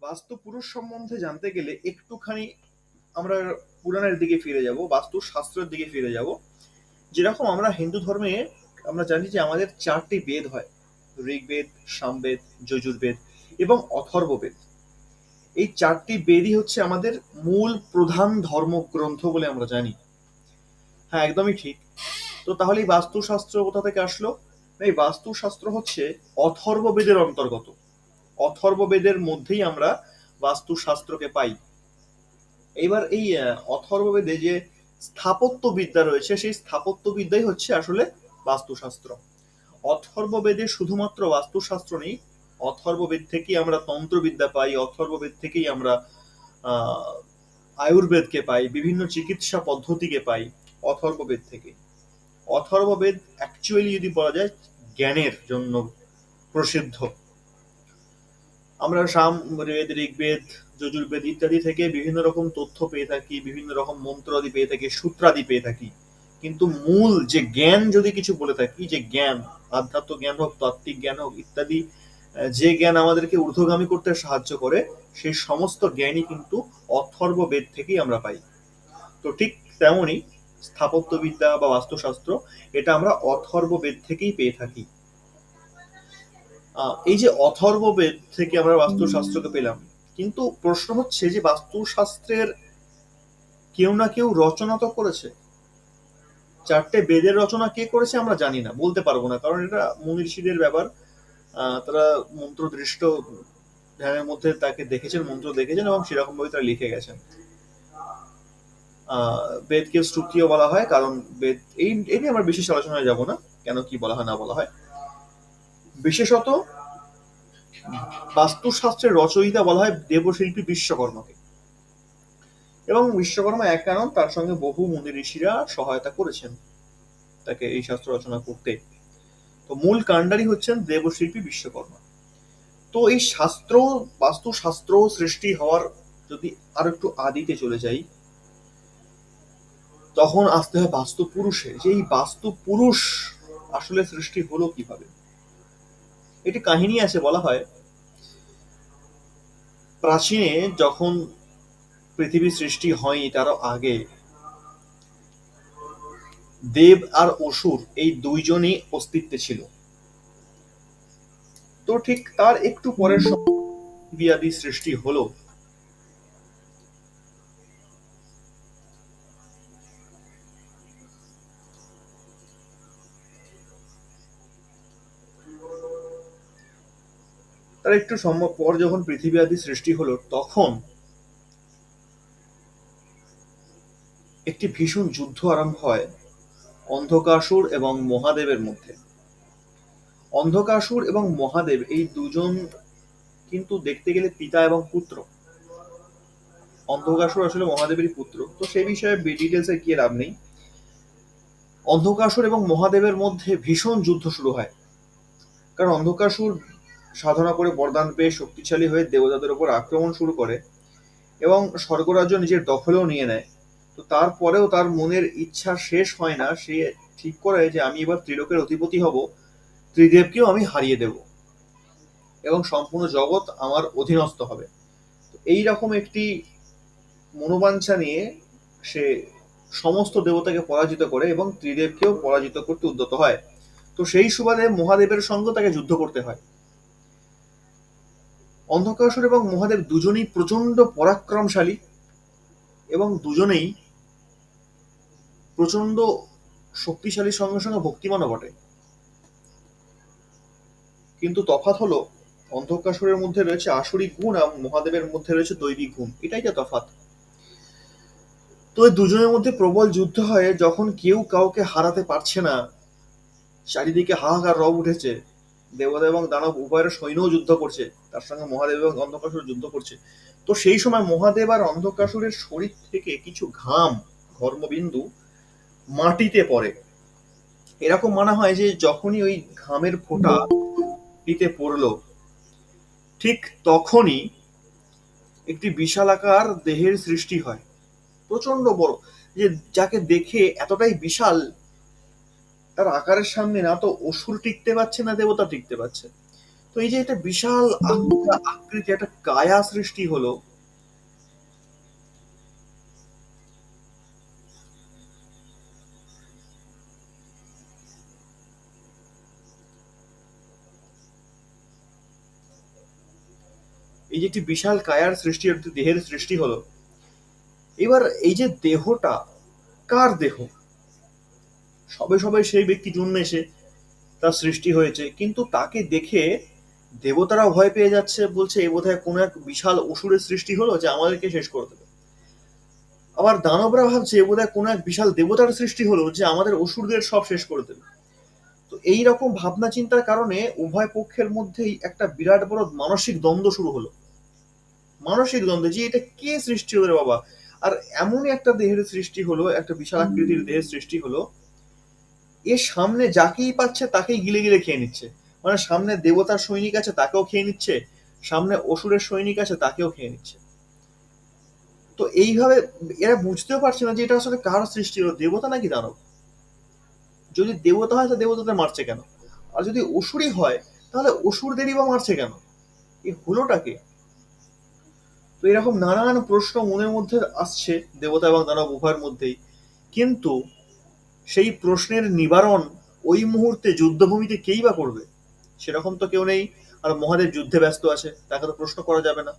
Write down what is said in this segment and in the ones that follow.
বাস্তু পুরুষ সম্বন্ধে জানতে গেলে একটুখানি আমরা পুরাণের দিকে ফিরে যাব, বাস্তু শাস্ত্রের দিকে ফিরে যাব। যেরকম আমরা হিন্দু ধর্মে আমরা জানি যে আমাদের চারটি বেদ হয়: ঋগ্বেদ, সামবেদ, যজুর্বেদ এবং অথর্ববেদ। এই চারটি বেদই হচ্ছে আমাদের মূল প্রধান ধর্মগ্রন্থ বলে আমরা জানি। হ্যাঁ, একদমই ঠিক। তো তাহলে এই বাস্তুশাস্ত্র কোথা থেকে আসলো? এই বাস্তুশাস্ত্র হচ্ছে অথর্ববেদের অন্তর্গত। অথর্ববেদের মধ্যেই আমরা বাস্তুশাস্ত্রকে পাই। এইবার এই অথর্ববেদে যে স্থাপত্য বিদ্যা রয়েছে, সেই স্থাপত্য বিদ্যাই হচ্ছে আসলে বাস্তুশাস্ত্র। অথর্ববেদে শুধুমাত্র বাস্তুশাস্ত্র নেই, অথর্ববেদ থেকেই আমরা তন্ত্রবিদ্যা পাই, অথর্ববেদ থেকেই আমরা আহ আয়ুর্বেদকে পাই, বিভিন্ন চিকিৎসা পদ্ধতিকে পাই অথর্ববেদ থেকে। অথর্ববেদ অ্যাকচুয়ালি যদি বলা যায় জ্ঞানের জন্য প্রসিদ্ধ। আমরা সামবেদ, ঋগ্বেদ, যজুর্বেদ ইত্যাদি থেকে বিভিন্ন রকম তথ্য পেয়ে থাকি, বিভিন্ন রকম মন্ত্র আদি পেয়ে থাকি, সূত্রাদি পেয়ে থাকি। কিন্তু মূল যে জ্ঞান যদি কিছু বলে থাকি, যে জ্ঞান, আধ্যাত্ম জ্ঞান হোক, তাত্ত্বিক জ্ঞান হোক ইত্যাদি, যে জ্ঞান আমাদেরকে ঊর্ধ্বগামী করতে সাহায্য করে, সেই সমস্ত জ্ঞানই কিন্তু অথর্ববেদ থেকেই আমরা পাই। তো ঠিক তেমনই স্থাপত্যবিদ্যা বা বাস্তুশাস্ত্র, এটা আমরা অথর্ববেদ থেকেই পেয়ে থাকি। এই যে অথর্ববেদ থেকে আমরা বাস্তুশাস্ত্রকে পেলাম, কিন্তু প্রশ্ন হচ্ছে যে বাস্তুশাস্ত্রের কেউ না কেউ রচনা তো করেছে। চারটে বেদের রচনা কে করেছে আমরা জানি না, বলতে পারবো না, কারণ এটা মুনি ঋষিদের ব্যাপার। তারা মন্ত্র দৃষ্ট ধ্যানের মধ্যে তাকে দেখেছেন, মন্ত্র দেখেছেন এবং সেরকম ভাবে তারা লিখে গেছেন। বেদকে শ্রুতিও বলা হয়, কারণ বেদ এই নিয়ে আমরা বিশেষ আলোচনায় যাব না, কেন কি বলা হয় না বলা হয়। বিশেষত বাস্তুশাস্ত্রের রচয়িতা বলা হয় দেবশিল্পী বিশ্বকর্মাকে, এবং বিশ্বকর্মা এক কারণ, তার সঙ্গে বহু মুনি ঋষিরা সহায়তা করেছেন তাকে এই শাস্ত্র রচনা করতে। তো মূল কাণ্ডারি হচ্ছেন দেবশিল্পী বিশ্বকর্মা। তো এই শাস্ত্র, বাস্তুশাস্ত্র সৃষ্টি হওয়ার, যদি আর একটু আদিতে চলে যাই, তখন আসতে হয় বাস্তু পুরুষে, যে এই বাস্তু পুরুষ আসলে সৃষ্টি হলো কিভাবে। এটি কাহিনী আছে, বলা হয় প্রাচীনে যখন পৃথিবী সৃষ্টি হয়নি তারও আগে দেব আর অসুর এই দুইজনই অস্তিত্বে ছিল। তো ঠিক তার একটু পরের পৃথিবী আদি সৃষ্টি হলো। তার একটু পর যখন পৃথিবী আদি সৃষ্টি হলো, তখন একটি ভীষণ যুদ্ধ আরম্ভ হয় অন্ধকাসুর এবং মহাদেবের মধ্যে। অন্ধকাসুর এবং মহাদেব এই দুজন কিন্তু দেখতে গেলে পিতা এবং পুত্র। অন্ধকাসুর আসলে মহাদেবেরই পুত্র, তো সেই বিষয়ে ডিটেলসে গিয়ে লাভ নেই। অন্ধকাসুর এবং মহাদেবের মধ্যে ভীষণ যুদ্ধ শুরু হয়, কারণ অন্ধকাসুর সাধনা করে বরদান পেয়ে শক্তিশালী হয়ে দেবতাদের উপর আক্রমণ শুরু করে এবং স্বর্গরাজ্য নিজের দখলেও নিয়ে নেয়। তো তারপরেও তার মনের ইচ্ছা শেষ হয় না, সে ঠিক করে যে আমি এবার ত্রিলোকের অধিপতি হব, ত্রিদেবকেও আমি হারিয়ে দেব এবং সম্পূর্ণ জগৎ আমার অধীনস্থ হবে। এই রকম একটি মনোবাঞ্ছা নিয়ে সে সমস্ত দেবতাকে পরাজিত করে এবং ত্রিদেবকেও পরাজিত করতে উদ্যত হয়। তো সেই সুবাদে মহাদেবের সঙ্গে তাকে যুদ্ধ করতে হয়। অন্ধকাসুর এবং মহাদেব দুজনেই প্রচন্ড পরাক্রমশালী এবং দুজনেই প্রচন্ড শক্তিশালীর সঙ্গে সঙ্গে ভক্তিমানও বটে। কিন্তু তফাৎ হলো, অন্ধকাসুরের মধ্যে রয়েছে আসরিক গুণ এবং মহাদেবের মধ্যে রয়েছে দৈবিক গুণ, এটাই তো তফাৎ। তো এই দুজনের মধ্যে প্রবল যুদ্ধ হয়, যখন কেউ কাউকে হারাতে পারছে না, চারিদিকে হাহাকার রব উঠেছে, দেবতা এবং দানব উভয়ের সৈন্যও যুদ্ধ করছে, তার সঙ্গে মহাদেব এবং অন্ধকাসুর যুদ্ধ করছে। তো সেই সময় মহাদেব আর অন্ধকাসুরের শরীর থেকে কিছু ঘাম, ঘর্মবিন্দু মাটিতে পড়ে। এরকম মানা হয় যে যখনই ওই ঘামের ফোঁটা মাটিতে পড়লো, ঠিক তখনই একটি বিশালাকার দেহের সৃষ্টি হয়, প্রচন্ড বড়, যে যাকে দেখে এতটাই বিশাল, তার আকারের সামনে না তো অসুর টিকতে পারছে না দেবতা টিকতে পারছে। তো এই যে একটা বিশাল আকৃতি, একটা কায়া সৃষ্টি হলো, এই যে একটি বিশাল কায়ার সৃষ্টি, একটি দেহের সৃষ্টি হলো, এবার এই যে দেহটা কার দেহ? সবে সবে সেই ব্যক্তি জন্মেছে, তার সৃষ্টি হয়েছে, কিন্তু তাকে দেখে দেবতারা ভয় পেয়ে যাচ্ছে, বলছে এ বোধহয় কোনো এক বিশাল অসুরের সৃষ্টি হলো যে আমাদেরকে শেষ করে দেবে। আবার দানবরা ভাবছে এ বোধহয় কোনো এক বিশাল দেবতার সৃষ্টি হলো যে আমাদের অসুরদের সব শেষ করে দেবে। তো এই রকম ভাবনা চিন্তার কারণে উভয় পক্ষের মধ্যেই একটা বিরাট বড় মানসিক দ্বন্দ্ব শুরু হলো। মানসিক দ্বন্দ্ব যে এটা কে সৃষ্টি হলো রে বাবা। আর এমনই একটা দেহের সৃষ্টি হলো, একটা বিশাল আকৃতির দেহের সৃষ্টি হলো, এর সামনে যাকেই পাচ্ছে তাকেই গিলে গিলে খেয়ে নিচ্ছে। মানে সামনে দেবতার সৈনিক আছে তাকেও খেয়ে নিচ্ছে, সামনে অসুরের সৈনিক আছে তাকেও খেয়ে নিচ্ছে। তো এইভাবে এরা বুঝতেও পারছে না যে এটা আসলে কার সৃষ্টি হলো, দেবতা নাকি দানব। যদি দেবতা হয় তো দেবতাদের মারছে কেন, আর যদি অসুরই হয় তাহলে অসুরদেরই বা মারছে কেন, এই হলোটা কি? তো এরকম নানান প্রশ্ন মনের মধ্যে আসছে দেবতা এবং দানব উভয়ের মধ্যেই। কিন্তু সেই প্রশ্নের নিবারণ ওই মুহূর্তে যুদ্ধভূমিতে কেই বা করবে? সেরকম তো কেউ নেই। আর মহাদেব যুদ্ধে ব্যস্ত আছে, তাকে তো প্রশ্ন করা যাবে না।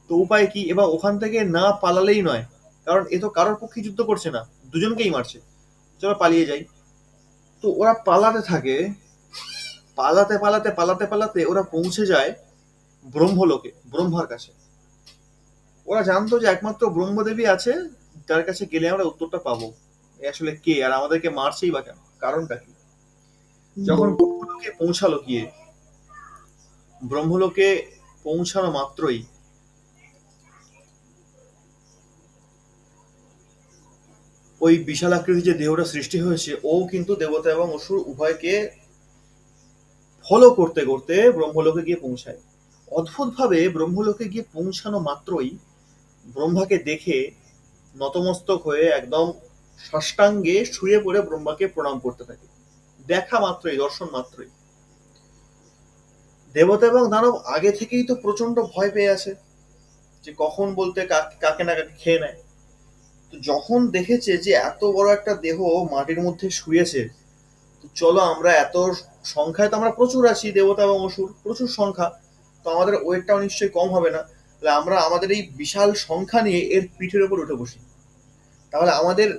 তো উপায় কি? এবার ওখান থেকে না পালালেই নয়, কারণ এ তো কারোর পক্ষে যুদ্ধ করছে না, দুজনকেই মারছে। চলো পালিয়ে যাই। তো ওরা পালাতে থাকে, পালাতে পালাতে পালাতে পালাতে ওরা পৌঁছে যায় ব্রহ্মলোকে, ব্রহ্মার কাছে। ওরা জানতো যে একমাত্র ব্রহ্মদেবী আছে, যার কাছে গেলে আমরা উত্তরটা পাবো এ আসলে কে, আর আমাদেরকে মারছেই বা কেন, কারণটা কি। যখন ব্রহ্মলোকে পৌঁছালো, গিয়ে ব্রহ্মলোকে পৌঁছানো মাত্রই ওই বিশাল আকৃতির যে দেহটা সৃষ্টি হয়েছে, ও কিন্তু দেবতা এবং অসুর উভয়কে ফলো করতে করতে ব্রহ্মলোকে গিয়ে পৌঁছায়। অদ্ভুতভাবে ব্রহ্মলোকে গিয়ে পৌঁছানো মাত্রই ব্রহ্মাকে দেখে নতমস্তক হয়ে একদম সাষ্টাঙ্গে শুয়ে পড়ে ব্রহ্মাকে প্রণাম করতে থাকে। দেখা মাত্রই, দর্শন মাত্রই। দেবতা এবং দানব আগে থেকেই তো প্রচন্ড ভয় পেয়ে আছে যে কখন বলতে কাকে না কাকে খেয়ে নেয়। তো যখন দেখেছে যে এত বড় একটা দেহ মাটির মধ্যে শুয়েছে, তো চলো আমরা এত সংখ্যায় তো আমরা প্রচুর আছি, দেবতা এবং অসুর প্রচুর সংখ্যা, তো আমাদের ওয়েটটাও নিশ্চয়ই কম হবে না। তাহলে আমরা আমাদের এই বিশাল সংখ্যা নিয়ে এর পিঠের উপর উঠে বসি। তাহলে আমাদের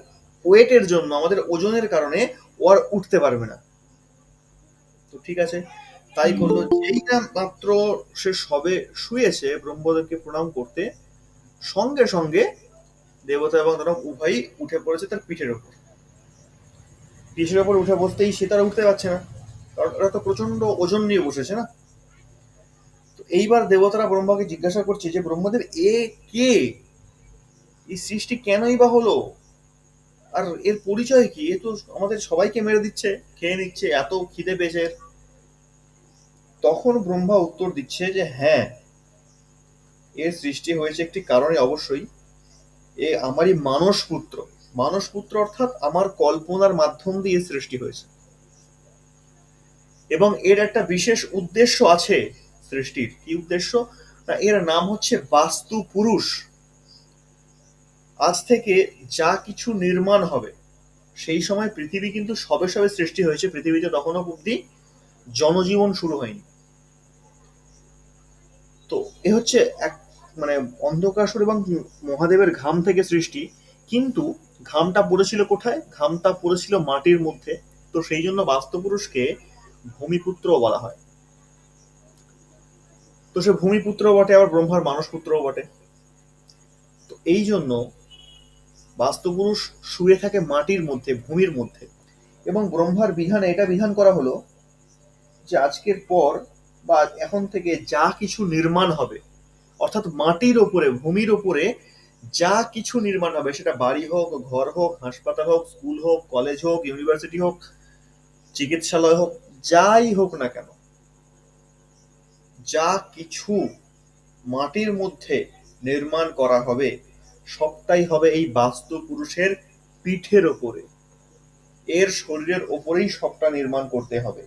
ওয়েটের জন্য, আমাদের ওজনের কারণে ও আর উঠতে পারবে না। তো ঠিক আছে, তাই করলো। যেই না মাত্র সে সবে শুয়েছে ব্রহ্মদেবকে প্রণাম করতে, সঙ্গে সঙ্গে দেবতা এবং দানব উভয়ই উঠে পড়েছে তার পিঠের উপর। পিঠের উপর উঠে বসতেই সে তারা উঠতে পারছে না, কারণ ওরা তো প্রচন্ড ওজন নিয়ে বসেছে না। তো এইবার দেবতারা ব্রহ্মাকে জিজ্ঞাসা করছে যে ব্রহ্মদেব এ কে, এই সৃষ্টি কেনই বা হলো, আর এর পরিচয় কি? এ তো আমাদের সবাইকে মেরে দিচ্ছে, খেয়ে নিচ্ছে, এত খিদে পেয়েছে এর। তখন ব্রহ্মা উত্তর দিচ্ছে যে হ্যাঁ, এর সৃষ্টি হয়েছে একটি কারণে অবশ্যই। এ আমারই মানস পুত্র। মানস পুত্র অর্থাৎ আমার কল্পনার মাধ্যম দিয়ে সৃষ্টি হয়েছে, এবং এর একটা বিশেষ উদ্দেশ্য আছে। সৃষ্টির কি উদ্দেশ্য? না, এর নাম হচ্ছে বাস্তু পুরুষ। আজ থেকে যা কিছু নির্মাণ হবে, সেই সময় পৃথিবী কিন্তু সবে সবে সৃষ্টি হয়েছে, পৃথিবীতে তখনও অব্দি জনজীবন শুরু হয়নি। তো এ হচ্ছে এক, মানে অন্ধকাসুর এবং মহাদেবের ঘাম থেকে সৃষ্টি। কিন্তু ঘামটা পড়েছিল কোথায়? ঘামটা পড়েছিল মাটির মধ্যে। তো সেই জন্য বাস্তুপুরুষকে ভূমিপুত্রও বলা হয়। তো সে ভূমিপুত্র বটে, আবার ব্রহ্মার মানসপুত্রও বটে। তো এই জন্য বাস্তুপুরুষ শুয়ে থাকে মাটির মধ্যে, ভূমির মধ্যে। এবং ব্রহ্মার বিধানে এটা বিধান করা হলো যে আজকের পর বা এখন থেকে যা কিছু নির্মাণ হবে, অর্থাৎ মাটির ওপরে, ভূমির ওপরে যা কিছু নির্মাণ হবে, সেটা বাড়ি হোক, ঘর হোক, হাসপাতাল হোক, স্কুল হোক, কলেজ হোক, ইউনিভার্সিটি হোক, চিকিৎসালয় হোক, যাই হোক না কেন, যা কিছু মাটির মধ্যে নির্মাণ করা হবে, সবটাই হবে এই বাস্তু পুরুষের পিঠের ওপরে, এর শরীরের ওপরেই সবটা নির্মাণ করতে হবে।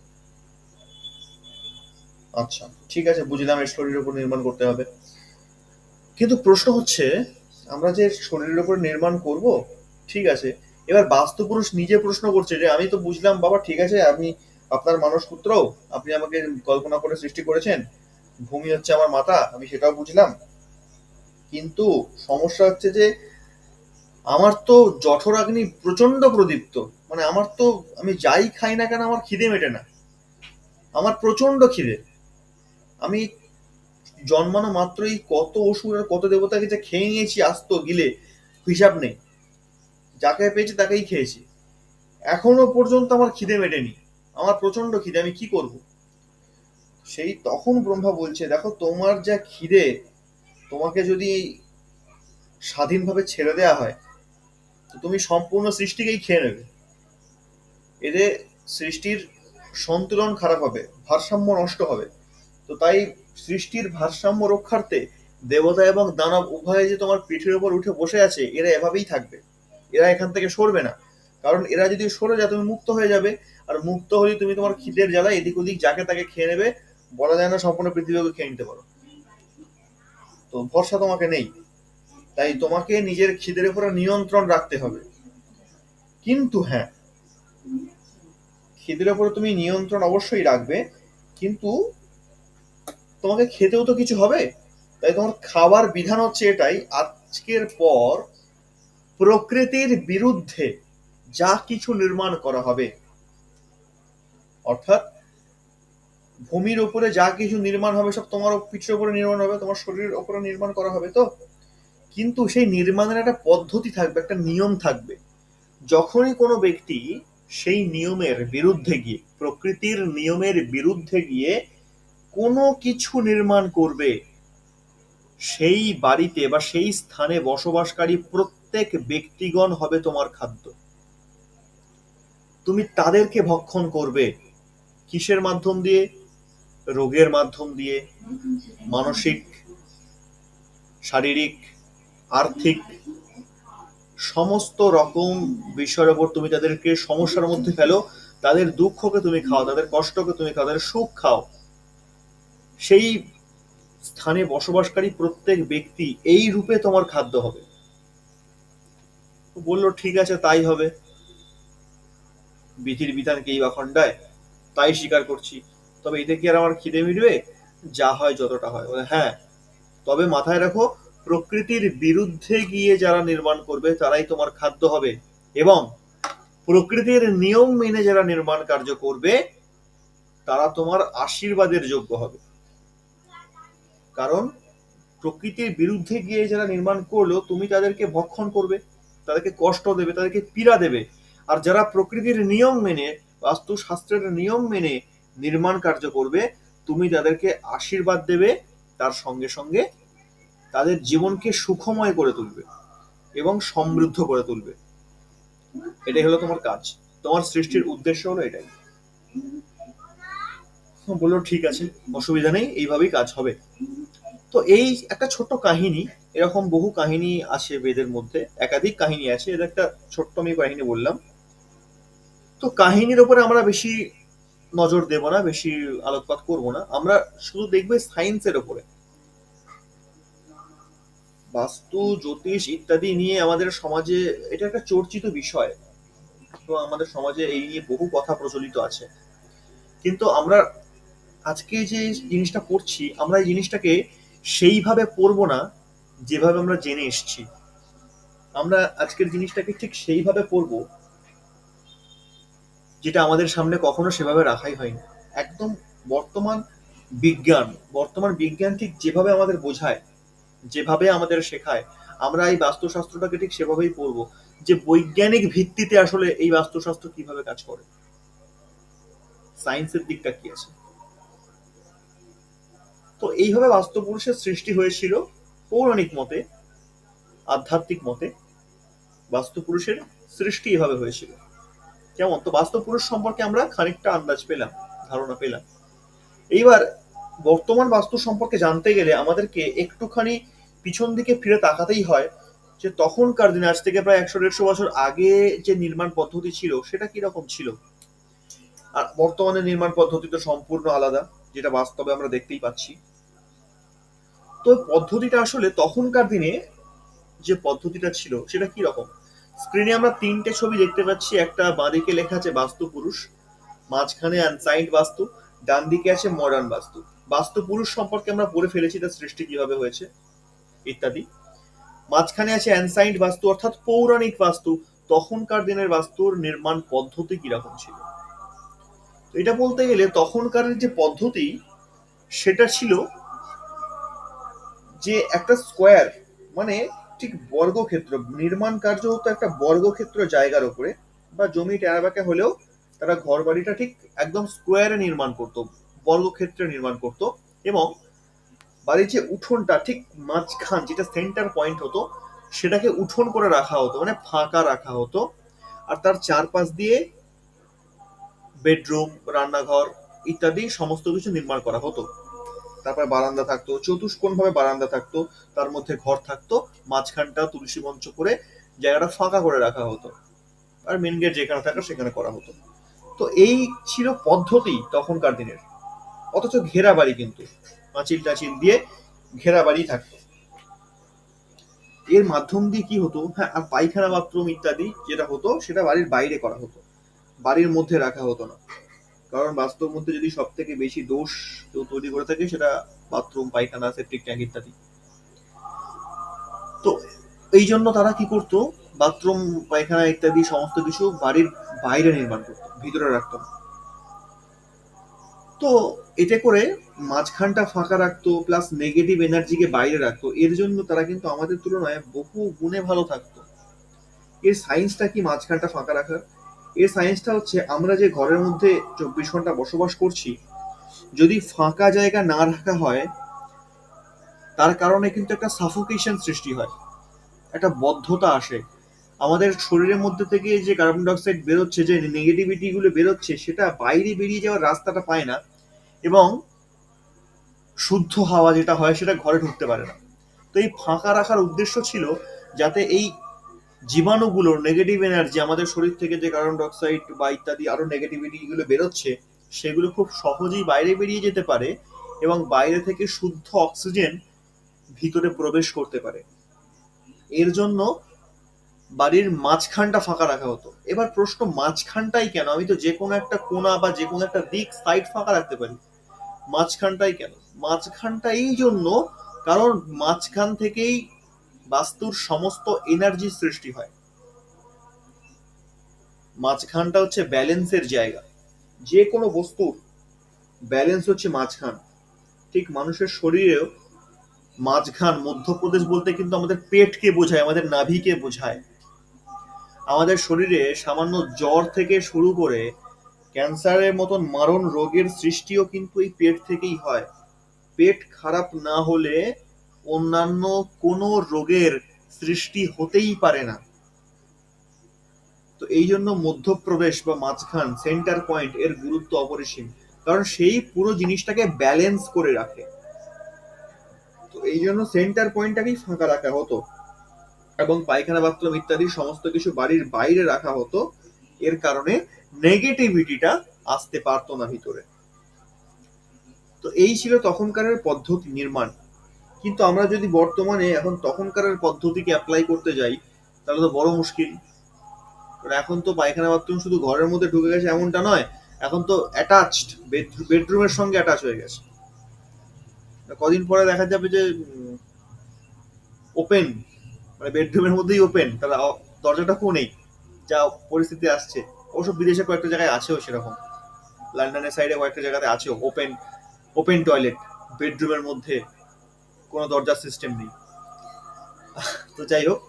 আচ্ছা, ঠিক আছে, বুঝলাম এর শরীরের উপর নির্মাণ করতে হবে। কিন্তু প্রশ্ন হচ্ছে, আমরা যে শরীরের উপর নির্মাণ করব, ঠিক আছে, এবার বাস্তুপুরুষ নিজে প্রশ্ন করছে যে আমি তো বুঝলাম বাবা, ঠিক আছে, আপনি আপনার মানস পুত্র, আপনি আমাকে কল্পনা করে সৃষ্টি করেছেন, ভূমি হচ্ছে আমার মাতা, আমি সেটাও বুঝলাম। কিন্তু সমস্যা হচ্ছে যে আমার তো জঠরাগ্নি প্রচন্ড প্রদীপ্ত। মানে আমার তো, আমি যাই খাই না কেন আমার খিদে মেটে না, আমার প্রচন্ড খিদে। আমি জন্মানো মাত্রই কত অসুর আর কত দেবতাকে যে খেয়ে নিয়েছি আস্ত গিলে, হিসাব নেই। যাকে পেয়েছি তাকেই খেয়েছি, এখনো পর্যন্ত আমার খিদে মেটেনি, আমার প্রচন্ড খিদে, আমি কি করব? সেই তখন ব্রহ্মা বলছে, দেখো তোমার যা খিদে, তোমাকে যদি স্বাধীনভাবে ছেড়ে দেওয়া হয় তো তুমি সম্পূর্ণ সৃষ্টিকেই খেয়ে নেবে। এতে সৃষ্টির সন্তুলন খারাপ হবে, ভারসাম্য নষ্ট হবে। তো তাই সৃষ্টির ভারসাম্য রক্ষার্থে দেবতা এবং দানব উভয়ে যে তোমার পিঠের উপর উঠে বসে আছে, এরা এভাবেই থাকবে, এরা এখান থেকে সরবে না। কারণ এরা যদি সরে যায় তুমি মুক্ত হয়ে যাবে, আর মুক্ত হলে তুমি তোমার খিদের জ্বালা এদিক ওদিক যাকে তাকে খেয়ে নেবে, বলা যায় না সম্পূর্ণ পৃথিবীকে খেয়ে নিতে পারো। তো ভরসা তোমাকে নেই, তাই তোমাকে নিজের খিদের উপরে নিয়ন্ত্রণ রাখতে হবে। কিন্তু হ্যাঁ, খিদের উপরে তুমি নিয়ন্ত্রণ অবশ্যই রাখবে, কিন্তু তোমাকে খেতেও তো কিছু হবে। তাই তোমার খাবার বিধান হচ্ছে এটাই, আজকের পর প্রকৃতির বিরুদ্ধে যা কিছু নির্মাণ করা হবে, অর্থাৎ ভূমির উপরে যা কিছু নির্মাণ হবে সব তোমার পিঠের উপরে নির্মাণ হবে, তোমার শরীরের উপরে নির্মাণ করা হবে। তো কিন্তু সেই নির্মাণের একটা পদ্ধতি থাকবে, একটা নিয়ম থাকবে। যখনই কোনো ব্যক্তি সেই নিয়মের বিরুদ্ধে গিয়ে, প্রকৃতির নিয়মের বিরুদ্ধে গিয়ে কোনো কিছু নির্মাণ করবে, সেই বাড়িতে বা সেই স্থানে বসবাসকারী প্রত্যেক ব্যক্তিগণ হবে তোমার খাদ্য। তুমি তাদেরকে ভক্ষণ করবে। কিসের মাধ্যম দিয়ে? রোগের মাধ্যম দিয়ে, মানসিক, শারীরিক, আর্থিক, সমস্ত রকম বিষয়ের উপর তুমি তাদেরকে সমস্যার মধ্যে ফেলো। তাদের দুঃখকে তুমি খাও, তাদের কষ্টকে তুমি খাও, তাদের সুখ খাও। সেই স্থানে বসবাসকারী প্রত্যেক ব্যক্তি এই রূপে তোমার খাদ্য হবে। বললো ঠিক আছে, তাই হবে, বিধির বিধান কেই বা খণ্ডায়, তাই স্বীকার করছি। তবে এতে কি আর আমার খিদে মিটবে? যা হয় যতটা হয়। বলে হ্যাঁ, তবে মাথায় রাখো, প্রকৃতির বিরুদ্ধে গিয়ে যারা নির্মাণ করবে তারাই তোমার খাদ্য হবে, এবং প্রকৃতির নিয়ম মেনে যারা নির্মাণ কার্য করবে তারা তোমার আশীর্বাদের যোগ্য হবে। কারণ প্রকৃতির বিরুদ্ধে গিয়ে যারা নির্মাণ করলো, তুমি তাদেরকে ভক্ষণ করবে, তাদেরকে কষ্ট দেবে, তাদেরকে পীড়া দেবে। আর যারা প্রকৃতির নিয়ম মেনে, বাস্তুশাস্ত্রের নিয়ম মেনে নির্মাণ কার্য করবে, তুমি তাদেরকে আশীর্বাদ দেবে, তার সঙ্গে সঙ্গে তাদের জীবনকে সুখময় করে তুলবে এবং সমৃদ্ধ করে তুলবে। এটাই হলো তোমার কাজ, তোমার সৃষ্টির উদ্দেশ্য হলো এটাই। বললো ঠিক আছে, অসুবিধা নেই, এইভাবেই কাজ হবে। তো এই একটা ছোট্ট কাহিনী, এরকম বহু কাহিনী আছে বেদের মধ্যে, একাধিক কাহিনী আছে, এটা একটা ছোট্ট আমি কাহিনী বললাম। তো কাহিনীর উপরে আমরা বেশি নজর দেব না, বেশি আলোকপাত করব না, আমরা শুধু দেখবে সায়েন্সের উপরে। বাস্তু, জ্যোতিষ ইত্যাদি নিয়ে আমাদের সমাজে এটা একটা চর্চিত বিষয়। তো আমাদের সমাজে এই নিয়ে বহু কথা প্রচলিত আছে। কিন্তু আমরা আজকে যে জিনিসটা পড়ছি, আমরা এই জিনিসটাকে সেইভাবে পড়বো না যেভাবে আমরা জেনে এসেছি। আমরা আজকের জিনিসটাকে ঠিক সেইভাবে পড়বো যেটা আমাদের সামনে কখনো সেভাবে রাখাই হয়নি। একদম বর্তমান বিজ্ঞান, বর্তমান বিজ্ঞান ঠিক যেভাবে আমাদের বোঝায়, যেভাবে আমাদের শেখায়, আমরা এই বাস্তুশাস্ত্রটাকে ঠিক সেভাবেই পড়বো, যে বৈজ্ঞানিক ভিত্তিতে আসলে এই বাস্তুশাস্ত্র কিভাবে কাজ করে, সায়েন্সের দিকটা কি আছে। তো এইভাবে বাস্তু পুরুষের সৃষ্টি হয়েছিল। পৌরাণিক মতে, আধ্যাত্মিক মতে বাস্তু পুরুষের সৃষ্টি এভাবে হয়েছিল। কেমন? তো বাস্তু পুরুষ সম্পর্কে আমরা খানিকটা আন্দাজ পেলাম, ধারণা পেলাম। এইবার বর্তমান বাস্তু সম্পর্কে জানতে গেলে আমাদেরকে একটুখানি পিছন দিকে ফিরে তাকাতেই হয়, যে তখনকার দিনে, আজ থেকে প্রায় 100-150 বছর আগে যে নির্মাণ পদ্ধতি ছিল সেটা কিরকম ছিল, আর বর্তমানে নির্মাণ পদ্ধতি তো সম্পূর্ণ আলাদা। যেটা বাস্তবে আমরা দেখতেই পাচ্ছি। তো পদ্ধতিটা আসলে তখনকার দিনে যে পদ্ধতিটা ছিল সেটা কি রকম? স্ক্রিনে আমরা তিনটে ছবি দেখতে পাচ্ছি। একটা বাঁদিকে লেখা আছে বাস্তু পুরুষ, মাঝখানে অ্যানসাইন্ট বাস্তু, ডান দিকে আছে মডার্ন বাস্তু। বাস্তু পুরুষ সম্পর্কে আমরা পড়ে ফেলেছি, তার সৃষ্টি কিভাবে হয়েছে ইত্যাদি। মাঝখানে আছে অ্যানসাইন্ট বাস্তু অর্থাৎ পৌরাণিক বাস্তু, তখনকার দিনের বাস্তুর নির্মাণ পদ্ধতি কিরকম ছিল। তো এটা বলতে গেলে তখনকার যে পদ্ধতি সেটা ছিল যে একটা স্কোয়ার, মানে ঠিক বর্গক্ষেত্র, নির্মাণ কার্য হতো একটা বর্গক্ষেত্র জায়গার উপরে, বা জমি টেরাবাঁকা হলেও তারা ঘর বাড়িটা ঠিক একদম স্কোয়ারে নির্মাণ করত, বর্গক্ষেত্রে নির্মাণ করত। এবং বাড়ির যে উঠোনটা ঠিক মাঝখান, যেটা সেন্টার পয়েন্ট হতো, সেটাকে উঠোন করে রাখা হতো, মানে ফাঁকা রাখা হতো। আর তার চারপাশ দিয়ে বেডরুম, রান্নাঘর ইত্যাদি সমস্ত কিছু নির্মাণ করা হতো। তারপর বারান্দা থাকতো, চতুষ্কোণ ভাবে বারান্দা থাকতো, তার মধ্যে ঘর থাকতো, মাঝখানটা তুলসী মঞ্চ করে জায়গাটা ফাঁকা করে রাখা হতো, আর মেন গেট যেখানে থাকা সেখানে করা হতো। তো এই ছিল পদ্ধতি তখনকার দিনের। অথচ ঘেরা বাড়ি, কিন্তু পাঁচিল টাচিল দিয়ে ঘেরা বাড়ি থাকতো। এর মাধ্যম দিয়ে কি হতো, হ্যাঁ, আর পায়খানা বাথরুম ইত্যাদি যেটা হতো সেটা বাড়ির বাইরে করা হতো, বাড়ির মধ্যে রাখা হতো না। কারণ বাস্তব মধ্যে যদি সব থেকে বেশি দোষ কেউ তৈরি করে থাকে সেটা বাথরুম, পায়খানা, সেপ্টিক ট্যাঙ্ক ইত্যাদি। তো এই জন্য তারা কি করতো, বাথরুম, পায়খানা ইত্যাদি সমস্ত কিছু বাড়ির বাইরে নির্মাণ করতো, ভিতরে রাখতো না। তো এতে করে মাঝখানটা ফাঁকা রাখতো, প্লাস নেগেটিভ এনার্জিকে বাইরে রাখতো। এর জন্য তারা কিন্তু আমাদের তুলনায় বহু গুণে ভালো থাকতো। এর সায়েন্সটা কি মাঝখানটা ফাঁকা রাখার? এর সায়েন্সটা হচ্ছে, আমরা যে ঘরের মধ্যে 24 ঘন্টা বসবাস করছি, যদি ফাঁকা জায়গা না রাখা হয়, তার কারণে কিন্তু একটা সাফোকেশন সৃষ্টি হয়, একটা বদ্ধতা আসে। আমাদের শরীরের মধ্যে থেকে যে কার্বন ডাইঅক্সাইড বেরোচ্ছে, যে নেগেটিভিটি গুলো বেরোচ্ছে, সেটা বাইরে বেরিয়ে যাওয়ার রাস্তাটা পায় না, এবং শুদ্ধ হাওয়া যেটা হয় সেটা ঘরে ঢুকতে পারে না। তো এই ফাঁকা রাখার উদ্দেশ্য ছিল যাতে এই জীবাণুগুলোর নেগেটিভ এনার্জি, আমাদের শরীর থেকে যে কার্বন ডাইঅক্সাইড বা ইত্যাদি আরো নেগেটিভিটি গুলো বেরোচ্ছে, সেগুলো খুব সহজেই বাইরে বেরিয়ে যেতে পারে, এবং বাইরে থেকে শুদ্ধ অক্সিজেন ভিতরে প্রবেশ করতে পারে। এর জন্য বাড়ির মাঝখানটা ফাঁকা রাখা হতো। এবার প্রশ্ন, মাঝখানটাই কেন? আমি তো যে কোনো একটা কোণা বা যে কোনো একটা দিক, সাইড ফাঁকা রাখতে পারি, মাঝখানটাই কেন? মাঝখানটা এই জন্য, কারণ মাঝখান থেকেই বাস্তুর সমস্ত এনার্জি সৃষ্টি হয়। মাঝখানটা হচ্ছে ব্যালেন্সের জায়গা, যে কোনো বস্তুর ব্যালেন্স হচ্ছে মাঝখান। ঠিক মানুষের শরীরেও মাঝখান, মধ্যপ্রদেশ বলতে কিন্তু আমাদের পেটকে বোঝায়, আমাদের নাভিকে বোঝায়। আমাদের শরীরে সামান্য জ্বর থেকে শুরু করে ক্যান্সারের মতন মারণ রোগের সৃষ্টিও কিন্তু এই পেট থেকেই হয়। পেট খারাপ না হলে অন্যান্য কোনো রোগের সৃষ্টি হতেই পারে না। তো এই জন্য মধ্যপ্রদেশ বা মাঝখান, সেন্টার পয়েন্ট, এর গুরুত্ব অপরিসীম, কারণ সেই পুরো জিনিসটাকে ব্যালেন্স করে রাখে। তো এই জন্য সেন্টার পয়েন্টটাকেই ফাঁকা রাখা হতো, এবং পায়খানা, বাথরুম ইত্যাদি সমস্ত কিছু বাড়ির বাইরে রাখা হতো। এর কারণে নেগেটিভিটিটা আসতে পারতো না ভিতরে। তো এই ছিল তখনকারের পদ্ধতি নির্মাণ। কিন্তু আমরা যদি বর্তমানে এখন তখনকারের পদ্ধতিকে অ্যাপ্লাই করতে যাই, তাহলে তো বড় মুশকিল। কারণ এখন তো পায়খানা, বাথরুম শুধু ঘরের মধ্যে ঢুকে গেছে এমনটা নয়, এখন তো অ্যাটাচড, বেডরুমের সঙ্গে অ্যাটাচ হয়ে গেছে। কদিন পরে দেখা যাবে যে ওপেন, মানে বেডরুমের মধ্যেই ওপেন, তাহলে দরজাটাও নেই, যা পরিস্থিতি আসছে। অবশ্য বিদেশে কয়েকটা জায়গায় আছেও সেরকম, লন্ডনের সাইডে কয়েকটা জায়গাতে আছেও ওপেন, ওপেন টয়লেট, বেডরুমের মধ্যে কোনো দরজার সিস্টেম নেই। তো যাই হোক,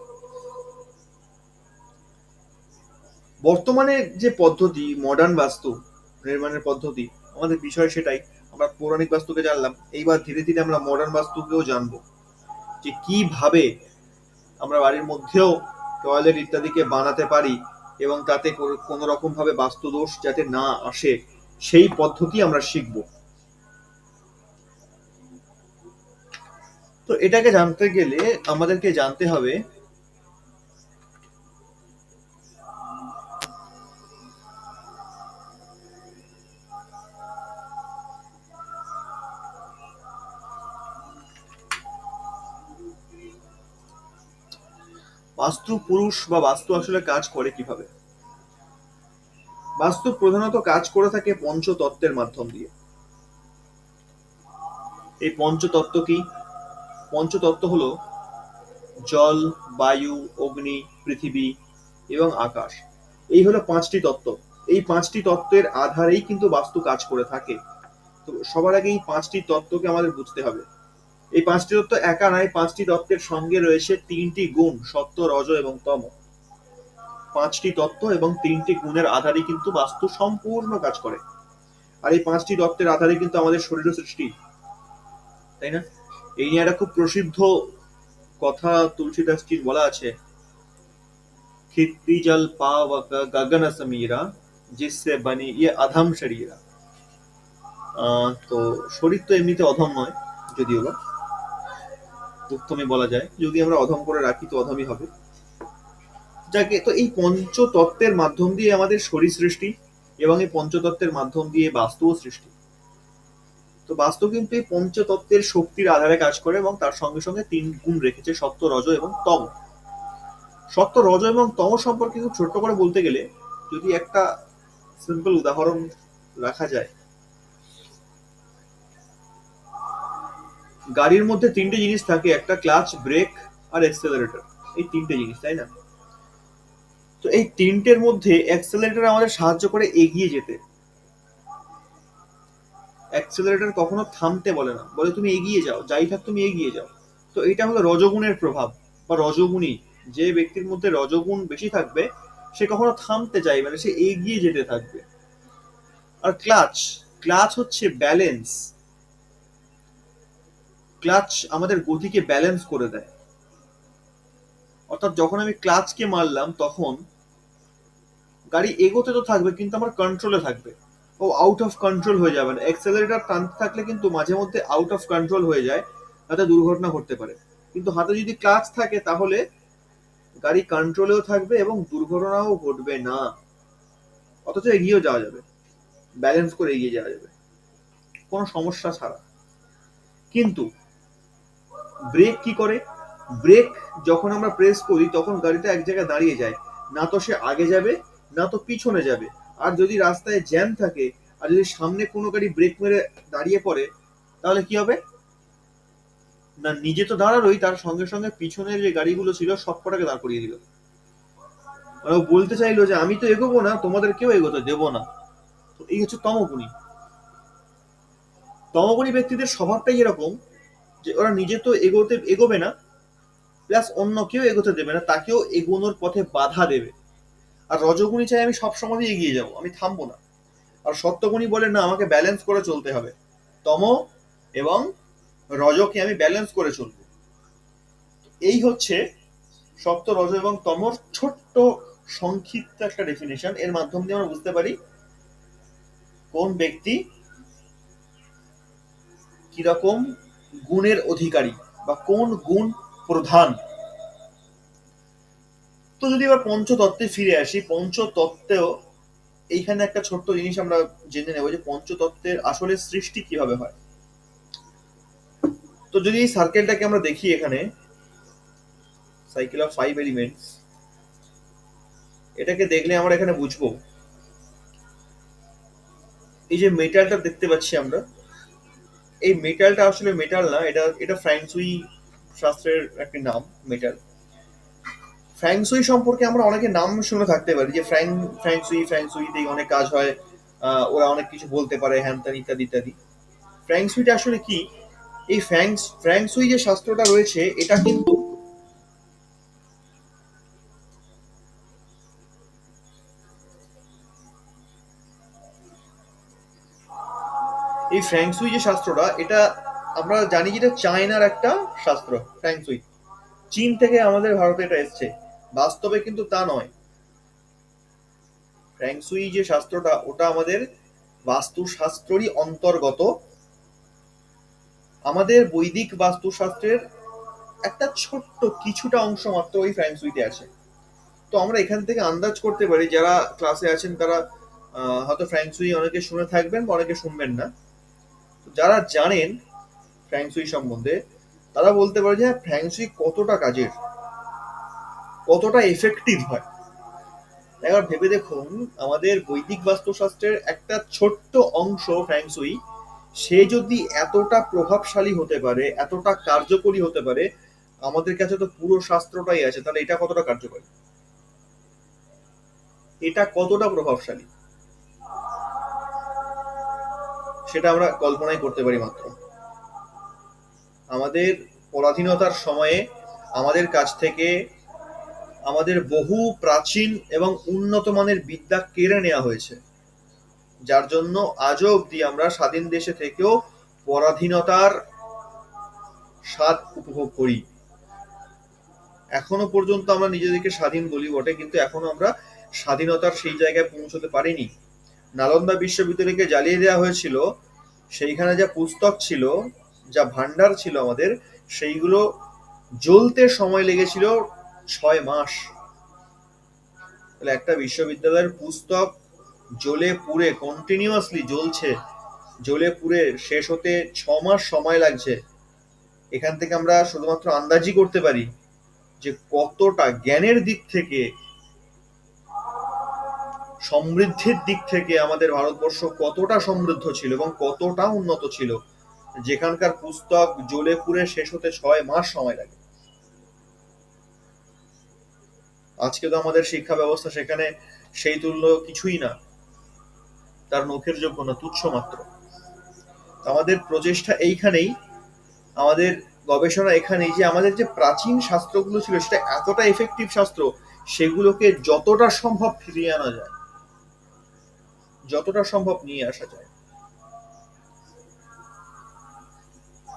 বর্তমানে যে পদ্ধতি মডার্ন বাস্তু নির্মাণের পদ্ধতি, আমাদের বিষয় সেটাই। আমরা পৌরাণিক বাস্তুকে জানলাম, এইবার ধীরে ধীরে আমরা মডার্ন বাস্তুকেও জানবো, যে কিভাবে আমরা বাড়ির মধ্যেও টয়লেট ইত্যাদিকে বানাতে পারি, এবং তাতে কোনো রকম ভাবে বাস্তুদোষ যাতে না আসে, সেই পদ্ধতি আমরা শিখব। তো এটাকে জানতে গেলে আমাদেরকে জানতে হবে বাস্তু পুরুষ বা বাস্তু আসলে কাজ করে কিভাবে? বাস্তু প্রধানত কাজ করে থাকে পঞ্চতত্ত্বের মাধ্যম দিয়ে। এই পঞ্চতত্ত্ব কি? পঞ্চতত্ত্ব হলো জল, বায়ু, অগ্নি, পৃথিবী এবং আকাশ। এই হলো পাঁচটি তত্ত্ব। এই পাঁচটি তত্ত্বের আধারেই কিন্তু বাস্তু কাজ করে থাকে। তো সবার আগে এই পাঁচটি তত্ত্বকে আমাদের বুঝতে হবে। এই পাঁচটি তত্ত্ব একা নয়, পাঁচটি তত্ত্বের সঙ্গে রয়েছে তিনটি গুণ, সত্ত্ব, রজ এবং তম। পাঁচটি তত্ত্ব এবং তিনটি গুণের আধারেই কিন্তু বাস্তু সম্পূর্ণ কাজ করে। আর এই পাঁচটি তত্ত্বের আধারে কিন্তু আমাদের শরীর সৃষ্টি, তাই না? এই নিয়ে একটা খুব প্রসিদ্ধ কথা তুলসীদাসজির বলা আছে, ক্ষিতি জল পাবক গগন সমীরা জিসসে বনি ইয়ে অধম শরীরা। তো শরীর তো এমনিতে অধম নয়, যদিও বা উত্তমই বলা যায়, যদি আমরা অধম করে রাখি তো অধমই হবে। যাকে তো এই পঞ্চতত্ত্বের মাধ্যম দিয়ে আমাদের শরীর সৃষ্টি এবং এই পঞ্চতত্ত্বের মাধ্যম দিয়ে বাস্তুও সৃষ্টি। তো বাস্তু কিন্তু এই পঞ্চতত্ত্বের শক্তির আধারে কাজ করে এবং তার সঙ্গে সঙ্গে তিন গুণ রেখেছে, সত্য, রজ এবং তম। সত্য, রজ এবং তম সম্পর্কে খুব ছোট্ট করে বলতে গেলে, যদি একটা সিম্পল উদাহরণ রাখা যায়, গাড়ির মধ্যে তিনটে জিনিস থাকে, একটা ক্লাচ, ব্রেক আর অ্যাক্সেলারেটর। এই তিনটে জিনিস, তাই না? তো এই তিনটের মধ্যে অ্যাক্সেলারেটর আমাদের সাহায্য করে এগিয়ে যেতে। অ্যাক্সেলারেটর কখনো থামতে বলে না, বলে তুমি এগিয়ে যাও, যাই থাক তুমি এগিয়ে যাও। তো এটা হলো রজগুণের প্রভাব বা রজগুণী। যে ব্যক্তির মধ্যে রজগুণ বেশি থাকবে সে কখনো থামতে চাইবে না, সে এগিয়ে যেতে থাকবে। আর ক্লাচ, ক্লাচ হচ্ছে ব্যালেন্স। ক্লাচ আমাদের গতিকে ব্যালেন্স করে দেয়। অর্থাৎ যখন আমি ক্লাচকে মারলাম তখন গাড়ি এগোতে তো থাকবে কিন্তু আমার কন্ট্রোলে থাকবে, ও আউট অফ কন্ট্রোল হয়ে যাবে না। অ্যাক্সেলারেটর টানতে থাকলে কিন্তু মাঝে মধ্যে আউট অফ কন্ট্রোল হয়ে যায়, তাতে দুর্ঘটনা ঘটতে পারে। কিন্তু হাতে যদি ক্লাচ থাকে তাহলে গাড়ি কন্ট্রোলেও থাকবে এবং দুর্ঘটনাও ঘটবে না, অথচ এগিয়েও যাওয়া যাবে, ব্যালেন্স করে এগিয়ে যাওয়া যাবে কোনো সমস্যা ছাড়া। কিন্তু ব্রেক কি করে? ব্রেক যখন আমরা প্রেস করি তখন গাড়িটা এক জায়গায় দাঁড়িয়ে যায়, না তো সে আগে যাবে না তো পিছনে যাবে। আর যদি রাস্তায় জ্যাম থাকে আর যদি সামনে কোনো গাড়ি ব্রেক মেরে দাঁড়িয়ে পড়ে, তাহলে কি হবে? না নিজে তো দাঁড়ালোই, তার সঙ্গে সঙ্গে পিছনের যে গাড়িগুলো ছিল সব কটাকে দাঁড় করিয়ে দিল। মানে ও বলতে চাইলো যে আমি তো এগোবো না, তোমাদের কেউ এগোতে দেবো না। তো এই হচ্ছে তমগুণী। তমগুণী ব্যক্তিদের স্বভাবটাই এরকম যে ওরা নিজে তো এগোবে না, প্লাস অন্য কেউ এগোতে দেবে না, তাকেও এগোনোর পথে বাধা দেবে। আর রজগুণী চাই আমি সবসময় এগিয়ে যাব, আমি থামবো না। আর সত্যগুণী বলে না, আমাকে ব্যালেন্স করে চলতে হবে, তম এবং রজকে আমি ব্যালেন্স করে চলবো। এই হচ্ছে সত্য, রজ এবং তমর ছোট্ট সংক্ষিপ্ত একটা ডেফিনেশন। এর মাধ্যম দিয়ে আমরা বুঝতে পারি কোন ব্যক্তি কিরকম গুণের অধিকারী বা কোন গুণ প্রধান। তো যদি এবার পঞ্চতত্ত্বে ফিরে আসি, পঞ্চতত্ত্বেও এইখানে একটা ছোট্ট জিনিস আমরা জেনে নেব যে পঞ্চতত্ত্বের আসলে সৃষ্টি কিভাবে হয়। তো যদি এই সার্কেলটাকে আমরা দেখি, এখানে সাইকেল অফ ফাইভ এলিমেন্টস, এটাকে দেখলে আমরা এখানে বুঝবো এই যে মেটালটা দেখতে পাচ্ছি আমরা, এই মেটালটা আসলে মেটাল না, এটা এটা ফ্যাংসুই শাস্ত্রের একটি নাম, মেটাল। ফ্যাংসুই সম্পর্কে আমরা অনেকে নাম শুনে থাকতে পারি যে ফ্যাংসুইতেই অনেক কাজ হয়, ওরা অনেক কিছু বলতে পারে, হ্যান ত্যান ইত্যাদি ইত্যাদি। ফ্যাংসুইটা আসলে কি? এই ফ্যাংসুই যে শাস্ত্রটা রয়েছে এটা কিন্তু এই ফ্যাংসুই যে শাস্ত্রটা, এটা আমরা জানি যে এটা চায়নার একটা শাস্ত্র। ফ্যাংসুই চীন থেকে আমাদের ভারতে এটা এসছে, বাস্তবে কিন্তু তা নয়। ফ্যাংসুই যে শাস্ত্রটা ওটা আমাদের বাস্তুশাস্ত্রই অন্তর্গত। আমাদের বৈদিক বাস্তুশাস্ত্রের একটা ছোট্ট কিছুটা অংশ মাত্র ওই ফ্যাংসুইতে আছে। তো আমরা এখান থেকে আন্দাজ করতে পারি, যারা ক্লাসে আছেন তারা হয়তো ফ্যাংসুই অনেকে শুনে থাকবেন বা অনেকে শুনবেন না। যারা জানেন ফ্যাংসুই সম্বন্ধে তারা বলতে পারে যে হ্যাঁ, ফ্যাংসুই কতটা কাজের, কতটা এফেক্টিভ হয়। একবার ভেবে দেখুন, আমাদের বৈদিক বাস্তুশাস্ত্রের একটা ছোট্ট অংশ ফ্যাংসুই, সে যদি এতটা প্রভাবশালী হতে পারে, এতটা কার্যকরী হতে পারে, আমাদের কাছে তো পুরো শাস্ত্রটাই আছে, তাহলে এটা কতটা কার্যকরী, এটা কতটা প্রভাবশালী, সেটা আমরা কল্পনাই করতে পারি মাত্র। আমাদের পরাধীনতার সময়ে আমাদের কাছ থেকে আমাদের বহু প্রাচীন এবং উন্নত মানের বিদ্যা কেড়ে নেওয়া হয়েছে, যার জন্য আজও অব্দি আমরা স্বাধীন দেশে থেকেও পরাধীনতার স্বাদ উপভোগ করি। এখনো পর্যন্ত আমরা নিজেদেরকে স্বাধীন বলি বটে, কিন্তু এখনো আমরা স্বাধীনতার সেই জায়গায় পৌঁছতে পারিনি। নালন্দা বিশ্ববিদ্যালয়কে জ্বালিয়ে দেওয়া হয়েছিল, সেইখানে যা পুস্তক ছিল, যা ভান্ডার ছিল আমাদের, সেইগুলো জ্বলতে সময় লেগেছিল 6 মাস। তাহলে একটা বিশ্ববিদ্যালয়ের পুস্তক জ্বলে পুড়ে, কন্টিনিউয়াসলি জ্বলছে, জ্বলে পুড়ে শেষ হতে 6 মাস সময় লাগছে। এখান থেকে আমরা শুধুমাত্র আন্দাজি করতে পারি যে কতটা জ্ঞানের দিক থেকে, সমৃদ্ধির দিক থেকে আমাদের ভারতবর্ষ কতটা সমৃদ্ধ ছিল এবং কতটা উন্নত ছিল, যেখানকার পুস্তক জ্বলে পুড়ে শেষ হতে 6 মাস সময় লাগে। আজকে তো আমাদের শিক্ষা ব্যবস্থা সেখানে সেই তুল্য কিছুই না, তার মুখের যোগ্য না, তুচ্ছ মাত্র। আমাদের প্রচেষ্টা এইখানেই, আমাদের গবেষণা এখানেই, যে আমাদের যে প্রাচীন শাস্ত্রগুলো ছিল সেটা এতটা এফেক্টিভ শাস্ত্র, সেগুলোকে যতটা সম্ভব ফিরিয়ে আনা যায়, যতটা সম্ভব নিয়ে আসা যায়।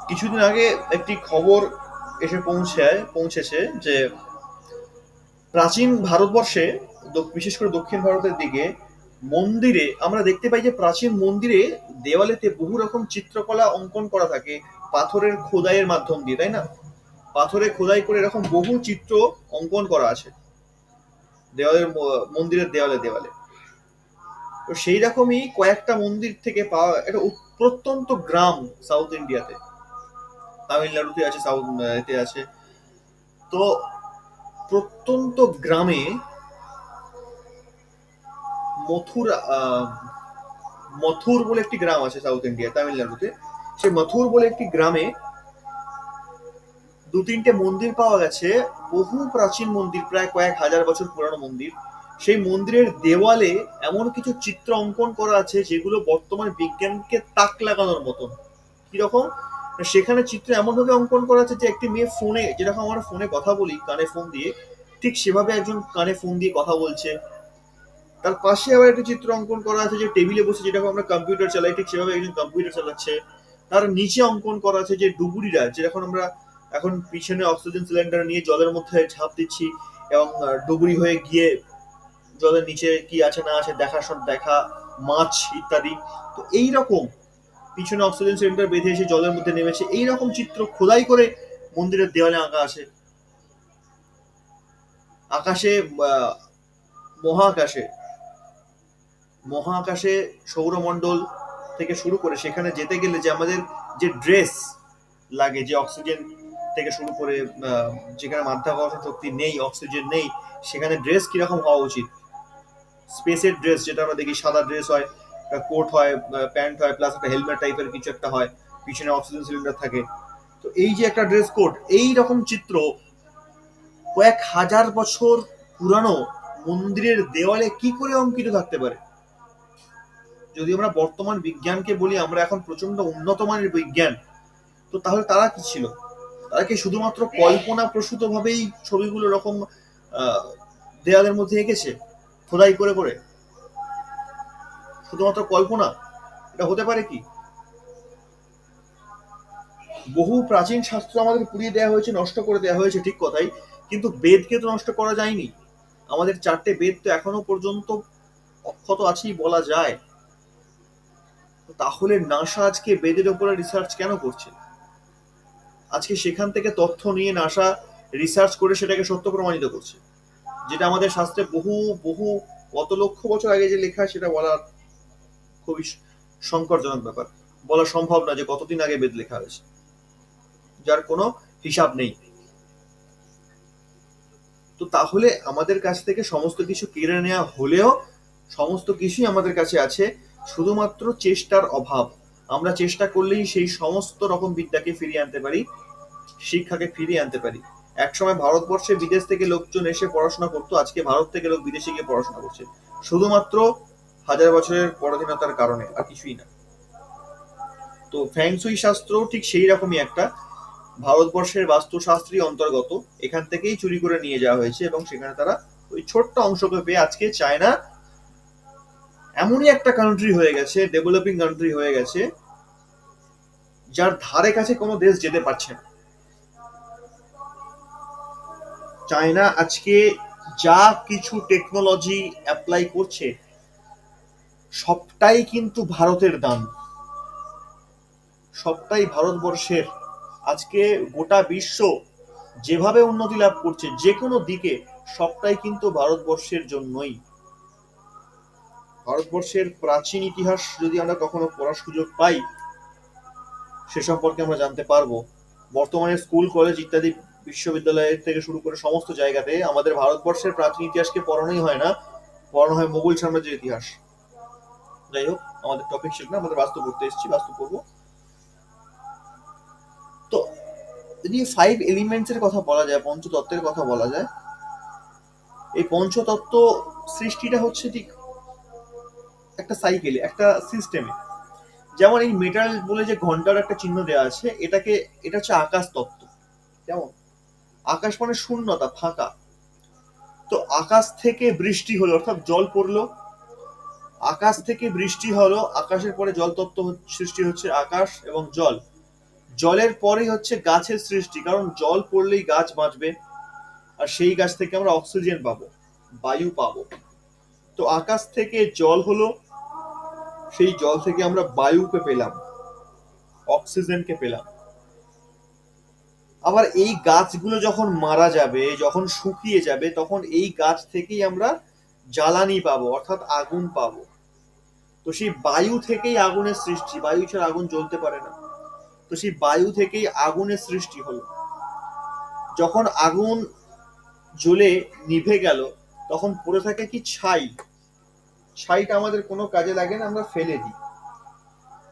কিছুদিন আগে একটি খবর এসে পৌঁছেছে যে প্রাচীন ভারতবর্ষে, বিশেষ করে দক্ষিণ ভারতের দিকে, মন্দিরে আমরা দেখতে পাই যে প্রাচীন মন্দিরে দেওয়ালেতে বহু রকম চিত্রকলা অঙ্কন করা থাকে পাথরের খোদাইয়ের মাধ্যম দিয়ে, তাই না? পাথরে খোদাই করে এরকম বহু চিত্র অঙ্কন করা আছে দেওয়ালের, মন্দিরের দেওয়ালে দেওয়ালে। তো সেই রকমই কয়েকটা মন্দির থেকে পাওয়া একটা প্রত্যন্ত গ্রাম সাউথ ইন্ডিয়াতে, তামিলনাড়ুতে আছে, সাউথ এতে আছে। তো প্রত্যন্ত গ্রামে মথুরা, মথুর বলে একটি গ্রাম আছে সাউথ ইন্ডিয়া, তামিলনাড়ুতে। সেই মথুর বলে একটি গ্রামে 2-3টে মন্দির পাওয়া গেছে, বহু প্রাচীন মন্দির, প্রায় কয়েক হাজার বছর পুরানো মন্দির। সেই মন্দিরের দেওয়ালে এমন কিছু চিত্র অঙ্কন করা আছে যেগুলো বর্তমান বিজ্ঞানকে তাক লাগানোর মতন। কিরকম? সেখানে চিত্র এমন ভাবে অঙ্কন করা আছে যে একটি মেয়ে ফোনে, যেরকম আমরা ফোনে কথা বলি কানে ফোন দিয়ে, ঠিক সেভাবে একজন কানে ফোন দিয়ে কথা বলছে। তার পাশে আবার একটা চিত্র অঙ্কন করা আছে যে টেবিলে বসে, যেরকম আমরা কম্পিউটার চালাই ঠিক সেভাবে একজন কম্পিউটার চালাচ্ছে। তার নিচে অঙ্কন করা আছে যে ডুবুরিরা, যেরকম আমরা এখন পিছনে অক্সিজেন সিলিন্ডার নিয়ে জলের মধ্যে ঝাঁপ দিচ্ছি এবং ডুবুরি হয়ে গিয়ে জলের নিচে কি আছে না আছে দেখা, মাছ ইত্যাদি। তো এই রকম পিছনে অক্সিজেন সিলিন্ডার বেঁধে এসে জলের মধ্যে নেমেছে, এই রকম চিত্র খোদাই করে মন্দিরের দেওয়ালে আঁকা আছে। আকাশে, মহাকাশে মহাকাশে সৌরমণ্ডল থেকে শুরু করে সেখানে যেতে গেলে যে আমাদের যে ড্রেস লাগে, যে অক্সিজেন থেকে শুরু করে যেখানে মাধ্যাকর্ষণ শক্তি নেই, অক্সিজেন নেই, সেখানে ড্রেস কিরকম হওয়া উচিত, স্পেসের ড্রেস যেটা আমরা দেখি, সাদা ড্রেস হয়, কোট হয়, প্যান্ট হয়, প্লাস একটা হেলমেট টাইপের কিছু একটা হয়, পিছনে অক্সিজেন সিলিন্ডার থাকে। তো এই যে একটা ড্রেস কোড, এই রকম চিত্র কয়েক হাজার বছর পুরানো মন্দিরের দেওয়ালে কি করে অঙ্কিত থাকতে পারে? যদি আমরা বর্তমান বিজ্ঞানকে বলি আমরা এখন প্রচন্ড উন্নত মানের বিজ্ঞান, তো তাহলে তারা কি ছিল? তারা কি শুধুমাত্র কল্পনা প্রসূত ভাবেই ছবিগুলো রকম দেয়ালের মধ্যে এঁকেছে খোদাই করে করে? শুধুমাত্র কল্পনা? এটা হতে পারে কি? বহু প্রাচীন শাস্ত্র আমাদের পুড়িয়ে দেওয়া হয়েছে, নষ্ট করে দেওয়া হয়েছে, ঠিক কথাই, কিন্তু বেদকে তো নষ্ট করা যায়নি। আমাদের 4টে বেদ তো এখনো পর্যন্ত অক্ষত আছেই বলা যায়। তাহলে নাসা আজকে বেদের উপরে রিসার্চ কেন করছে? আজকে সেখান থেকে তথ্য নিয়ে নাসা রিসার্চ করে সেটাকে সত্য প্রমাণিত করছে, যেটা আমাদের শাস্ত্রে বহু বহু কত লক্ষ বছর আগে যে লেখা, সেটা বলা খুবই সংকটজনক ব্যাপার। বলা সম্ভব না যে কতদিন আগে বেদ লেখা হয়েছে, যার কোনো হিসাব নেই। তো তাহলে আমাদের কাছ থেকে সমস্ত কিছু কেড়ে নেওয়া হলেও সমস্ত কিছুই আমাদের কাছে আছে, শুধুমাত্র চেষ্টার অভাব। আমরা চেষ্টা করলেই সেই সমস্ত রকম বিদ্যাকে ফিরিয়ে আনতে পারি, শিক্ষাকে ফিরিয়ে আনতে পারি। একসময় ভারতবর্ষে বিদেশ থেকে লোকজন এসে পড়াশোনা করতো, আজকে ভারত থেকে লোক বিদেশে গিয়ে পড়াশোনা করছে, শুধুমাত্র হাজার বছরের পরাধীনতার কারণে, আর কিছুই না। তো ফ্যাংসুই শাস্ত্র ঠিক সেই রকমই একটা ভারতবর্ষের বাস্তুশাস্ত্রী অন্তর্গত, এখান থেকেই চুরি করে নিয়ে যাওয়া হয়েছে এবং সেখানে তারা ওই ছোট্ট অংশকে পেয়ে আজকে চায়না এমনই একটা কান্ট্রি হয়ে গেছে, ডেভেলপিং কান্ট্রি হয়ে গেছে, যার ধারে কাছে কোনো দেশ যেতে পারছে না। চায়না আজকে যা কিছু টেকনোলজি অ্যাপ্লাই করছে সবটাই কিন্তু ভারতের দান, সবটাই ভারতবর্ষের। আজকে গোটা বিশ্ব যেভাবে উন্নতি লাভ করছে যে কোনো দিকে, সবটাই কিন্তু ভারতবর্ষের জন্যই। ভারতবর্ষের প্রাচীন ইতিহাস যদি আমরা কখনো পড়ার সুযোগ পাই, সে সম্পর্কে আমরা জানতে পারবো। বর্তমানে স্কুল কলেজ ইত্যাদি বিশ্ববিদ্যালয় থেকে শুরু করে সমস্ত জায়গাতে আমাদের ভারতবর্ষের প্রাচীন ইতিহাসকে পড়ানোই হয় না, পড়ানো হয় মোগল সাম্রাজ্যের ইতিহাস। যাই হোক, আমাদের টপিক সেটা না, আমাদের বাস্তু পড়তে এসেছি, বাস্তু পড়বো। তো যদি 5 এলিমেন্টস এর কথা বলা যায়, পঞ্চতত্ত্বের কথা বলা যায়, এই পঞ্চতত্ত্ব সৃষ্টিটা হচ্ছে ঠিক একটা সাইকেলে, একটা সিস্টেমে। যেমন এই মেটাল বলে যে ঘন্টার একটা চিহ্ন দেওয়া আছে, এটা হচ্ছে আকাশ তত্ত্ব। কেমন? আকাশ মানে শূন্যতা, ফাঁকা। তো আকাশ থেকে বৃষ্টি হলো, অর্থাৎ জল পড়লো, আকাশ থেকে বৃষ্টি হলো, আকাশের পরে জল তত্ত্ব সৃষ্টি হচ্ছে, আকাশ এবং জল। জলের পরেই হচ্ছে গাছের সৃষ্টি, কারণ জল পড়লেই গাছ বাঁচবে, আর সেই গাছ থেকে আমরা অক্সিজেন পাবো, বায়ু পাবো। তো আকাশ থেকে জল হলো, সেই জল থেকে আমরা বায়ুকে পেলাম, অক্সিজেনকে পেলাম। আবার এই গাছগুলো যখন মারা যাবে, যখন শুকিয়ে যাবে, তখন এই গাছ থেকেই আমরা জ্বালানি পাবো, অর্থাৎ আগুন পাবো। তো সেই বায়ু থেকেই আগুনের সৃষ্টি, বায়ু ছাড়া আগুন জ্বলতে পারে না। তো সেই বায়ু থেকেই আগুনের সৃষ্টি হলো। যখন আগুন জ্বলে নিভে গেল, তখন পড়ে থাকে কি ছাই। ছাইটা আমাদের কোনো কাজে লাগে না, আমরা ফেলে দিই।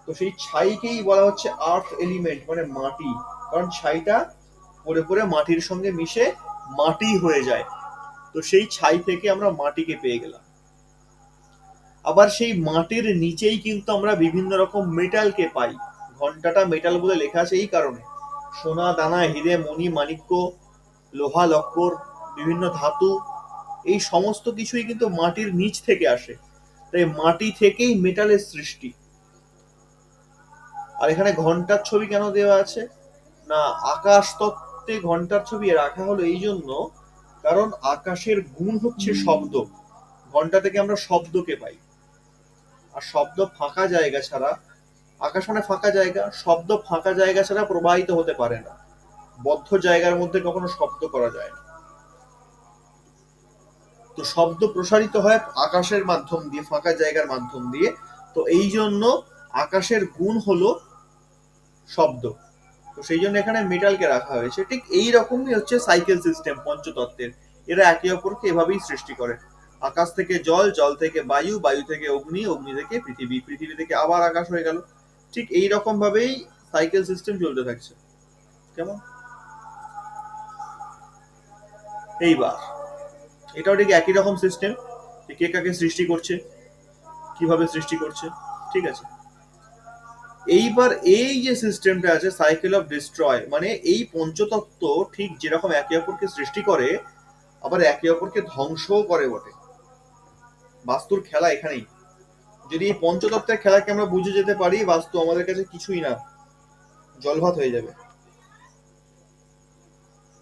তো সেই ছাইকেই বলা হচ্ছে আর্থ এলিমেন্ট, মানে মাটি। কারণ ছাইটা পড়ে পড়ে মাটির সঙ্গে মিশে মাটি হয়ে যায়। তো সেই ছাই থেকে আমরা মাটিকে পেয়ে গেলাম। আবার সেই মাটির নিচেই কিন্তু আমরা বিভিন্ন রকম মেটালকে পাই। ঘন্টাটা মেটাল বলে লেখা আছে এই কারণে। সোনা দানা, হিরে মণি মাণিক্য, লোহা লক্কর, বিভিন্ন ধাতু, এই সমস্ত কিছুই কিন্তু মাটির নিচ থেকে আসে। তাই মাটি থেকেই মেটালের সৃষ্টি। আর এখানে ঘন্টার ছবি কেন দেওয়া আছে না, আকাশ তত্ত্বে ঘন্টার ছবি রাখা হলো এই জন্য, কারণ আকাশের গুণ হচ্ছে শব্দ। ঘন্টা থেকে আমরা শব্দকে পাই, আর শব্দ ফাঁকা জায়গা ছাড়া, আকাশ মানে ফাঁকা জায়গা, শব্দ ফাঁকা জায়গা ছাড়া প্রবাহিত হতে পারে না। বদ্ধ জায়গার মধ্যে কখনো শব্দ করা যায় না। তো শব্দ প্রসারিত হয় আকাশের মাধ্যম দিয়ে, ফাঁকা জায়গার মাধ্যম দিয়ে। তো এই জন্য আকাশের গুণ হলো শব্দ। তো সেই জন্য এখানে মেটালকে রাখা হয়েছে। ঠিক এই রকমই হচ্ছে সাইকেল সিস্টেম পঞ্চতত্ত্বের। এরা একে অপরকে এভাবেই সৃষ্টি করে। আকাশ থেকে জল, জল থেকে বায়ু, বায়ু থেকে অগ্নি, অগ্নি থেকে পৃথিবী, পৃথিবী থেকে আবার আকাশ হয়ে গেল। ঠিক এই রকম ভাবেই সাইকেল সিস্টেম চলতে থাকছে। কেমন? এইবার এটাও ঠিক একই রকম সিস্টেম, কে কাকে সৃষ্টি করছে, কিভাবে সৃষ্টি করছে। ঠিক আছে, এইবার এই যে সিস্টেমটা আছে সাইকেল অফ ডিস্ট্রয়, মানে এই পঞ্চতত্ত্ব ঠিক যেরকম একে অপরকে সৃষ্টি করে, আবার একে অপরকে ধ্বংসও করে বটে। বাস্তুর খেলা এখানেই। যদি এই পঞ্চতত্ত্বের খেলাকে আমরা বুঝে যেতে পারি, বাস্তু আমাদের কাছে কিছুই না, জলভাত হয়ে যাবে।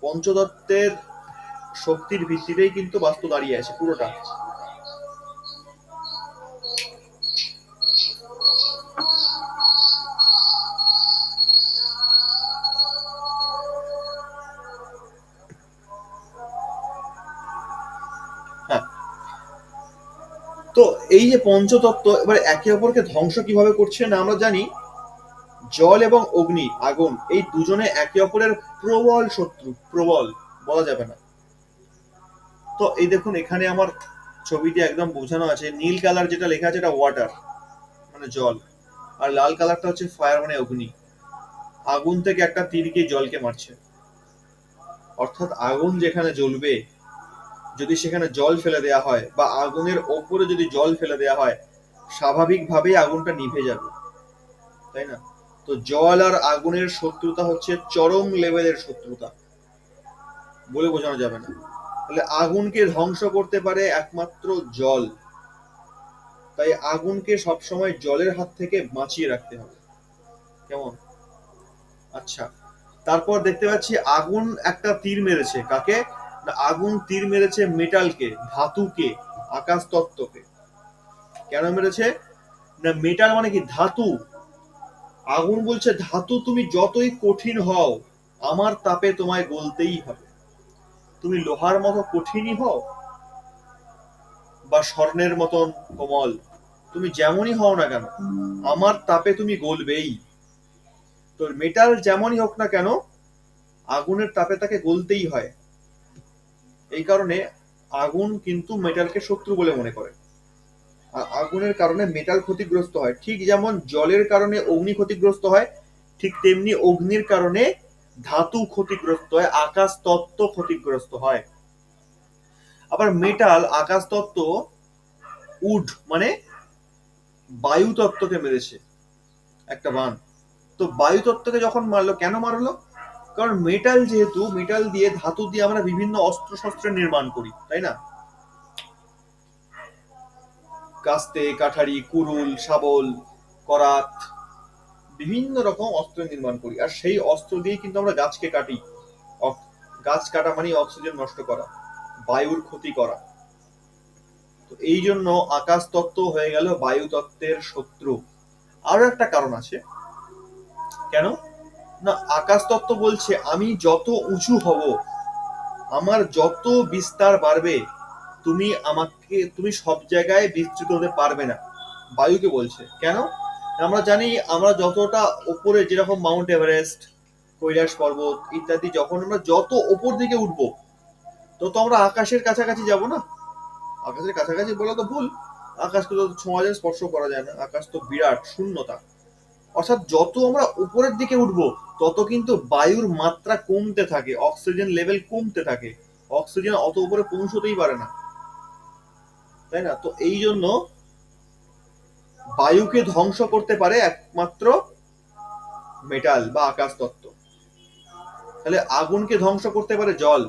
পঞ্চতত্ত্বের শক্তির ভিত্তিতেই কিন্তু বাস্তু দাঁড়িয়ে আছে পুরোটা। হ্যাঁ, তো এই যে পঞ্চতত্ত্ব এবার একে অপরকে ধ্বংস কিভাবে করছে না, আমরা জানি জল এবং অগ্নি, আগুন, এই দুজনে একে অপরের প্রবল শত্রু। প্রবল বলা যাবে না, তো এই দেখুন এখানে আমার ছবিতে একদম বোঝানো আছে, নীল কালার যেটা লেখা আছে এটা ওয়াটার মানে জল, আর লাল কালারটা হচ্ছে ফায়ার মানে অগ্নি। আগুন থেকে একটা তীর গিয়ে জলকে মারছে, অর্থাৎ আগুন যেখানে জ্বলবে যদি সেখানে জল ফেলে দেওয়া হয় বা আগুনের ওপরে যদি জল ফেলে দেওয়া হয়, স্বাভাবিকভাবেই আগুনটা নিভে যাবে, তাই না? তো জল আর আগুনের শত্রুতা হচ্ছে চরম লেভেলের শত্রুতা, বলে বোঝানো যাবে না। তাহলে আগুনকে ধ্বংস করতে পারে একমাত্র জল, তাই আগুনকে সবসময় জলের হাত থেকে বাঁচিয়ে রাখতে হবে। কেমন? আচ্ছা, তারপর দেখতে পাচ্ছি আগুন একটা তীর মেরেছে কাকে, না আগুন তীর মেরেছে মেটালকে, ধাতুকে, আকাশ তত্ত্বকে। কেন মেরেছে? না মেটাল মানে কি, ধাতু। আগুন বলছে ধাতু তুমি যতই কঠিন হও আমার তাপে তোমায় গলতেই হবে। তুমি লোহার মতো কঠিনই হও বা স্বর্ণের মতন কোমল, তুমি যেমনই হও না কেন আমার তাপে তুমি গলবেই। তো মেটাল যেমনই হোক না কেন আগুনের তাপে তাকে গলতেই হয়। এই কারণে আগুন কিন্তু মেটালকে শত্রু বলে মনে করে। আগুনের কারণে মেটাল ক্ষতিগ্রস্ত হয়, ঠিক যেমন জলের কারণে অগ্নি ক্ষতিগ্রস্ত হয়, ঠিক তেমনি অগ্নির কারণে ধাতু ক্ষতিগ্রস্ত হয়, আকাশ তত্ত্ব ক্ষতিগ্রস্ত হয়। আবার মেটাল আকাশ তত্ত্ব উড মানে বায়ু তত্ত্বকে মেরেছে একটা বান। তো বায়ু তত্ত্বকে যখন মারলো, কেন মারলো? কারণ মেটাল যেহেতু, মেটাল দিয়ে ধাতু দিয়ে আমরা বিভিন্ন অস্ত্র শস্ত্রের নির্মাণ করি, তাই না? কাস্তে, কাঠারি, কুরুল, শাবল, করাত, বিভিন্ন রকম অস্ত্র নির্মাণ করি, আর সেই অস্ত্র দিয়ে কিন্তু আমরা গাছকে কাটি। গাছ কাটা মানে অক্সিজেন নষ্ট করা, বায়ুর ক্ষতি করা। তো এই জন্য আকাশ তত্ত্ব হয়ে গেল বায়ু তত্ত্বের শত্রু। আরো একটা কারণ আছে। কেন? না আকাশ তত্ত্ব বলছে আমি যত উঁচু হব, আমার যত বিস্তার বাড়বে, তুমি সব জায়গায় বিস্তৃত হতে পারবে না। বায়ুকে বলছে। কেন? আমরা জানি আমরা যতটা উপরে, যেরকম মাউন্ট এভারেস্ট, কৈলাস পর্বত ইত্যাদি, যখন আমরা যত উপর দিকে উঠবো তত আমরা আকাশের কাছাকাছি যাব না। আকাশের কাছাকাছি বলা তো ভুল, আকাশকে তো ছোঁয়া যায়, স্পর্শ করা যায় না, আকাশ তো বিরাট শূন্যতা। অর্থাৎ যত আমরা উপরের দিকে উঠবো তত কিন্তু বায়ুর মাত্রা কমতে থাকে, অক্সিজেন লেভেল কমতে থাকে, অক্সিজেন অত উপরে পৌঁছতেই পারে না, তাই না? তো এই জন্য বায়ুকে ধ্বংস করতে পারে একমাত্র মেটাল বা আকাশ তত্ত্ব। তাহলে আগুনকে ধ্বংস করতে পারে জল,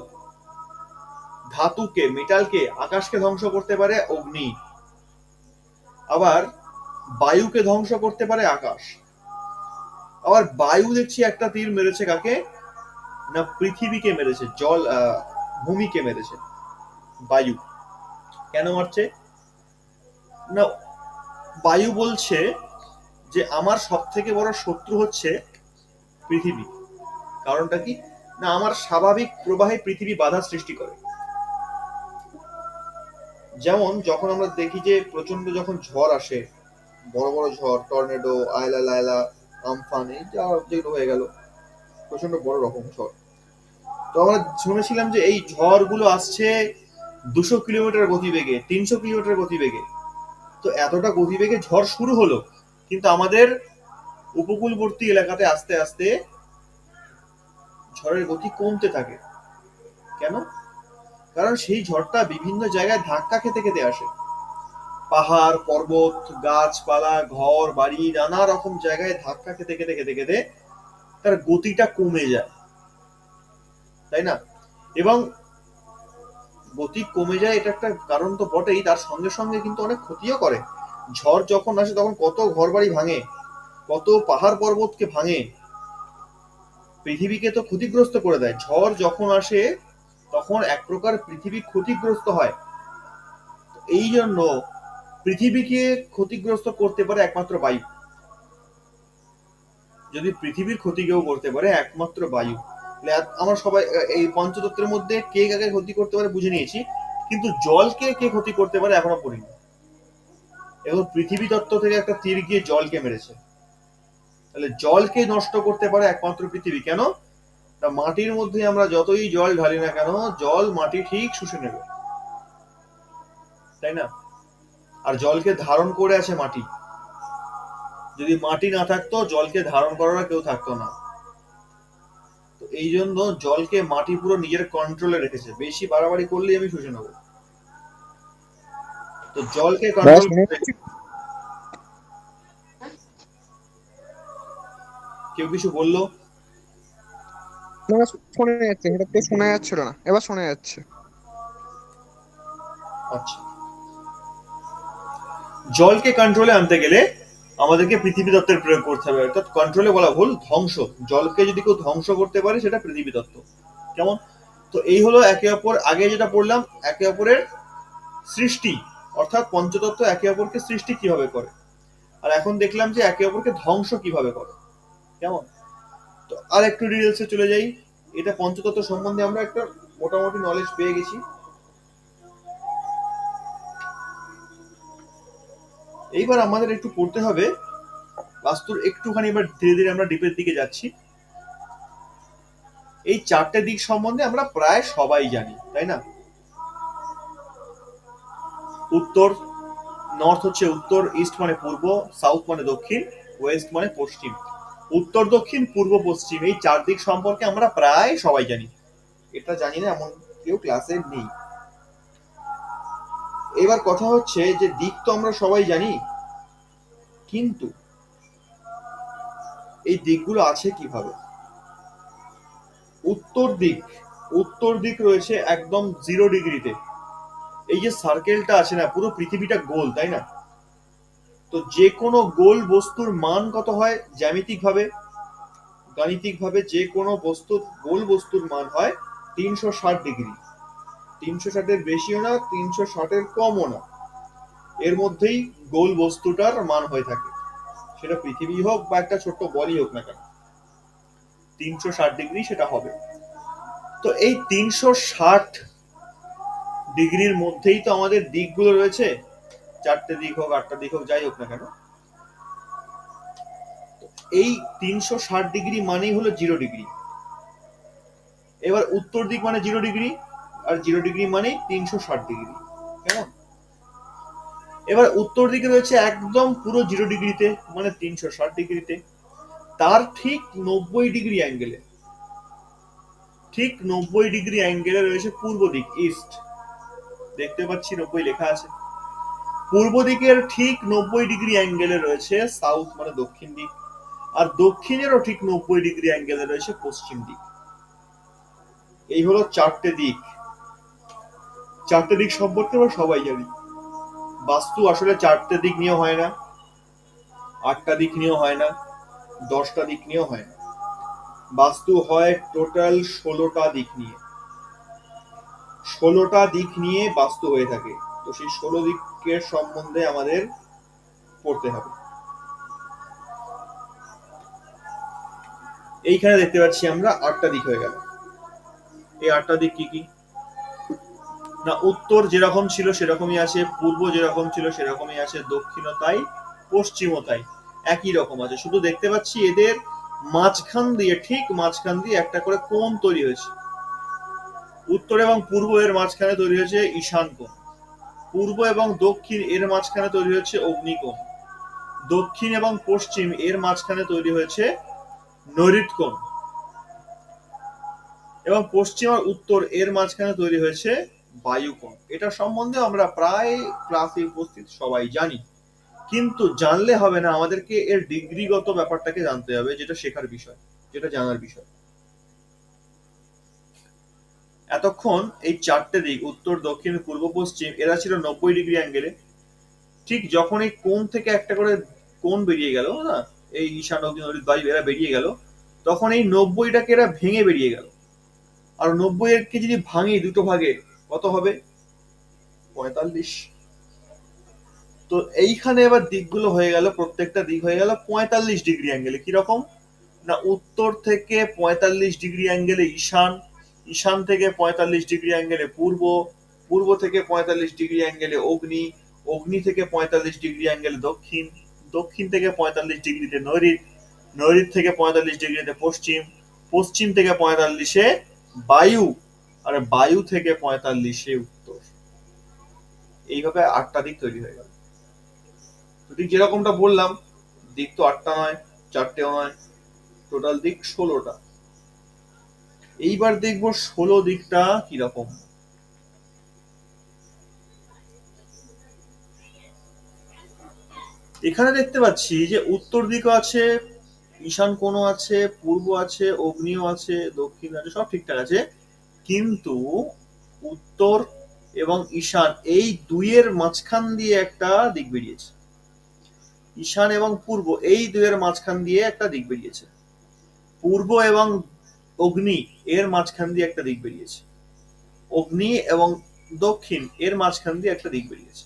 ধাতুকে, মেটালকে, আকাশকে ধ্বংস করতে পারে অগ্নি, আবার বায়ুকে ধ্বংস করতে পারে আকাশ। আবার বায়ু দেখছি একটা তীর মেরেছে কাকে, না পৃথিবীকে মেরেছে, ভূমিকে মেরেছে বায়ু। কেন মারছে? না বায়ু বলছে যে আমার সব থেকে বড় শত্রু হচ্ছে পৃথিবী। কারণটা কি? না আমার স্বাভাবিক প্রবাহে পৃথিবী বাধা সৃষ্টি করে। যেমন যখন আমরা দেখি যে প্রচন্ড যখন ঝড় আসে, বড় বড় ঝড়, টর্নেডো, আয়লা লায়লা, আমফান, এই যেগুলো হয়ে গেল, প্রচন্ড বড় রকম ঝড়। তো আমরা শুনেছিলাম যে এই ঝড়গুলো আসছে 200 কিলোমিটার গতিবেগে, 300 কিলোমিটার গতিবেগে। তো এতটা গতিবেগে ঝড় শুরু হলো, কিন্তু আমাদের উপকূলবর্তী এলাকাতে আস্তে আস্তে ঝড়ের গতি কমতে থাকে। কেন? কারণ সেই ঝড়টা বিভিন্ন জায়গায় ধাক্কা খেতে খেতে আসে, পাহাড় পর্বত গাছপালা ঘর বাড়ি নানা রকম জায়গায় ধাক্কা খেতে খেতে খেতে খেতে তার গতিটা কমে যায়, তাই না? এবং গতি কমে যায় এটা একটা কারণ তো বটেই, তার সঙ্গে সঙ্গে কিন্তু অনেক ক্ষতিও করে। ঝড় যখন আসে তখন কত ঘর বাড়ি ভাঙে, কত পাহাড় পর্বতকে ভাঙে, পৃথিবীকে তো ক্ষতিগ্রস্ত করে দেয়। ঝড় যখন আসে তখন এক প্রকার পৃথিবী ক্ষতিগ্রস্ত হয়। এই জন্য পৃথিবীকে ক্ষতিগ্রস্ত করতে পারে একমাত্র বায়ু। যদি পৃথিবীর ক্ষতি কেউ করতে পারে একমাত্র বায়ু। আমরা সবাই এই পঞ্চতত্ত্বের মধ্যে কে কাকে ক্ষতি করতে পারে বুঝে নিয়েছি, কিন্তু জলকে কে ক্ষতি করতে পারে এখনো পড়িনি। এবং পৃথিবী তত্ত্ব থেকে একটা তীর গিয়ে জলকে মেরেছে। তাহলে জলকে নষ্ট করতে পারে একমাত্র পৃথিবী। কেন? না মাটির মধ্যে আমরা যতই জল ঢালি না কেন জল মাটি ঠিক শুষে নেবে। তাই না? আর জলকে ধারণ করে আছে মাটি। যদি মাটি না থাকতো, জলকে ধারণ করার কেউ থাকতো না। তো এই জন্য জলকে মাটি পুরো নিজের কন্ট্রোলে রেখেছে, বেশি বাড়াবাড়ি করলেই আমি শুষে নেবো। তো জলকে দাদা কন্ট্রোল শুনে করে। যাচ্ছে? কেউ কিছু বললো? না, শোনা যাচ্ছে, হঠাৎ করে শোনা যাচ্ছিল না, এবার শোনা যাচ্ছে। আচ্ছা, জলকে কন্ট্রোলে আনতে গেলে আমাদেরকে পৃথিবী তত্ত্বের প্রয়োগ করতে হবে, অর্থাৎ কন্ট্রোলে বলা ভুল, ধ্বংস। জলকে যদি কেউ ধ্বংস করতে পারে সেটা পৃথিবী তত্ত্ব। কেমন? তো এই হলো একে অপর, আগে যেটা পড়লাম, একে অপরের সৃষ্টি, অর্থাৎ পঞ্চতত্ত্ব একে অপরকে সৃষ্টি কিভাবে করে। আর এখন দেখলাম যে একে অপরকে ধ্বংস কিভাবে করে। কেমন? তো আর একটু ডিটেলসে চলে যাই। এটা পঞ্চতত্ত্ব সম্বন্ধে আমরা একটা মোটামুটি নলেজ পেয়ে গেছি। এইবার আমাদের একটু পড়তে হবে বাস্তুর একটুখানি, এবার ধীরে ধীরে আমরা ডিপের দিকে যাচ্ছি। এই চারটে দিক সম্বন্ধে আমরা প্রায় সবাই জানি, তাই না? উত্তর, নর্থ হচ্ছে উত্তর, ইস্ট মানে পূর্ব, সাউথ মানে দক্ষিণ, ওয়েস্ট মানে পশ্চিম। উত্তর দক্ষিণ পূর্ব পশ্চিম এই চার দিক সম্পর্কে আমরা প্রায় সবাই জানি। এটা জানি না এমন কেউ ক্লাসে নেই। এবার কথা হচ্ছে যে দিক তো আমরা সবাই জানি, কিন্তু এই দিকগুলো আছে কিভাবে? উত্তর দিক, উত্তর দিক রয়েছে একদম 0 ডিগ্রিতে। এই যে সার্কেলটা আছে না, পুরো পৃথিবীটা গোল, তাই না? তো যে কোনো গোল বস্তুর মান কত হয় জ্যামিতিক ভাবে, গাণিতিক ভাবে? যে কোনো বস্তুর গোল বস্তুর মান হয় 360 ডিগ্রি। 360-এর বেশিও না, 360-এর কমও না, এর মধ্যেই গোল বস্তুটার মান হয়ে থাকে। সেটা পৃথিবী হোক বা একটা ছোট্ট বলই হোক না কেন, 360 ডিগ্রি সেটা হবে। তো এই 360 ডিগ্রির মধ্যেই তো আমাদের দিকগুলো রয়েছে, চারটে দিক হোক, আটটা দিক হোক, যাই হোক না কেন। এই 360 ডিগ্রি মানেই হলো 0 ডিগ্রি। এবার উত্তর দিক মানে 0 ডিগ্রি, আর 0 ডিগ্রি মানেই 360 ডিগ্রি। কেমন? এবার উত্তর দিকে রয়েছে একদম পুরো 0 ডিগ্রিতে, মানে 360 ডিগ্রিতে। তার ঠিক 90 ডিগ্রি অ্যাঙ্গেলে, ঠিক 90 ডিগ্রি অ্যাঙ্গেলে রয়েছে পূর্ব দিক, ইস্ট। দেখতে পাচ্ছি 90 লেখা আছে। পূর্ব দিকের ঠিক 90 ডিগ্রি অ্যাঙ্গেলে রয়েছে সাউথ মানে দক্ষিণ দিক। আর দক্ষিণেরও ঠিক 90 ডিগ্রি অ্যাঙ্গেলে রয়েছে পশ্চিম দিক। এই হলো চারটে দিক। চারটে দিক সম্পর্কে আমরা সবাই জানি। বাস্তু আসলে চারটে দিক নিয়েও হয় না, আটটা দিক নিয়েও হয় না, 10টা দিক নিয়েও হয় না। বাস্তু হয় টোটাল 16টা দিক নিয়ে। 16টা দিক নিয়ে বাস্তু হয়ে থাকে। তো সেই 16 দিকের সম্বন্ধে আমাদের পড়তে হবে। এইখানে দেখতে পাচ্ছি আমরা 8টা দিক হয়ে গেল। এই 8টা দিক কি কি? না, উত্তর যেরকম ছিল সেরকমই আছে, পূর্ব যেরকম ছিল সেরকমই আছে, দক্ষিণও তাই, পশ্চিমও তাই, একই রকম আছে। শুধু দেখতে পাচ্ছি এদের মাঝখান দিয়ে, ঠিক মাঝখান দিয়ে একটা করে কোণ তৈরি হয়েছে। উত্তর এবং পূর্ব এর মাঝখানে তৈরি হয়েছে ঈশান কোণ, পূর্ব এবং দক্ষিণ এর মাঝখানে তৈরি হয়েছে অগ্নিকোণ, দক্ষিণ এবং পশ্চিম এর মাঝখানে তৈরি হয়েছে নৈঋত কোণ, এবং পশ্চিম আর উত্তর এর মাঝখানে তৈরি হয়েছে বায়ুকোণ। এটা সম্বন্ধে আমরা প্রায় ক্লাসে উপস্থিত সবাই জানি, কিন্তু জানলে হবে না, আমাদেরকে এর ডিগ্রিগত ব্যাপারটাকে জানতে হবে, যেটা শেখার বিষয়, যেটা জানার বিষয়। এতক্ষণ এই চারটে দিক, উত্তর দক্ষিণ পূর্ব পশ্চিম, এরা ছিল 90 ডিগ্রি অ্যাঙ্গেলে। ঠিক যখন এই কোণ থেকে একটা করে কোণ বেরিয়ে গেল না, এই ঈশান অগ্নি নৈঋত বায়ু এরা বেরিয়ে গেল, তখন এই 90টাকে এরা ভেঙে বেরিয়ে গেল। আর 90-কে যদি ভাঙি দুটো ভাগে, কত হবে? 45। তো এইখানে এবার দিকগুলো হয়ে গেল, প্রত্যেকটা দিক হয়ে গেল 45 ডিগ্রি অ্যাঙ্গেলে। কিরকম? না, উত্তর থেকে 45 ডিগ্রি অ্যাঙ্গেলে ঈশান, ঈশান থেকে 45 ডিগ্রি অ্যাঙ্গেলে পূর্ব, পূর্ব থেকে 45 ডিগ্রি অ্যাঙ্গেলে অগ্নি, অগ্নি থেকে 45 ডিগ্রি অ্যাঙ্গেলে দক্ষিণ, দক্ষিণ থেকে 45 ডিগ্রিতে নৈঋত, নৈঋত থেকে 45 ডিগ্রিতে পশ্চিম, পশ্চিম থেকে 45-এ বায়ু, আর বায়ু থেকে 45-এ উত্তর। এইভাবে 8টা দিক তৈরি হয়ে গেল। ঠিক যেরকমটা বললাম, দিক তো 8টা নয়, 4টেও নয়, টোটাল দিক 16টা। এইবার দেখবো 16 দিকটা কিরকম। এখানে দেখতে পাচ্ছি যে উত্তর দিকও আছে, ঈশান কোণও আছে, পূর্ব আছে, অগ্নিও আছে, দক্ষিণ আছে, সব ঠিকঠাক আছে। কিন্তু উত্তর এবং ঈশান এই দুইয়ের মাঝখান দিয়ে একটা দিক বেরিয়েছে। ঈশান এবং পূর্ব এই দুইয়ের মাঝখান দিয়ে একটা দিক বেরিয়েছে। পূর্ব এবং অগ্নি এর মাঝখান দিয়ে একটা দিক বেরিয়েছে। অগ্নি এবং দক্ষিণ এর মাঝখান দিয়ে একটা দিক বেরিয়েছে।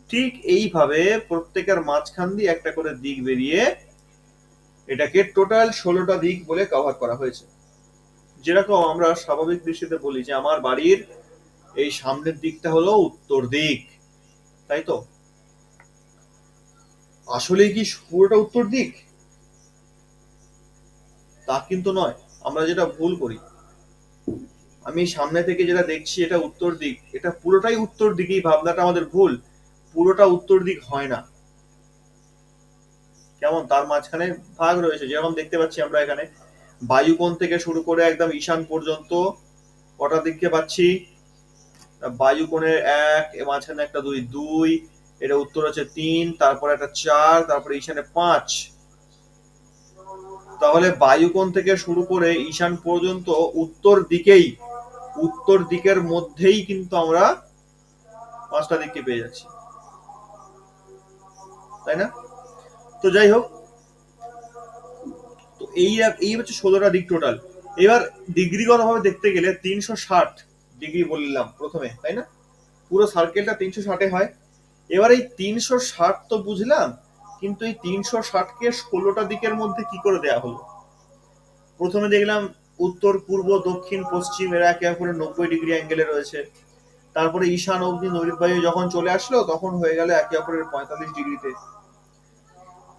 ঠিক এইভাবে প্রত্যেকের মাঝখান দিয়ে একটা করে দিক বেরিয়ে এটাকে টোটাল 16টা দিক বলে কভার করা হয়েছে। যেরকম আমরা স্বাভাবিক দৃষ্টিতে বলি যে আমার বাড়ির এই সামনের দিকটা হলো উত্তর দিক, তাই তো? আসলে কি পুরোটা উত্তর দিক? তা কিন্তু নয়, আমরা যেটা ভুল করি। আমি সামনে থেকে যেটা দেখছি এটা উত্তর দিক, এটা পুরোটাই উত্তর দিকেই ভাবনাটা আমাদের ভুল। পুরোটা উত্তর দিক হয় না। কেমন, তার মাঝখানে ভাগ রয়েছে। যেরকম দেখতে পাচ্ছি আমরা এখানে বায়ুকোণ থেকে শুরু করে একদম ঈশান পর্যন্ত কটা দিককে পাচ্ছি? বায়ুকোণের 1, মাঝখানে একটা 2, 2, এটা উত্তর হচ্ছে 3, তারপরে একটা 4, তারপরে ঈশানে 5। তাহলে বায়ুকোণ থেকে শুরু করে ঈশান পর্যন্ত উত্তর দিকেই, উত্তর দিকের মধ্যেই কিন্তু আমরা 5টা দিককে পেয়ে যাচ্ছি, তাই না? তো যাই হোক, তো এই হচ্ছে 16টা দিক টোটাল। এবার ডিগ্রিগত ভাবে দেখতে গেলে 360 ডিগ্রি বললাম প্রথমে, তাই না? পুরো সার্কেলটা 360-এ হয়। এবার এই 360 তো বুঝলাম, কিন্তু এই 360কে 16টা দিকের মধ্যে কি করে দেয়া হলো? প্রথমে দেখলাম উত্তর, পূর্ব, দক্ষিণ, পশ্চিম এরা একে অপরের 90 ডিগ্রি অ্যাঙ্গেলে রয়েছে। তারপরে ঈশান, অগ্নি, নৈঋত বায়ু যখন চলে আসলো তখন হয়ে গেল একে অপরের 45 ডিগ্রিতে।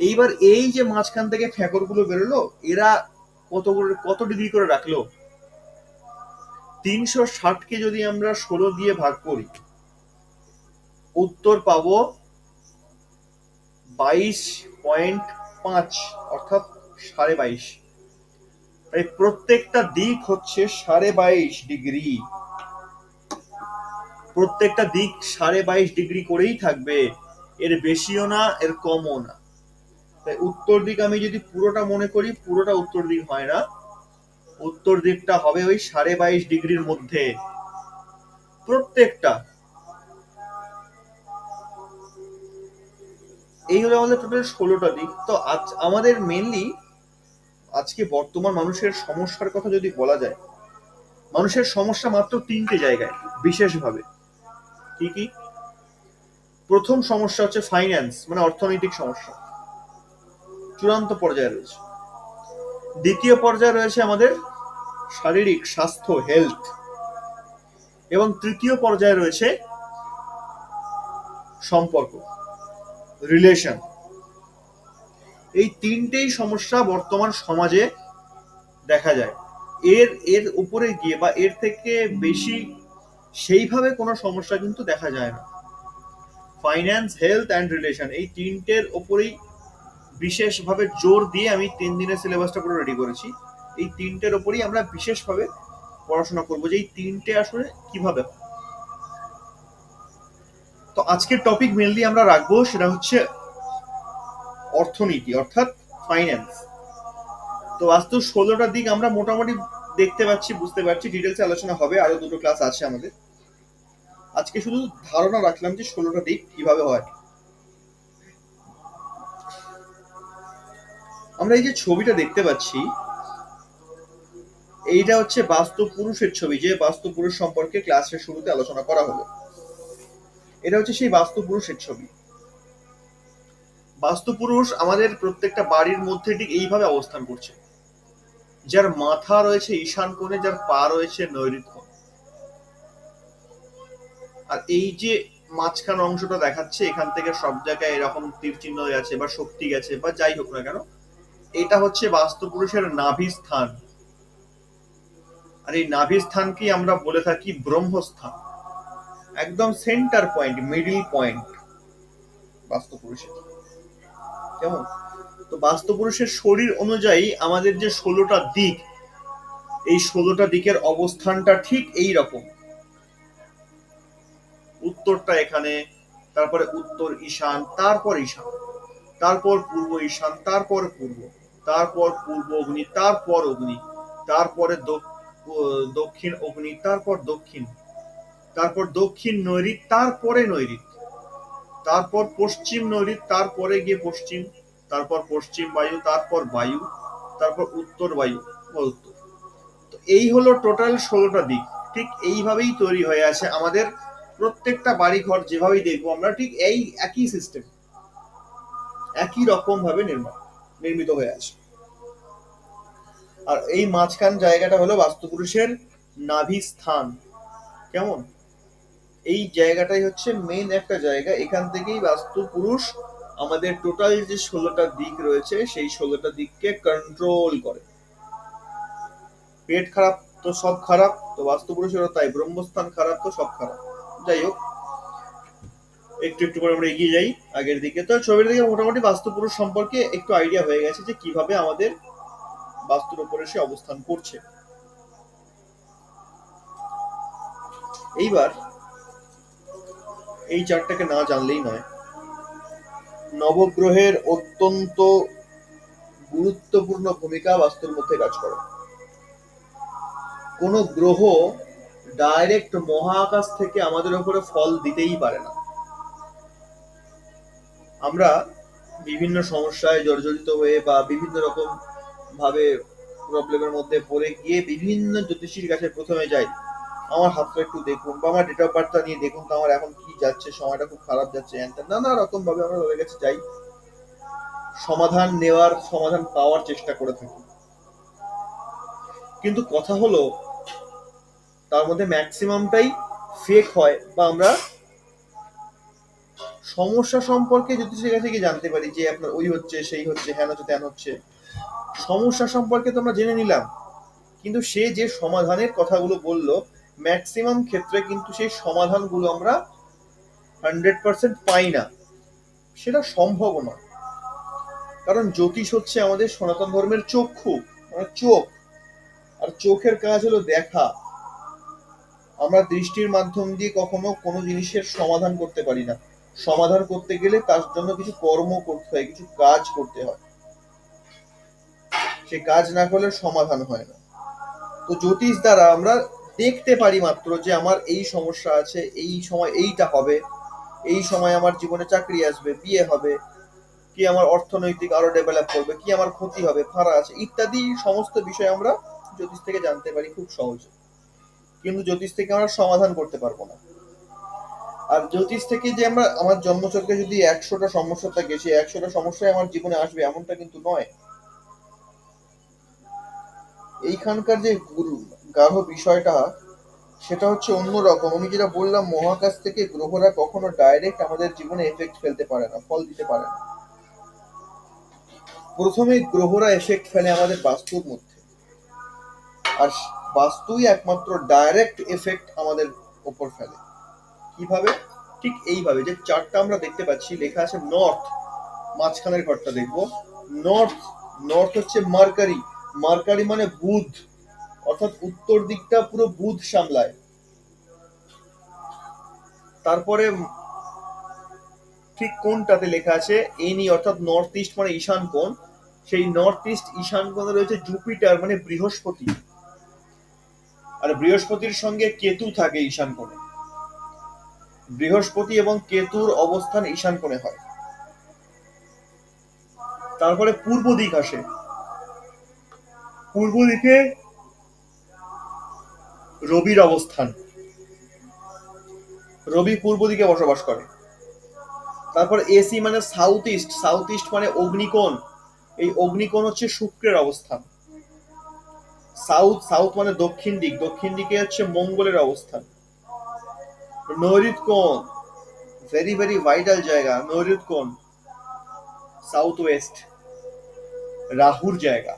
এইবার এই যে মাঝখান থেকে ফ্যাকর গুলো বেরোলো, এরা কত ডিগ্রি করে রাখলো? 360কে যদি আমরা 16 দিয়ে ভাগ করি, উত্তর পাবো 22.5, অর্থাৎ 22.5। তাই প্রত্যেকটা দিক হচ্ছে 22.5 ডিগ্রি। প্রত্যেকটা দিক 22.5 ডিগ্রি করেই থাকবে, এর বেশিও না এর কমও না। তাই উত্তর দিক আমি যদি পুরোটা মনে করি, পুরোটা উত্তর দিক হয় না। উত্তর দিকটা হবে ওই 22.5 ডিগ্রির মধ্যে প্রত্যেকটা। এই হলো আমাদের টোটাল 16টা দিক। তো আজ আমাদের মেনলি আজকে বর্তমান মানুষের সমস্যার কথা যদি বলা যায়, মানুষের সমস্যা মাত্র 3টে জায়গায় বিশেষভাবে। কি কি? প্রথম সমস্যা হচ্ছে ফাইন্যান্স, মানে অর্থনৈতিক সমস্যা, চূড়ান্ত পর্যায়ে রয়েছে। দ্বিতীয় পর্যায়ে রয়েছে আমাদের শারীরিক স্বাস্থ্য, হেলথ। এবং তৃতীয় পর্যায়ে রয়েছে সম্পর্ক, রিলেশন। এই 3টেই সমস্যা বর্তমান সমাজে দেখা যায়। এর এর উপরে গিয়ে বা এর থেকে বেশি সেইভাবে কোনো সমস্যা কিন্তু দেখা যায় না। ফাইন্যান্স, হেলথ অ্যান্ড রিলেশন, এই 3টের ওপরেই বিশেষভাবে জোর দিয়ে আমি 3 দিনের সিলেবাসটা পুরো রেডি করেছি। এই 3টের ওপরেই আমরা বিশেষভাবে পড়াশোনা করবো যে এই 3টে আসলে কিভাবে হয়। তো আজকের টপিক মেনলি আমরা রাখবো সেটা হচ্ছে অর্থনীতি, অর্থাৎ ফাইন্যান্স। তো আজ তো 16টা দিক আমরা মোটামুটি দেখতে পাচ্ছি, বুঝতে পারছি। ডিটেলসে আলোচনা হবে, আরো 2টো ক্লাস আছে আমাদের। আজকে শুধু ধারণা রাখলাম যে 16টা দিক কিভাবে হয়। আমরা এই যে ছবিটা দেখতে পাচ্ছি, এইটা হচ্ছে বাস্তু পুরুষের ছবি, যে বাস্তু পুরুষ সম্পর্কে ক্লাসের শুরুতে আলোচনা করা হলো। এটা হচ্ছে সেই বাস্তু পুরুষের ছবি। বাস্তু পুরুষ আমাদের প্রত্যেকটা বাড়ির মধ্যে ঠিক এইভাবে অবস্থান করছে। যার মাথা রয়েছে ঈশান কোণে, যার পা রয়েছে নৈঋত কোণে। আর এই যে মাঝখান অংশটা দেখাচ্ছে, এখান থেকে সব জায়গায় এরকম তীর চিহ্ন গেছে বা শক্তি গেছে বা যাই হোক না কেন, এটা হচ্ছে বাস্তু পুরুষের নাভি স্থান। আর এই নাভি স্থানকেই আমরা বলে থাকি ব্রহ্মস্থান। একদম সেন্টার পয়েন্ট, মিডল পয়েন্ট বাস্তু পুরুষের। কেমন? তো বাস্তু পুরুষের শরীর অনুযায়ী আমাদের যে 16টা দিক, এই 16টা দিকের অবস্থানটা ঠিক এই রকম। উত্তরটা এখানে, তারপরে উত্তর ঈশান, তারপর ঈশান, তারপর পূর্ব ঈশান, তারপর পূর্ব, তারপর পূর্ব অগ্নি, তারপর অগ্নি, তারপরে দক্ষিণ অগ্নি, তারপর দক্ষিণ, তারপর দক্ষিণ নৈঋত, তারপরে নৈঋত, তারপর পশ্চিম নৈঋত, তারপরে গিয়ে পশ্চিম, তারপর পশ্চিম বায়ু, তারপর বায়ু, তারপর উত্তর বায়ু বা উত্তর। তো এই হলো টোটাল 16টা দিক। ঠিক এইভাবেই তৈরি হয়ে আছে আমাদের প্রত্যেকটা বাড়ি ঘর, যেভাবেই দেখবো আমরা ঠিক এই একই সিস্টেম, একই রকম ভাবে নির্মিত হয়ে আছে। আর এই মাঝখান জায়গাটা হলো বাস্তুপুরুষের নাভি স্থান। কেমন? এই জায়গাটাই হচ্ছে মেইন একটা জায়গা, এখান থেকেই বাস্তুপুরুষ আমাদের টোটাল যে 16টা দিক রয়েছে সেই 16টা দিককে কন্ট্রোল করে। পেট খারাপ তো সব খারাপ, তো বাস্তুপুরুষেরও তাই, ব্রহ্মস্থান খারাপ তো সব খারাপ। যাই হোক, একটু একটু করে আমরা এগিয়ে যাই আগের দিকে। তো ছবির দিকে মোটামুটি বাস্তুপুরুষ সম্পর্কে একটু আইডিয়া হয়ে গেছে যে কিভাবে আমাদের বাস্তুর উপরে সে অবস্থান করছে। এইবার এই চারটাকে না জানলেই নয়। নবগ্রহের অত্যন্ত গুরুত্বপূর্ণ ভূমিকা বাস্তুর মধ্যে কাজ করে। কোন গ্রহ ডাইরেক্ট মহাকাশ থেকে আমাদের উপরে ফল দিতেই পারে না। আমরা বিভিন্ন সমস্যায় জর্জরিত হয়ে বা বিভিন্ন রকম ভাবে প্রবলেমের মধ্যে পড়ে গিয়ে বিভিন্ন জ্যোতিষীর কাছে প্রথমে যাই, আমার হাতটা একটু দেখুন, বা আমার ডেট অফ বার্থটা নিয়ে দেখুন তো, আমার এখন কি যাচ্ছে, সময়টা খুব খারাপ যাচ্ছে, নানা রকম ভাবে আমরা তাদের কাছে যাই, সমাধান নেওয়ার, সমাধান পাওয়ার চেষ্টা করে থাকি। কিন্তু কথা হলো তার মধ্যে ম্যাক্সিমামটাই ফেক হয়, বা আমরা সমস্যা সম্পর্কে জ্যোতিষের কাছে গিয়ে জানতে পারি যে আপনার ওই হচ্ছে, সেই হচ্ছে, হ্যান হচ্ছে, ত্যান হচ্ছে। সমস্যা সম্পর্কে তো আমরা জেনে নিলাম, কিন্তু সে যে সমাধানের কথাগুলো বললো, ম্যাক্সিমাম ক্ষেত্রে কিন্তু সেই সমাধানগুলো আমরা 100% পাই না। সেটা সম্ভব নয়, কারণ জ্যোতিষ হচ্ছে আমাদের সনাতন ধর্মের চক্ষু, মানে চোখ। আর চোখের কাজ হলো দেখা। আমরা দৃষ্টির মাধ্যম দিয়ে কখনো কোনো জিনিসের সমাধান করতে পারি না। সমাধান করতে গেলে তার জন্য কিছু কর্ম করতে হয়, কিছু কাজ করতে হয়। সে কাজ না করলে সমাধান হয় না। তো জ্যোতিষ দ্বারা আমরা দেখতে পারি মাত্র যে আমার এই সমস্যা আছে, এই সময় এইটা হবে, এই সময় আমার জীবনে চাকরি আসবে, বিয়ে হবে, কি আমার অর্থনৈতিক আরো ডেভেলপ করবে, কি আমার ক্ষতি হবে, ফাঁড়া আছে, ইত্যাদি সমস্ত বিষয় আমরা জ্যোতিষ থেকে জানতে পারি খুব সহজে। কিন্তু জ্যোতিষ থেকে আমরা সমাধান করতে পারবো না। আর জ্যোতিষ থেকে যে আমরা আমার জন্মচক্রে যদি 100টা সমস্যা থাকে, সেই 100টা সমস্যায় আমার জীবনে আসবে এমনটা কিন্তু নয়। এইখানকার যে গাঢ় বিষয়টা, সেটা হচ্ছে অন্যরকম। আমি যেটা বললাম, মহাকাশ থেকে গ্রহরা কখনো ডাইরেক্ট আমাদের জীবনে এফেক্ট ফেলতে পারে না, ফল দিতে পারে না। প্রথমে গ্রহরা এফেক্ট ফেলে আমাদের বাস্তুর মধ্যে, আর বাস্তুই একমাত্র ডাইরেক্ট এফেক্ট আমাদের ওপর ফেলে। কিভাবে? ঠিক এইভাবে, যে চারটা আমরা দেখতে পাচ্ছি লেখা আছে নর্থ, মাঝখানের ঘরটা দেখবো। নর্থ, নর্থ হচ্ছে মার্কারি। মার্কারি মানে বুধ, অর্থাৎ উত্তর দিকটা পুরো বুধ সামলায়। তারপরে ঠিক কোনটাতে লেখা আছে এনি, অর্থাৎ নর্থ ইস্ট মানে ঈশান কোণ। সেই নর্থ ইস্ট ঈশান কোণে রয়েছে জুপিটার মানে বৃহস্পতি, আর বৃহস্পতির সঙ্গে কেতু থাকে ঈশান কোণে। বৃহস্পতি এবং কেতুর অবস্থান ঈশান কোণে হয়। তারপরে পূর্ব দিক আসে। পূর্ব দিকে রবির অবস্থান, রবি পূর্ব দিকে বসবাস করে। তারপর এসি মানে সাউথ ইস্ট, সাউথ ইস্ট মানে অগ্নিকোণ। এই অগ্নিকোণ হচ্ছে শুক্রের অবস্থান। সাউথ, সাউথ মানে দক্ষিণ দিক, দক্ষিণ দিকে হচ্ছে মঙ্গলের অবস্থান। নৈঋত কোণ, ভেরি ভেরি ভাইটাল জায়গা নৈঋত কোণ, সাউথ ওয়েস্ট, রাহুর জায়গা।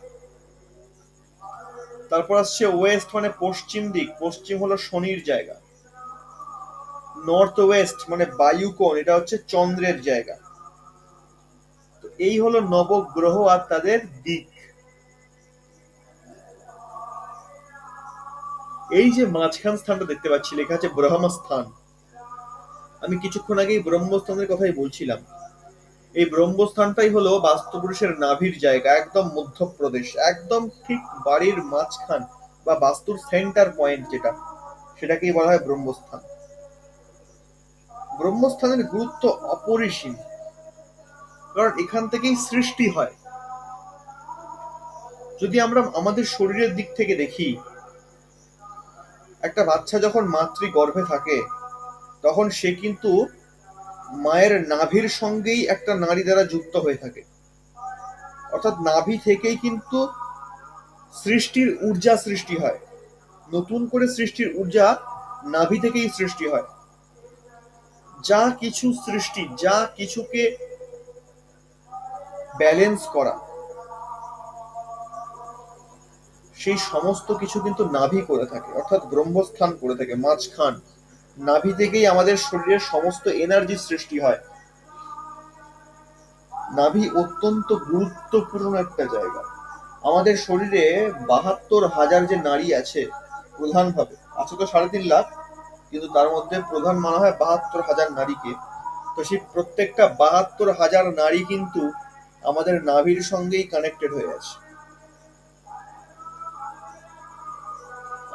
তারপর আসছে ওয়েস্ট মানে পশ্চিম দিক, পশ্চিম হলো শনির জায়গা। নর্থ ওয়েস্ট মানে বায়ুকোণ, এটা হচ্ছে চন্দ্রের জায়গা। তো এই হলো নবগ্রহ আর তাদের দিক। এই যে মাঝখান স্থানটা দেখতে পাচ্ছি লেখা আছে ব্রহ্মস্থান, আমি কিছুক্ষণ আগেই ব্রহ্মস্থানের কথাই বলছিলাম। এই ব্রহ্মস্থানটাই হলো বাস্তুপুরুষের নাভির জায়গা, একদম মধ্যপ্রদেশ, একদম ঠিক বাড়ির মাঝখান বা বাস্তুর সেন্টার পয়েন্ট যেটা, সেটাকেই বলা হয় ব্রহ্মস্থান। ব্রহ্মস্থানের গুরুত্ব অপরিসীম, কারণ এখান থেকেই সৃষ্টি হয়। যদি আমরা আমাদের শরীরের দিক থেকে দেখি, একটা বাচ্চা যখন মাতৃগর্ভে থাকে তখন সে কিন্তু মায়ের নাভির সঙ্গেই একটা নারী দ্বারা যুক্ত হয়ে থাকে। অর্থাৎ নাভি থেকেই কিন্তু সৃষ্টির ঊর্জা সৃষ্টি হয়, নতুন করে সৃষ্টির ঊর্জা নাভি থেকেই সৃষ্টি হয়। যা কিছু সৃষ্টি, যা কিছুকে ব্যালেন্স করা, সেই সমস্ত কিছু কিন্তু নাভি করে থাকে, অর্থাৎ ব্রহ্মস্থান করে থাকে মাঝখান। নাভি থেকেই আমাদের শরীরের সমস্ত এনার্জি সৃষ্টি হয়। নাভি অত্যন্ত গুরুত্বপূর্ণ একটা জায়গা। আমাদের শরীরে ৭২,০০০ যে নারী আছে, প্রধানভাবে আছে তো ৩.৫ লাখ, কিন্তু তার মধ্যে প্রধান মানা হয় ৭২,০০০ নারীকে। তো সেই প্রত্যেকটা ৭২,০০০ নারী কিন্তু আমাদের নাভির সঙ্গেই কানেক্টেড হয়ে আছে।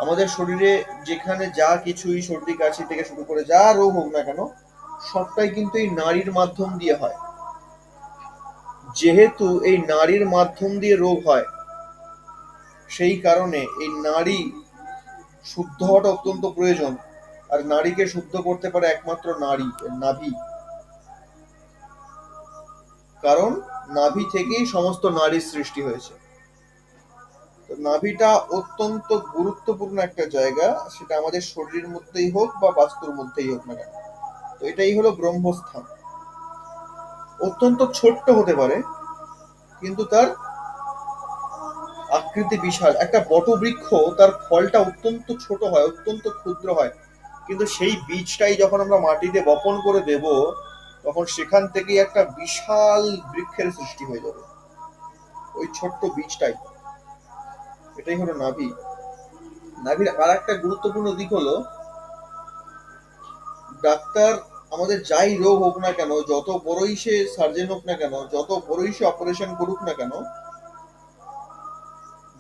আমাদের শরীরে যেখানে যা কিছুই সর্দি কাশি থেকে শুরু করে যা রোগ হোক না কেন, সবটাই কিন্তু এই নারীর মাধ্যম দিয়ে হয়। যেহেতু এই নারীর মাধ্যম দিয়ে রোগ হয়, সেই কারণে এই নারী শুদ্ধ হওয়াটা অত্যন্ত প্রয়োজন। আর নারীকে শুদ্ধ করতে পারে একমাত্র নারী, নাভি। কারণ নাভি থেকেই সমস্ত নারীর সৃষ্টি হয়েছে। তো নাভিটা অত্যন্ত গুরুত্বপূর্ণ একটা জায়গা, সেটা আমাদের শরীরের মধ্যেই হোক বা বাস্তুর মধ্যেই হোক না কেন। তো এটাই হলো ব্রহ্মস্থান। অত্যন্ত ছোট্ট হতে পারে, কিন্তু তার আকৃতি বিশাল। একটা বটবৃক্ষ, তার ফলটা অত্যন্ত ছোট হয়, অত্যন্ত ক্ষুদ্র হয়, কিন্তু সেই বীজটাই যখন আমরা মাটিতে বপন করে দেব, তখন সেখান থেকেই একটা বিশাল বৃক্ষের সৃষ্টি হয়ে যাবে, ওই ছোট্ট বীজটাই। এটাই হলো নাভি। নাভির আর একটা গুরুত্বপূর্ণ দিক হলো, ডাক্তার আমাদের যাই রোগ হোক না কেন, যত বড়ই সে সার্জেন হোক না কেন, যত বড়ই সে অপারেশন করুক না কেন,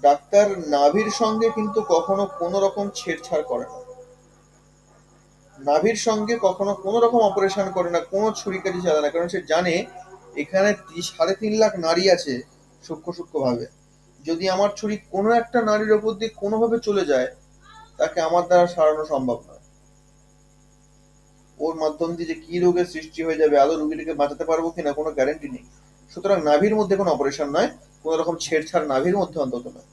ডাক্তার নাভির সঙ্গে কিন্তু কখনো কোনো রকম ছেড়ছাড় করে না। নাভির সঙ্গে কখনো কোনো রকম অপারেশন করে না, কোনো ছুরিকারি চালায় না, কারণ সে জানে এখানে ৩.৫ লাখ নারী আছে সূক্ষ্ম সূক্ষ্ম ভাবে। যদি আমার ছুরি কোনো একটা নারীর ওপর দিয়ে কোনোভাবে চলে যায়, তাকে আমার দ্বারা সারানো সম্ভব নয়। ওর মাধ্যম দিয়ে যে কি রোগের সৃষ্টি হয়ে যাবে, আদৌ রুগীটাকে বাঁচাতে পারবো কিনা কোনো গ্যারেন্টি নেই। সুতরাং নাভির মধ্যে কোনো অপারেশন নয়, কোনো রকম ছেড়ছাড় নাভির মধ্যে অন্তত নয়।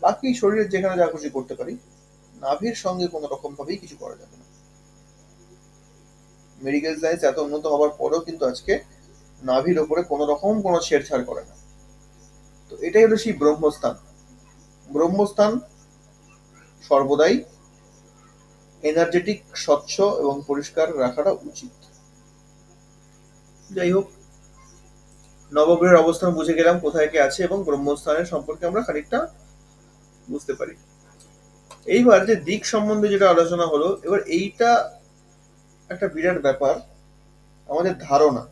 বাকি শরীরের যেখানে যা খুশি করতে পারি, নাভির সঙ্গে কোনো রকম ভাবেই কিছু করা যাবে না। মেডিকেল সায়েন্স এত উন্নত হওয়ার পরেও কিন্তু আজকে নাভির ওপরে কোনো রকম কোনো ছেড়ছাড় করে না। তো এটাই হলো সেই ব্রহ্মস্থান। ব্রহ্মস্থান সর্বদাই এনার্জেটিক, স্বচ্ছ এবং পরিষ্কার রাখাটা উচিত। যাই হোক, নবগ্রহের অবস্থান বুঝে গেলাম কোথায় কে আছে, এবং ব্রহ্মস্থানের সম্পর্কে আমরা খানিকটা বুঝতে পারি। এইবার যে দিক সম্বন্ধে যেটা আলোচনা হলো, এবার এইটা একটা বিরাট ব্যাপার, আমাদের ধারণা।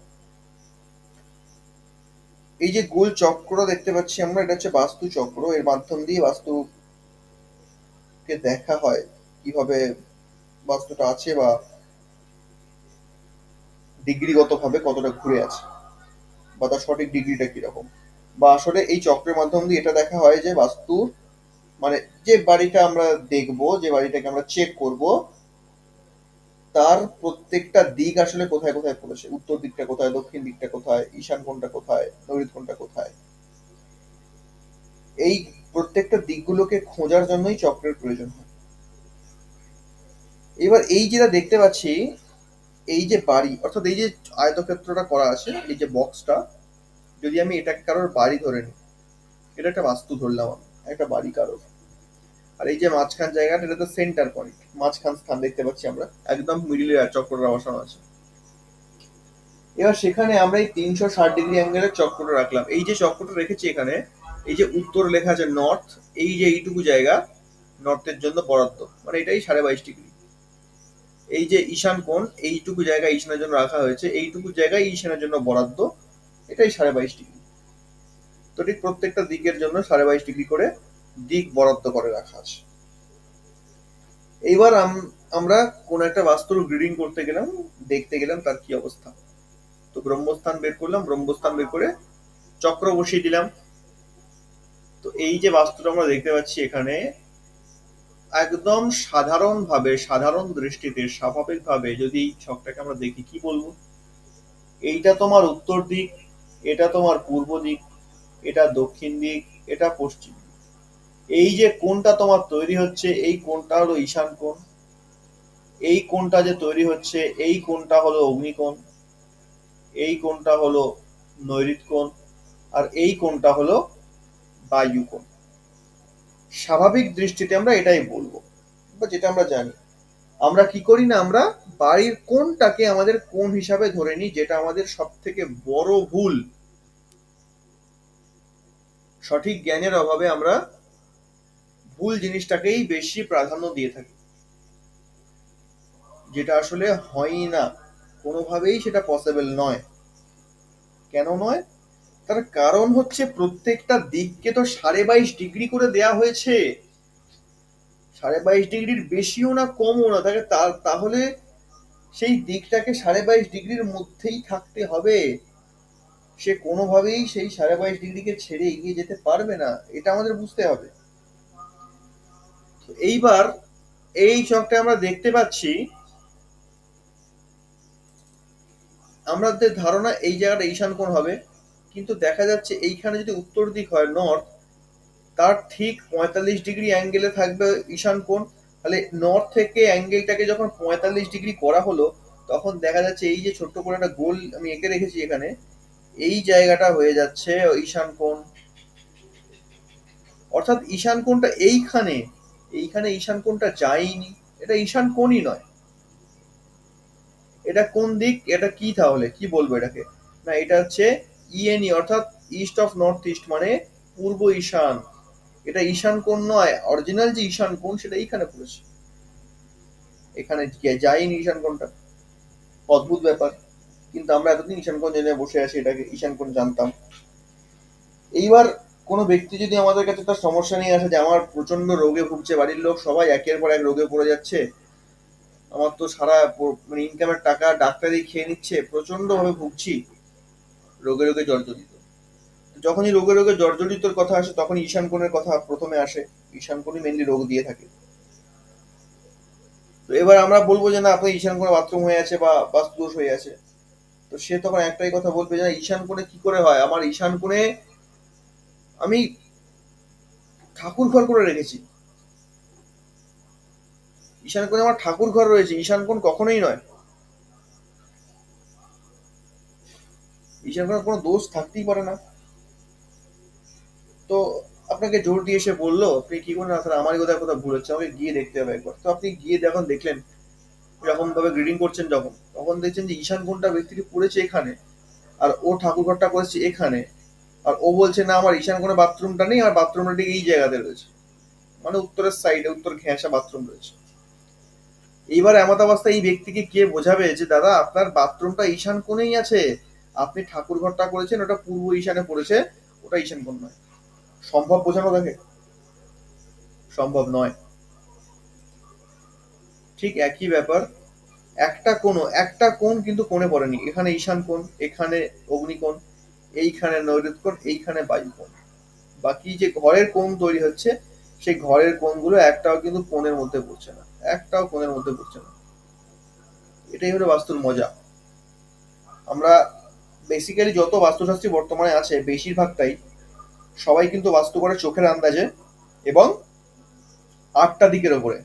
এই যে গোল চক্র দেখতে পাচ্ছি আমরা, এটা হচ্ছে বাস্তু চক্র। এর মাধ্যম দিয়ে বাস্তুকে দেখা হয়, কিভাবে বাস্তুটা আছে বা ডিগ্রিগত ভাবে কতটা ঘুরে আছে, বা তার সঠিক ডিগ্রিটা কিরকম। বা আসলে এই চক্রের মাধ্যম দিয়ে এটা দেখা হয় যে বাস্তু মানে যে বাড়িটা আমরা দেখব, যে বাড়িটাকে আমরা চেক করব, তার প্রত্যেকটা দিক আসলে কোথায় কোথায় পড়েছে, উত্তর দিকটা কোথায়, দক্ষিণ দিকটা কোথায়, ঈশান কোণটা কোথায়, নৈಋত কোণটা কোথায়। এই প্রত্যেকটা দিকগুলোকে খোঁজার জন্যই চক্রের প্রয়োজন হয়। এবার এই যেটা দেখতে পাচ্ছি, এই যে বাড়ি, অর্থাৎ এই যে আয়তক্ষেত্রটা করা আছে, এই যে বক্সটা, যদি আমি এটাকে কারোর বাড়ি ধরে নিই, এটা একটা বাস্তু ধরলাম আমি, একটা বাড়ি কারোর। আর এই যে মাঝখান জায়গাটা, এটা তো সেন্টার পয়েন্ট, মাঝখান স্থান দেখতে পাচ্ছি আমরা, একদম মিডিলে চক্রটা বসানো আছে। এবার সেখানে আমরা এই 360 ডিগ্রি অ্যাঙ্গেলের চক্রটা রাখলাম। এই যে চক্রটা রেখেছি এখানে, এই যে উত্তর লেখা আছে নর্থ, এই যে এইটুকু জায়গা নর্থের জন্য বরাদ্দ, মানে এটাই 22.5 ডিগ্রি। এই যে ঈশান কোণ, এইটুকু জায়গা ঈশানের জন্য রাখা হয়েছে, এইটুকু জায়গায় ঈশানের জন্য বরাদ্দ, এটাই 22.5 ডিগ্রি। তো ঠিক প্রত্যেকটা দিকের জন্য 22.5 ডিগ্রি করে দিক বরাদ্দ করে রাখা আছে। এইবার আমরা কোন একটা বাস্তুর গ্রিডিং করতে গেলাম, দেখতে গেলাম তার কি অবস্থা। তো ব্রহ্মস্থান বের করলাম, ব্রহ্মস্থান বের করে চক্র বসিয়ে দিলাম। তো এই যে বাস্তুটা আমরা দেখতে পাচ্ছি এখানে, একদম সাধারণভাবে, সাধারণ দৃষ্টিতে, স্বাভাবিকভাবে যদি এই ছকটাকে আমরা দেখি, কি বলবো, এইটা তোমার উত্তর দিক, এটা তোমার পূর্ব দিক, এটা দক্ষিণ দিক, এটা পশ্চিম দিক। এই যে কোণটা তোমার তৈরি হচ্ছে, এই কোণটা হলো ঈশান কোণ। এই কোণটা যে তৈরি হচ্ছে, এই কোণটা হলো অগ্নিকোণ। এই কোণটা হলো নৈঋত কোণ। আর এই কোণটা হলো বায়ু কোণ। স্বাভাবিক দৃষ্টিতে আমরা এটাই বলবো, বা যেটা আমরা জানি। আমরা কি করি না, আমরা বাড়ির কোণটাকে আমাদের কোণ হিসাবে ধরে নিই, যেটা আমাদের সব থেকে বড় ভুল। সঠিক জ্ঞানের অভাবে আমরা ভুল জিনিসটাকেই বেশি প্রাধান্য দিয়ে থাকি, যেটা আসলে হয়ই না, কোনোভাবেই সেটা পসিবল নয়। কেন নয়? তার কারণ হচ্ছে প্রত্যেকটা দিককে তো 22.5 ডিগ্রি করে দেয়া হয়েছে। 22.5 ডিগ্রির বেশিও না, কমও না, তাহলে সেই দিকটাকে 22.5 ডিগ্রির মধ্যেই থাকতে হবে। সে কোনোভাবেই সেই 22.5 ডিগ্রিকে ছেড়ে এগিয়ে যেতে পারবে না, এটা আমাদের বুঝতে হবে। এইবার এই চকটা আমরা দেখতে পাচ্ছি, আমাদের ধারণা এই জায়গাটা ঈশান কোণ হবে, কিন্তু দেখা যাচ্ছে এইখানে যদি উত্তর দিক হয়, নর্থ, তার ঠিক 45 ডিগ্রি অ্যাঙ্গেলে থাকবে ঈশান কোণ। তাহলে নর্থ থেকে অ্যাঙ্গেলটাকে যখন 45 ডিগ্রি করা হলো, তখন দেখা যাচ্ছে এই যে ছোট্ট করে একটা গোল আমি এঁকে রেখেছি এখানে, এই জায়গাটা হয়ে যাচ্ছে ঈশান কোণ। অর্থাৎ ঈশান কোণটা এইখানে, এইখানে ঈশান কোণটা যায়নি, এটা ঈশান কোণই নয়। এটা কোন দিক, এটা কি, তাহলে কি বলবো এটাকে? না, এটা হচ্ছে ইএনই, অর্থাৎ ইস্ট অফ নর্থ ইস্ট, মানে পূর্ব ঈশান। এটা ঈশান কোণ নয়, অরিজিনাল যে ঈশান কোণ সেটা এইখানে পড়েছে, এখানে যায়নি ঈশান কোণটা। অদ্ভুত ব্যাপার। কিন্তু আমরা এতদিন ঈশান কোণ জেনে বসে আছি, এটাকে ঈশান কোণ জানতাম। এইবার কোনো ব্যক্তি যদি আমাদের কাছে তার সমস্যা নিয়ে আসে যে আমার প্রচন্ড রোগে ভুগছে, বাড়ির লোক সবাই একের পর এক রোগে পড়ে যাচ্ছে, আমার তো সারা মানে ইনকামের টাকা ডাক্তারই খেয়ে নিচ্ছে, প্রচন্ড ভাবে ভুগছি, রোগে রোগে জর্জরিত। যখনই রোগে রোগে জর্জরিতর কথা আসে, তখন ঈশান কোণের কথা প্রথমে আসে। ঈশান কোণই মেনলি রোগ দিয়ে থাকে। তো এবার আমরা বলবো যে না, আপনার ঈশান কোণে বাথরুম হয়ে আছে বা বাস্তুদোষ হয়ে আছে। তো সে তখন একটাই কথা বলবে যে ঈশান কোণে কি করে হয়, আমার ঈশান কোণে আমি ঠাকুর ঘর করে রেখেছি, ঈশান কোণে আমার ঠাকুর ঘর রয়েছে, ঈশান কোণ কখনোই নয়। ঈশান কোণে কোনো দোষ থাকতেই পারে না। তো আপনাকে জোর দিয়ে এসে বললো, আপনি কি করেন, আসলে আমারই কোথাও কোথাও ভুল হচ্ছে, আমাকে গিয়ে দেখতে হবে একবার। তো আপনি গিয়ে যখন দেখলেন, এরকম ভাবে গ্রিডিং করছেন যখন, তখন দেখছেন যে ঈশান কোণটা ব্যক্তিটি পড়েছে এখানে, আর ও ঠাকুর ঘরটা করেছে এখানে। আর ও বলছে না, আমার ঈশান কোণে বাথরুমটা নেই, আর বাথরুমটা ঠিক এই জায়গাতে রয়েছে, মানে উত্তরের সাইডে, উত্তর ঘেঁষা বাথরুম রয়েছে। এইবার এমত অবস্থায় এই ব্যক্তিকে কে বোঝাবে যে দাদা আপনার বাথরুমটা ঈশান কোণেই আছে, আপনি ঠাকুর ঘরটা করেছেন ওটা পূর্ব ঈশানে পড়েছে, ওটা ঈশান কোণ নয়? সম্ভব বোঝানো তাকে? সম্ভব নয়। ঠিক একই ব্যাপার, একটা কোণ কিন্তু কোণে পড়েনি, এখানে ঈশান কোণ, এখানে অগ্নিকোণ, এইখানে নৈঋত কোণ, এইখানে বায়ু কোণ। বাকি যে ঘরের কোণ তৈরি হচ্ছে, সেই ঘরের কোণগুলো একটাও কিন্তু কোণের মধ্যে পড়ছে না, একটাও কোণের মধ্যে পড়ছে না। এটাই হলো বাস্তুর মজা। আমরা বেসিক্যালি যত বাস্তুশাস্ত্রী বর্তমানে আছে, বেশিরভাগটাই সবাই কিন্তু বাস্তু করে চোখের আন্দাজে, এবং 8টা দিকের ওপরে,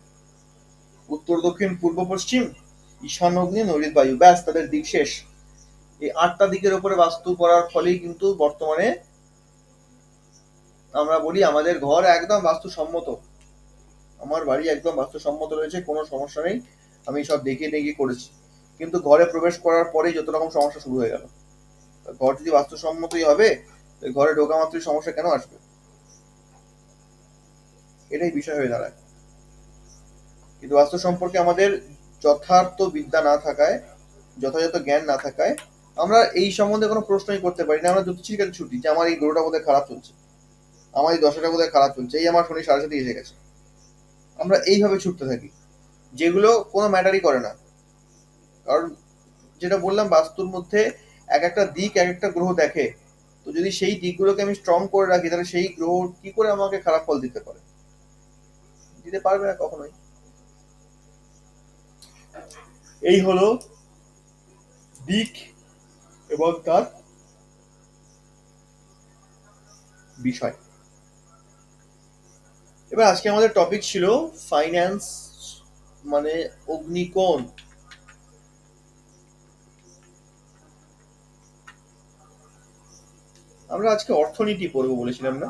উত্তর দক্ষিণ পূর্ব পশ্চিম, ঈশান অগ্নি নৈঋত বায়ু, ব্যাস তাদের দিক শেষ। এই 8টা দিকের ওপরে বাস্তু করার ফলেই কিন্তু বর্তমানে আমরা বলি আমাদের ঘর একদম বাস্তুসম্মত। আমার বাড়ি একদম বাস্তুসম্মত রয়েছে, কোনো সমস্যা নেই, আমি সব দেখিয়ে দেখিয়ে করেছি, কিন্তু ঘরে প্রবেশ করার পরেই যত রকম সমস্যা শুরু হয়ে গেল। ঘর যদি বাস্তুসম্মতই হবে, ঘরে ঢোকা মাত্রই সমস্যা কেন আসবে? এটাই বিষয় হয়ে দাঁড়ায়। কিন্তু বাস্তু সম্পর্কে আমাদের যথার্থ বিদ্যা না থাকায়, যথাযথ জ্ঞান না থাকায় আমরা এই সম্বন্ধে কোনো প্রশ্নই করতে পারি না। আমরা জ্যোতিষীর কাছে ছুটি যে আমার এই গ্রহটা বোধহয় খারাপ চলছে, আমার এই দশাটা বোধহয় খারাপ চলছে, এই আমার শনি সাড়ে সাথে এসে গেছে। আমরা এইভাবে ছুটতে থাকি, যেগুলো কোনো ম্যাটারই করে না। কারণ যেটা বললাম, বাস্তুর মধ্যে এক একটা দিক এক একটা গ্রহ দেখে। তো যদি সেই দিকগুলোকে আমি স্ট্রং করে রাখি, তাহলে সেই গ্রহ কি করে আমাকে খারাপ ফল দিতে পারে? দিতে পারবে না কখনোই। এই হলো দিক এবং তার বিষয়। এবার আজকে আমাদের টপিক ছিল ফাইন্যান্স, মানে অগ্নিকোণ। আমরা আজকে অর্থনীতি পড়বো বলেছিলাম না?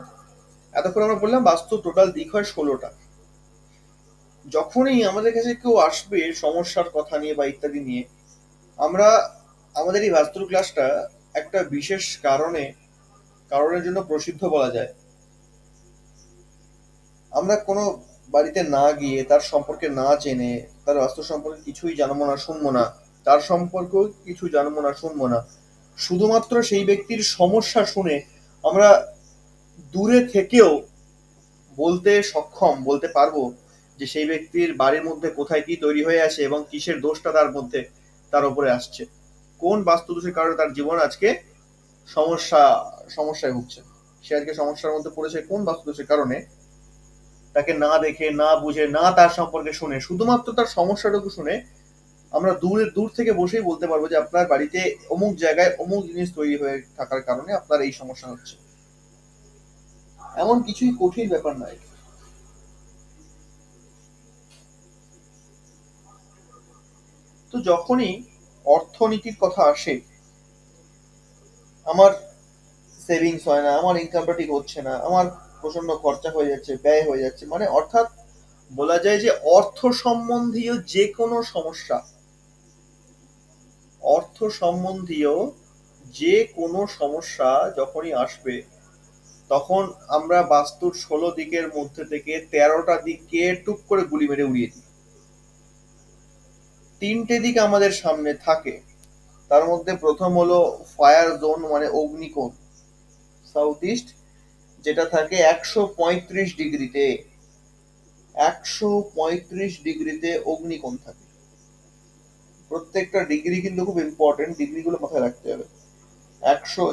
এতক্ষণ আমরা বললাম বাস্তু টোটাল দিক হয় 16টা। যখনই আমাদের কাছে কেউ আসবে সমস্যার কথা নিয়ে বা ইত্যাদি নিয়ে, আমরা আমাদের এই বাস্তুর ক্লাসটা একটা বিশেষ কারণের জন্য প্রসিদ্ধ বলা যায়। আমরা কোনো বাড়িতে না গিয়ে, তার সম্পর্কে না জেনে, তার বাস্তু সম্পর্কে কিছুই জানবো না, শুনবো না, তার সম্পর্কেও কিছু জানবো না, শুনবো না, শুধুমাত্র সেই ব্যক্তির সমস্যা শুনে আমরা দূরে থেকেও বলতে পারবো যে সেই ব্যক্তির বাড়ির মধ্যে কোথায় কি তৈরি হয়ে আছে এবং কিসের দোষটা তার মধ্যে তার উপরে আসছে, কোন বাস্তু দোষের কারণে তার জীবন আজকে সমস্যা সমস্যায় ভুগছে, সে আজকে সমস্যার মধ্যে পড়েছে কোন বাস্তু দোষের কারণে। তাকে না দেখে, না বুঝে, না তার সম্পর্কে শুনে, শুধুমাত্র তার সমস্যাটুকু শুনে আমরা দূর থেকে বসেই বলতে পারবো যে আপনার বাড়িতে অমুক জায়গায় অমুক জিনিস তৈরি হয়ে থাকার কারণে আপনার এই সমস্যা হচ্ছে। এমন কিছুই কঠিন ব্যাপার নয়। তো যখনই অর্থনীতির কথা আসে, আমার সেভিংস হয় না, আমার ইনকামটা ঠিক হচ্ছে না, আমার প্রচন্ড খরচা হয়ে যাচ্ছে, ব্যয় হয়ে যাচ্ছে, মানে অর্থাৎ বলা যায় যে অর্থ সম্বন্ধীয় যে কোনো সমস্যা, অর্থ সম্বন্ধীয় যে কোনো সমস্যা যখনই আসবে, তখন আমরা বাস্তুর 16 দিকের মধ্যে থেকে 13টা দিককে টুক করে গুলি মেরে উড়িয়ে দিই। 3টে দিক আমাদের সামনে থাকে, তার মধ্যে প্রথম হলো ফায়ার জোন, মানে অগ্নিকোণ, সাউথ ইস্ট, যেটা থাকে 135 ডিগ্রিতে। 135 ডিগ্রিতে অগ্নিকোণ থাকে। প্রত্যেকটা ডিগ্রি কিন্তু খুব ইম্পর্টেন্ট, ডিগ্রিগুলো মাথায় রাখতে হবে।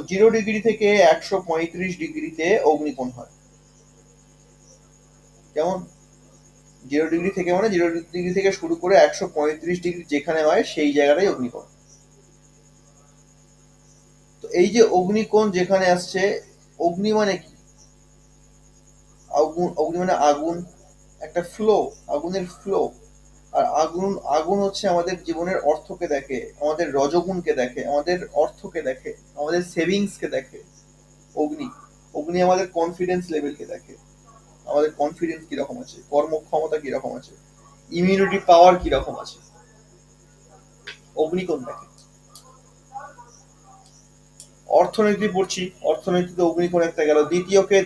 0 ডিগ্রি থেকে 135 ডিগ্রিতে অগ্নিকোণ হয়। যেমন 0 ডিগ্রি থেকে, মানে 0 ডিগ্রি থেকে শুরু করে 135 ডিগ্রি যেখানে হয় সেই জায়গাটাই অগ্নিকোণ। তো এই যে অগ্নিকোণ যেখানে আসছে, অগ্নি মানে কি? অগ্নি মানে আগুন, একটা ফ্লো, আগুনের ফ্লো। আর আগুন আগুন হচ্ছে আমাদের জীবনের অর্থকে দেখে, আমাদের রজগুণকে দেখে, আমাদের অর্থকে দেখে, আমাদের সেভিংস কে দেখে। অগ্নি অগ্নি আমাদের কনফিডেন্স লেভেলকে দেখে, আমাদের কনফিডেন্স কিরকম আছে, কর্মক্ষমতা কিরকম আছে, ইমিউনিটি পাওয়ার কিরকম আছে, অগ্নিকোণ দেখে। অর্থনীতি পড়ছি, অর্থনীতিতে অগ্নিকোণ একটা গেল।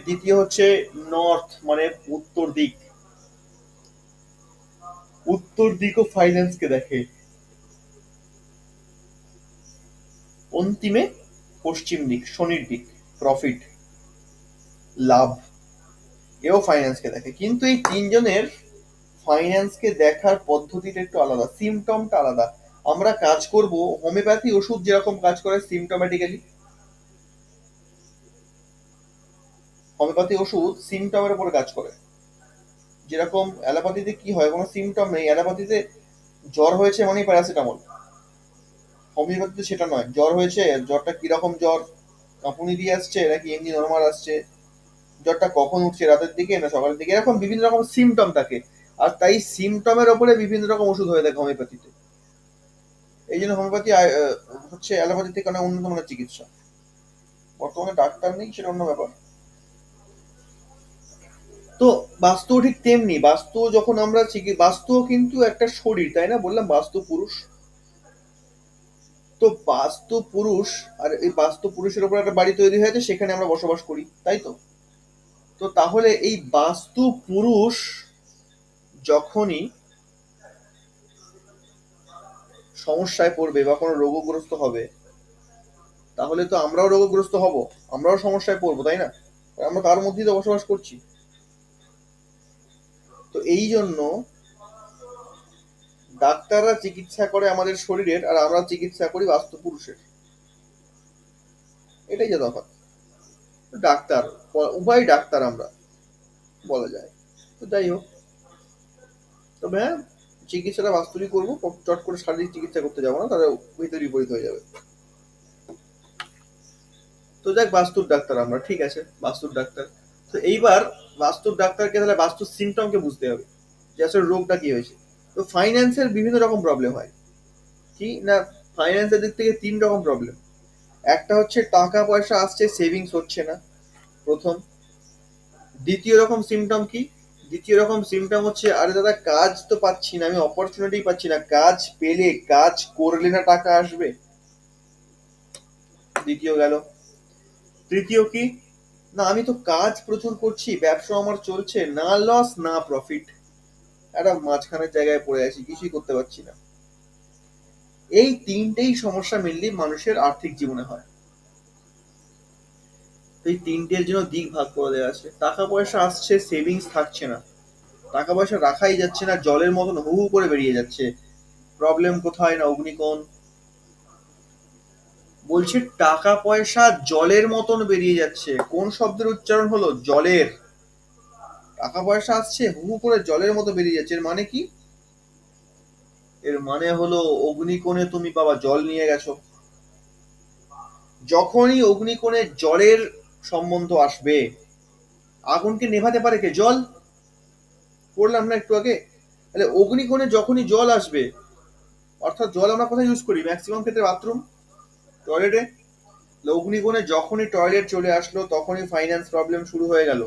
দ্বিতীয় হচ্ছে নর্থ, মানে উত্তর দিক। উত্তর দিকও ফাইন্যান্স কে দেখে। অন্তিমে পশ্চিম দিক, শনির দিক, প্রফিট, লাভ, এও ফাইন্যান্স কে দেখে। কিন্তু এই তিনজনের ফাইন্যান্স কে দেখার পদ্ধতিটা একটু আলাদা, সিমটমটা আলাদা। আমরা কাজ করব হোমিওপ্যাথি ওষুধ যেরকম কাজ করে সিমটোমেটিক্যালি, হোমিওপ্যাথি ওষুধ সিমটমের উপরে কাজ করে। যেরকম অ্যালোপ্যাথিতে কি হয়, কোনো সিমটম নেই, অ্যালোপ্যাথিতে জ্বর হয়েছে মানেই প্যারাসিটামল। হোমিওপ্যাথিতে সেটা নয়, জ্বর হয়েছে, জ্বরটা কিরকম জ্বর, কাঁপুনি দিয়ে আসছে নাকি এমনি নর্মাল আসছে, জ্বরটা কখন উঠছে, রাতের দিকে না সকালের দিকে, এরকম বিভিন্ন রকম সিমটম থাকে। আর তাই সিমটমের ওপরে বিভিন্ন রকম ওষুধ হয়ে থাকে হোমিওপ্যাথিতে। এই জন্য হোমিওপ্যাথি হচ্ছে অ্যালোপ্যাথি থেকে অনেক উন্নত মানের চিকিৎসা। বর্তমানে ডাক্তার নেই, সেটা অন্য ব্যাপার। তো বাস্তু ঠিক তেমনি, বাস্তু যখন আমরা বাস্তু কিন্তু একটা শরীর, তাই না? বললাম বাস্তু পুরুষ। তো বাস্তু পুরুষ, আর এই বাস্তু পুরুষের উপর একটা বাড়ি তৈরি হয়েছে, সেখানে আমরা বসবাস করি, তাই তো? তো তাহলে এই বাস্তু পুরুষ যখনই সমস্যায় পড়বে বা কোনো রোগগ্রস্ত হবে, তাহলে তো আমরাও রোগগ্রস্ত হব, আমরাও সমস্যায় পড়বো, তাই না? আমরা তার মধ্যেই তো বসবাস করছি। তো এই জন্য ডাক্তাররা চিকিৎসা করে আমাদের শরীরের, আর আমরা চিকিৎসা করি বাস্তু পুরুষের। এটাই যে তফাৎ। ডাক্তার, উভয় ডাক্তার আমরা, বলা যায়। তো যাই হোক, তবে হ্যাঁ, চিকিৎসাটা বাস্তুরই করবো, চট করে শারীরিক চিকিৎসা করতে যাবো না, তাহলে ভিতরে বিপরীত হয়ে যাবে। তো যাক, বাস্তুর ডাক্তার আমরা, ঠিক আছে, বাস্তুর ডাক্তার। তো এইবার বাস্তুর ডাক্তারকে তাহলে বাস্তুর সিমটমকে বুঝতে হবে যে আসলে রোগটা কি হয়েছে। তো ফাইন্যান্সের বিভিন্ন রকম প্রবলেম হয়, কি না? ফাইন্যান্সের দিক থেকে তিন রকম প্রবলেম। একটা হচ্ছে টাকা পয়সা আসছে, সেভিংস হচ্ছে না, প্রথম। দ্বিতীয় রকম সিমটম কি? দ্বিতীয় রকম সিমটম হচ্ছে, আরে দাদা কাজ তো পাচ্ছি না, আমি অপরচুনিটি পাচ্ছি না, কাজ পেলে কাজ করলে না টাকা আসবে, দ্বিতীয় গেল। তৃতীয় কি? না আমি তো কাজ প্রচুর করছি, ব্যবসা আমার চলছে, না লস না প্রফিট, একটা মাঝখানের জায়গায় পড়ে আছি, কিছুই করতে পারছি না। এই তিনটেই সমস্যা মেনলি মানুষের আর্থিক জীবনে হয়। এই তিনটের জন্য দিক ভাগ করে দেওয়া আছে। টাকা পয়সা আসছে, সেভিংস থাকছে না, টাকা পয়সা রাখাই যাচ্ছে না, জলের মতন হু হু করে বেরিয়ে যাচ্ছে। প্রবলেম কোথায়? না অগ্নিকোণ। বলছে টাকা পয়সা জলের মতন বেরিয়ে যাচ্ছে। কোন শব্দের উচ্চারণ হলো? জলের। টাকা পয়সা আসছে, হু হু করে জলের মতো বেরিয়ে যাচ্ছে, এর মানে কি? এর মানে হলো অগ্নিকোণে তুমি বাবা জল নিয়ে গেছো। যখনই অগ্নিকোণে জলের সম্বন্ধ আসবে, আগুনকে নেভাতে পারে কে? জল। পড়লাম না একটু আগে? তাহলে অগ্নিকোণে যখনই জল আসবে, অর্থাৎ জল আমরা কোথায় ইউজ করি? ম্যাক্সিমাম ক্ষেত্রে বাথরুম, টয়লেটে। অগ্নিকোণে যখনই টয়লেট চলে আসলো, তখনই ফাইন্যান্স প্রবলেম শুরু হয়ে গেল।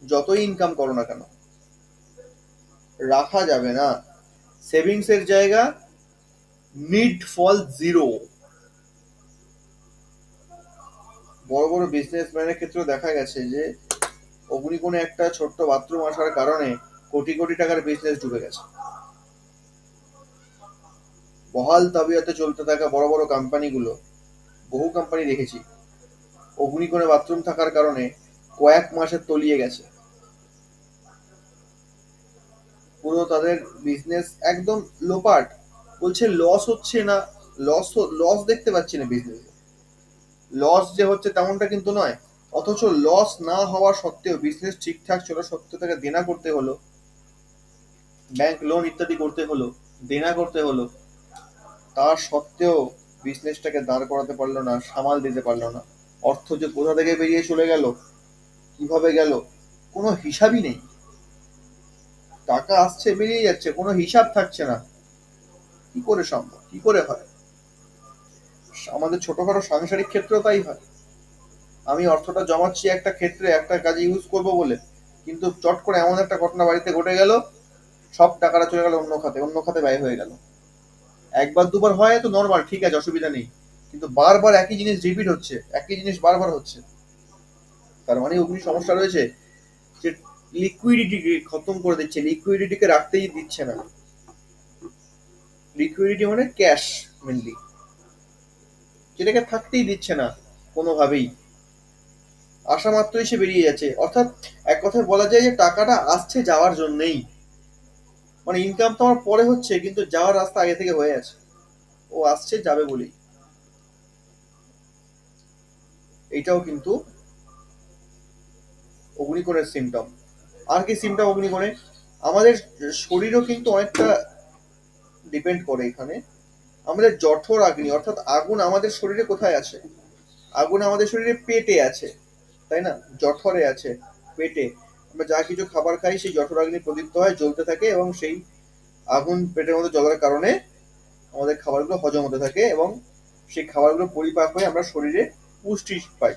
যতই ইনকাম করো না কেন, রাখা যাবে না। সেভিংস এর জায়গা নিড ফল জিরো। বড় বড় বিজনেসম্যানের ক্ষেত্রেও দেখা গেছে যে অগ্নিকোণে একটা ছোট্ট বাথরুম আসার কারণে কোটি কোটি টাকার বিজনেস ডুবে গেছে। বহাল তবিয়তে চলতে থাকা বড় বড় কোম্পানিগুলো, বহু কোম্পানি দেখেছি অগ্নিকোণে বাথরুম থাকার কারণে কয়েক মাসে তলিয়ে গেছে। পুরো তাদের বিজনেস একদম লোপাট। বলছে লস হচ্ছে না, লস লস দেখতে পাচ্ছি না বিজনেস। লস যে হচ্ছে তেমনটা কিন্তু নয়, অথচ লস না হওয়া সত্ত্বেও, বিজনেস ঠিকঠাক চলা সত্ত্বেও তাকে দেনা করতে হলো, ব্যাংক লোন ইত্যাদি করতে হলো, দেনা করতে হলো। তার সত্ত্বেও বিজনেসটাকে দাঁড় করাতে পারলো না, সামাল দিতে পারলো না। অর্থ যে কোথা থেকে বেরিয়ে চলে গেল, কিভাবে গেল, কোনো হিসাবই নেই। টাকা আসছে বেরিয়ে যাচ্ছে, কোনো হিসাব থাকছে না। কি করে সম্ভব? কি করে হয়? আমাদের ছোটখাটো সাংসারিক ক্ষেত্রেও তাই হয়। আমি অর্থটা জমাচ্ছি একটা ক্ষেত্রে, একটা কাজে ইউজ করব বলে, কিন্তু চট করে এমন একটা ঘটনা বাড়িতে ঘটে গেল, সব টাকাটা চলে গেল অন্য খাতে, অন্য খাতে ব্যয় হয়ে গেল। একবার দুবার হয় তো নর্মাল, ঠিক আছে, অসুবিধা নেই। কিন্তু বারবার একই জিনিস রিপিট হচ্ছে, একই জিনিস বারবার হচ্ছে, তার মানে অগ্নি সমস্যা রয়েছে। যে লিকুইডিটিকে খতম করে দিচ্ছে, লিকুইডিটিকে রাখতেই দিচ্ছে না। লিকুইডিটি মানে ক্যাশ মেনলি, যেটাকে থাকতেই দিচ্ছে না কোনোভাবেই। আসা মাত্রই সে বেরিয়ে যাচ্ছে। অর্থাৎ এক কথায় বলা যায় যে টাকাটা আসছে যাওয়ার জন্যই। মানে ইনকাম তো আমার পরে হচ্ছে, কিন্তু যাওয়ার রাস্তা আগে থেকে হয়ে আছে, ও আসছে যাবে বলেই। এইটাও কিন্তু অগ্নিকোণের সিমটম। আর কি সিমটম অগ্নিকোণে? আমাদের শরীরও কিন্তু অনেকটা ডিপেন্ড করে এখানে। আমাদের জঠর অগ্নি, অর্থাৎ আগুন আমাদের শরীরে কোথায় আছে? আগুন আমাদের শরীরে পেটে আছে, তাই না? জঠরে আছে, পেটে। আমরা যা কিছু খাবার খাই, সেই জঠর অগ্নি প্রদীপ্ত হয়, জ্বলতে থাকে, এবং সেই আগুন পেটের মধ্যে জ্বলার কারণে আমাদের খাবারগুলো হজম হতে থাকে, এবং সেই খাবারগুলো পরিপাক হয়ে আমরা শরীরে পুষ্টি পাই।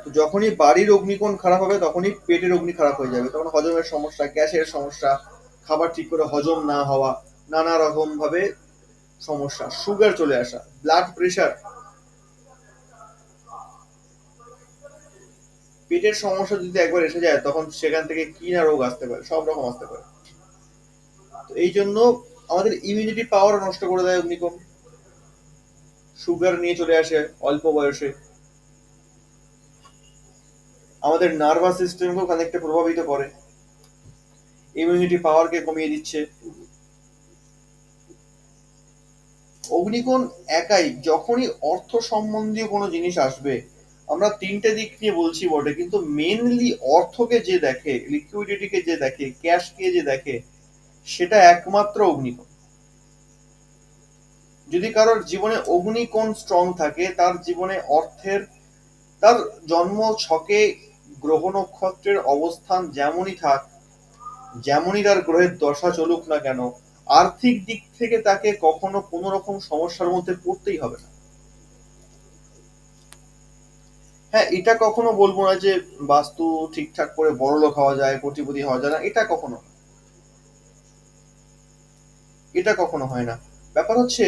তো যখনই বাড়ির অগ্নিকোণ খারাপ হবে তখনই পেটের অগ্নি খারাপ হয়ে যাবে, তখন হজমের সমস্যা, গ্যাসের সমস্যা, খাবার ঠিক করে হজম না হওয়া, নানা রকম ভাবে সমস্যা, সুগার চলে আসা, ব্লাড প্রেশার। পেটের সমস্যা যদি একবার এসে যায় তখন সেখান থেকে কি না রোগ আসতে পারে, সব রকম আসতে পারে। তো এই জন্য আমাদের ইমিউনিটি পাওয়ার নষ্ট করে দেয় অগ্নিকোণ। সুগার নিয়ে চলে আসে অল্প বয়সে। আমাদের নার্ভাস সিস্টেমকেও খানিকটা প্রভাবিত করে, ইমিউনিটি পাওয়ারকে কমিয়ে দিচ্ছে। অগ্নিকোণ একাই যখনই অর্থ সম্বন্ধীয় কোনো জিনিস আসবে, আমরা তিনটে দিক নিয়ে বলছি বটে, কিন্তু মেনলি অর্থকে যে দেখে, লিকুইডিটিকে যে দেখে, ক্যাশকে যে দেখে, সেটা একমাত্র অগ্নিকোণ। যদি কারোর জীবনে অগ্নিকোণ স্ট্রং থাকে, তার জীবনে অর্থের, তার জন্ম ছকে গ্রহ নক্ষত্রের অবস্থান যেমনই থাক, যেমনই তার গ্রহের দশা চলুক না কেন, আর্থিক দিক থেকে তাকে কখনো কোনো রকম সমস্যার মধ্যে পড়তেই হবে না। হ্যাঁ, এটা কখনো বলবো না যে বাস্তু ঠিকঠাক করে বড়লোক হওয়া যায়, কোটিপতি হওয়া যায় না, এটা কখনো, এটা কখনো হয় না। ব্যাপার হচ্ছে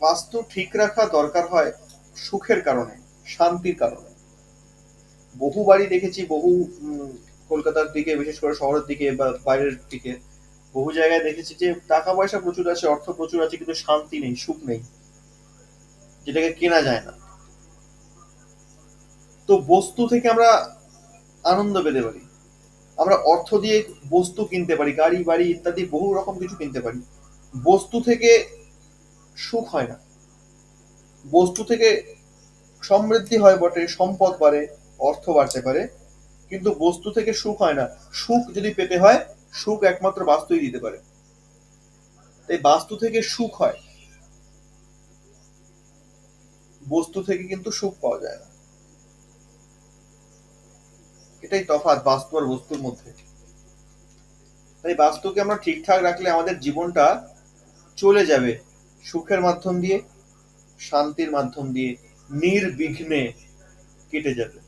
বাস্তু ঠিক রাখা দরকার হয় সুখের কারণে, শান্তির কারণে। বহু বাড়ি দেখেছি, বহু কলকাতার দিকে, বিশেষ করে শহরের দিকে বা বাইরের দিকে, বহু জায়গায় দেখেছি যে টাকা পয়সা প্রচুর আছে, অর্থ প্রচুর আছে, কিন্তু শান্তি নেই, সুখ নেই, যেটাকে কেনা যায় না। তো বস্তু থেকে আমরা আনন্দ পেতে পারি, আমরা অর্থ দিয়ে বস্তু কিনতে পারি, গাড়ি বাড়ি ইত্যাদি বহু রকম কিছু কিনতে পারি। বস্তু থেকে সুখ হয় না। বস্তু থেকে সমৃদ্ধি হয় বটে, সম্পদ বাড়ে, অর্থ বাড়তে পারে, কিন্তু বস্তু থেকে সুখ হয় না। সুখ যদি পেতে হয়, সুখ একমাত্র বাস্তুই দিতে পারে। তাই বাস্তু থেকে সুখ হয়, বস্তু থেকে কিন্তু সুখ পাওয়া যায় না। এটাই তফাৎ বাস্তু আর বস্তুর মধ্যে। তাই বাস্তুকে আমরা ঠিকঠাক রাখলে আমাদের জীবনটা চলে যাবে সুখের মাধ্যম দিয়ে, শান্তির মাধ্যম দিয়ে, নির্বিঘ্নে কেটে যাবে।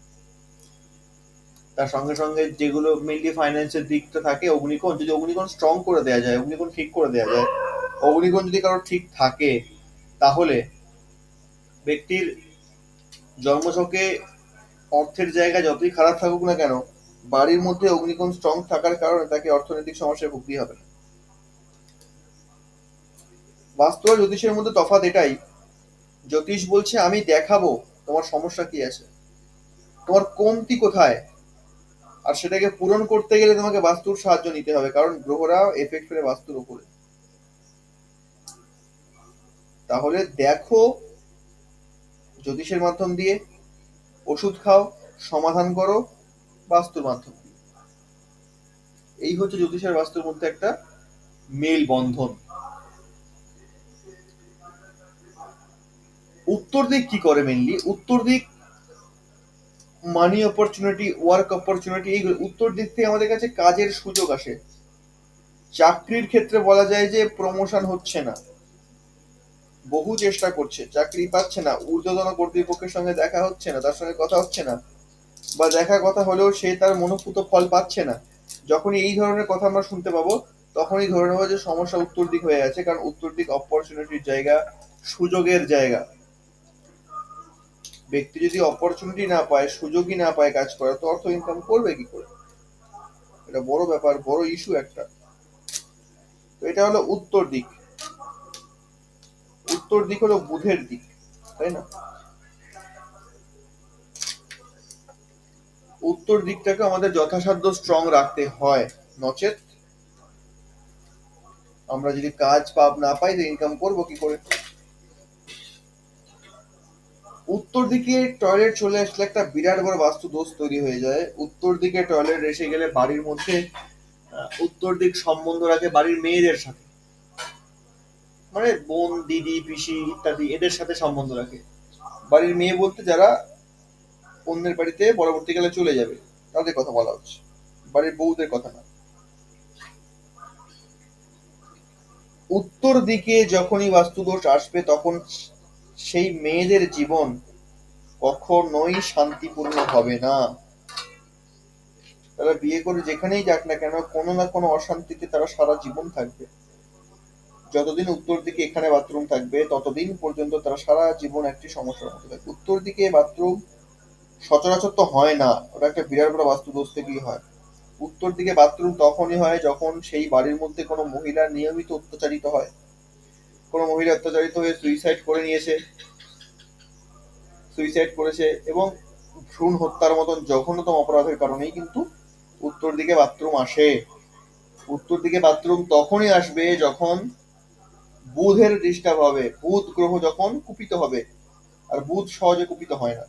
তার সঙ্গে সঙ্গে যেগুলো মেনলি ফাইন্যান্সের দিকটা থাকে, অগ্নিকোণ যদি অগ্নিকোণ স্ট্রং করে দেওয়া যায়, অগ্নিকোণ ঠিক করে দেওয়া যায়, অগ্নিকোণ যদি কারো ঠিক থাকে, তাহলে ব্যক্তির জন্মছকে অর্থের জায়গা যতই খারাপ থাকুক না কেন, বাড়ির মধ্যে অগ্নিকোণ স্ট্রং থাকার কারণে তাকে অর্থনৈতিক সমস্যায় ভুগতে হবে না। বাস্তু আর জ্যোতিষের মধ্যে তফাৎ এটাই, জ্যোতিষ বলছে আমি দেখাবো তোমার সমস্যা কি আছে, তোমার কমতি কোথায়, আর সেটাকে পূরণ করতে গেলে তোমাকে বাস্তুর সাহায্য নিতে হবে, কারণ গ্রহরা এফেক্ট ফেলে বাস্তুর উপরে। তাহলে দেখো জ্যোতিষের মাধ্যম দিয়ে, ওষুধ খাও, সমাধান করো বাস্তুর মাধ্যম দিয়ে। এই হচ্ছে জ্যোতিষের বাস্তুর মধ্যে একটা মেল বন্ধন। উত্তর দিক কি করে? মেনলি উত্তর দিক মানি অপরচুনিটি, ওয়ার্ক অপরচুনিটি, এই উত্তর দিক থেকে আমাদের কাছে কাজের সুযোগ আসে। চাকরির ক্ষেত্রে বলা যায় যে প্রমোশন হচ্ছে না, বহু চেষ্টা করছে, চাকরি পাচ্ছে না, ঊর্ধ্বতন কর্তৃপক্ষের সঙ্গে দেখা হচ্ছে না, তার সঙ্গে কথা হচ্ছে না, বা দেখা কথা হলেও সে তার মনোপুত ফল পাচ্ছে না। যখনই এই ধরনের কথা আমরা শুনতে পাবো, তখনই ধরে নেবো যে সমস্যা উত্তর দিক হয়ে আছে, কারণ উত্তর দিক অপরচুনিটির জায়গা, সুযোগের জায়গা। ব্যক্তি যদি অপরচুনিটি না পায়, সুযোগই না পায় কাজ করার, তো অর্থ ইনকাম করবে কি করে? এটা বড় ব্যাপার, বড় ইস্যু একটা। তো এটা হলো উত্তর দিক। উত্তর দিক হলো বুধের দিক, তাই না? উত্তর দিকটাকে আমাদের যথাসাধ্য স্ট্রং রাখতে হয়, নচেত আমরা যদি কাজ না পাই তো ইনকাম করবো কি করে? উত্তর দিকে টয়লেট চলে আসলে একটা বিরাট বড় বাস্তু দোষ তৈরি হয়ে যায়। উত্তর দিকে টয়লেট এসে গেলে বাড়ির মধ্যে উত্তর দিক সম্বন্ধ রাখে বাড়ির মেয়েদের সাথে, মানে বোন, দিদি, পিসি ইত্যাদি, এদের সাথে সম্বন্ধ রাখে। বাড়ির মেয়ে বলতে যারা অন্যের বাড়িতে পরবর্তীকালে চলে যাবে, তাদের কথা বলা হচ্ছে, বাড়ির বউদের কথা না। উত্তর দিকে যখনই বাস্তুদোষ আসবে, তখন সেই মেয়েদের জীবন কখনোই শান্তিপূর্ণ হবে না। তারা বিয়ে করে যেখানেই যাক না কেন, কোনো না কোনো অশান্তিতে তারা সারা জীবন থাকবে। যতদিন উত্তর দিকে এখানে বাথরুম থাকবে ততদিন পর্যন্ত তারা সারা জীবন একটি সমস্যার মধ্যে থাকবে। উত্তর দিকে বাথরুম সচরাচর তো হয় না, ওটা একটা বিরাট বড় বাস্তু দোষ থেকেই হয়। উত্তর দিকে বাথরুম তখনই হয় যখন সেই বাড়ির মধ্যে কোনো মহিলা নিয়মিত অত্যাচারিত হয়, কোনো মহিলা অত্যাচারিত হয়ে সুইসাইড করে নিয়েছে, সুইসাইড করেছে, এবং ভ্রূণ হত্যার মতন জঘন্যতম অপরাধের কারণেই কিন্তু উত্তর দিকে বাথরুম আসে। উত্তর দিকে বাথরুম তখনই আসবে যখন বুধের ডিস্টার্ব হবে, বুধ গ্রহ যখন কুপিত হবে, আর বুধ সহজে কুপিত হয় না।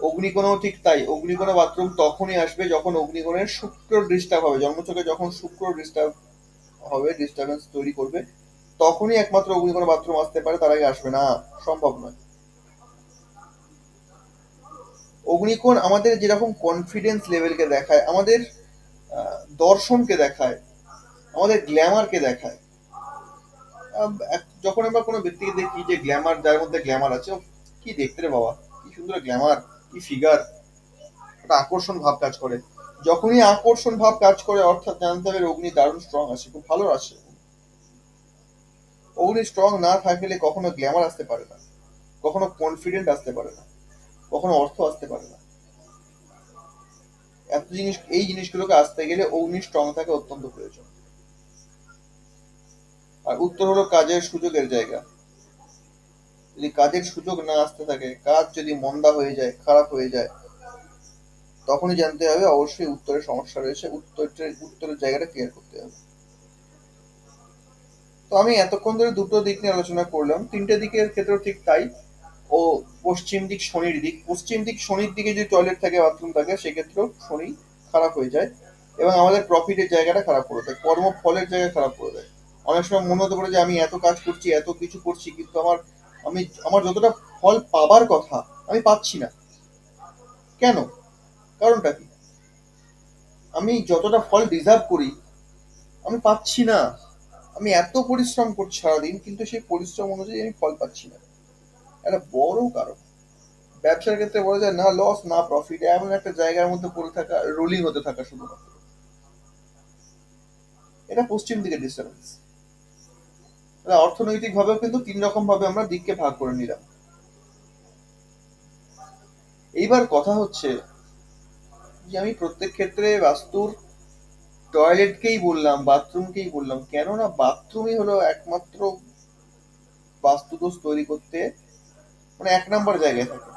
অগ্নিকোণও ঠিক তাই, অগ্নিকোণে বাথরুম তখনই আসবে যখন অগ্নিকোণের শুক্র ডিস্টার্ব হবে, জন্মছকে যখন শুক্র ডিস্টার্ব হবে, ডিস্টারবেন্স তৈরি করবে, তখনই একমাত্র অগ্নিকোণে বাথরুম আসতে পারে, তার আগে আসবে না, সম্ভব নয়। অগ্নিকোণ আমাদের যেরকম কনফিডেন্স লেভেলকে দেখায়, আমাদের দর্শনকে দেখায়, আমাদের গ্ল্যামারকে দেখায়। যখন আমরা কোনো ব্যক্তিকে দেখি যে গ্ল্যামার, যার মধ্যে গ্ল্যামার আছে, ও কি দেখতে রে বাবা, কি সুন্দর গ্ল্যামার, কি ফিগার, একটা আকর্ষণ ভাব কাজ করে। যখনই আকর্ষণ ভাব কাজ করে অর্থাৎ জানতে হবে অগ্নি দারুণ স্ট্রং আছে, খুব ভালো আছে। অগ্নি স্ট্রং না থাকলে কখনো গ্ল্যামার আসতে পারে না, কখনো কনফিডেন্ট আসতে পারে না, কখনো অর্থ আসতে পারে না। এত জিনিস, এই জিনিসগুলোকে আসতে গেলে অগ্নি স্ট্রং থাকা অত্যন্ত প্রয়োজন। আর উত্তর হলো কাজের সুযোগের জায়গা। যদি কাজের সুযোগ না আসতে থাকে, কাজ যদি মন্দা হয়ে যায়, খারাপ হয়ে যায়, তখনই জানতে হবে অবশ্যই উত্তরের সমস্যা রয়েছে, উত্তরের জায়গাটা ক্লিয়ার করতে হবে। তো আমি এতক্ষণ ধরে দুটো দিক নিয়ে আলোচনা করলাম, তিনটে দিকের ক্ষেত্রেও ঠিক তাই। ও পশ্চিম দিক শনির দিক, পশ্চিম দিক শনির দিকে যদি টয়লেট থাকে, বাথরুম থাকে, সেক্ষেত্রেও শনি খারাপ হয়ে যায় এবং আমাদের প্রফিটের জায়গাটা খারাপ করে দেয়, কর্মফলের জায়গা খারাপ করে দেয়। অনেক সময় মনে হতে পারে যে আমি এত কাজ করছি, এত কিছু করছি, কিন্তু আমার যতটা ফল পাবার কথা আমি পাচ্ছি না। কেন? কারণটা কি? আমি যতটা ফল ডিজার্ভ করি আমি পাচ্ছি না। আমি এত পরিশ্রম করছি সারাদিন, কিন্তু সেই পরিশ্রম অনুযায়ী আমি ফল পাচ্ছি না। একটা বড় কারণ। ব্যবসার ক্ষেত্রে বলা যায় না লস না প্রফিট, এমন একটা জায়গার মধ্যে পড়ে থাকা, রোলিং হতে থাকা শুধুমাত্র। এটা পশ্চিম দিকের ডিস্টার্বেন্স। অর্থনৈতিক ভাবেও কিন্তু তিন রকম ভাবে আমরা দিককে ভাগ করে নিলাম। এইবার কথা হচ্ছে যে আমি প্রত্যেক ক্ষেত্রে বাস্তুর টয়লেটকেই বললাম, বাথরুমকেই বললাম, কেননা বাথরুমই হলো একমাত্র বাস্তুদোষ তৈরি করতে মানে এক নাম্বার জায়গায় থাকে।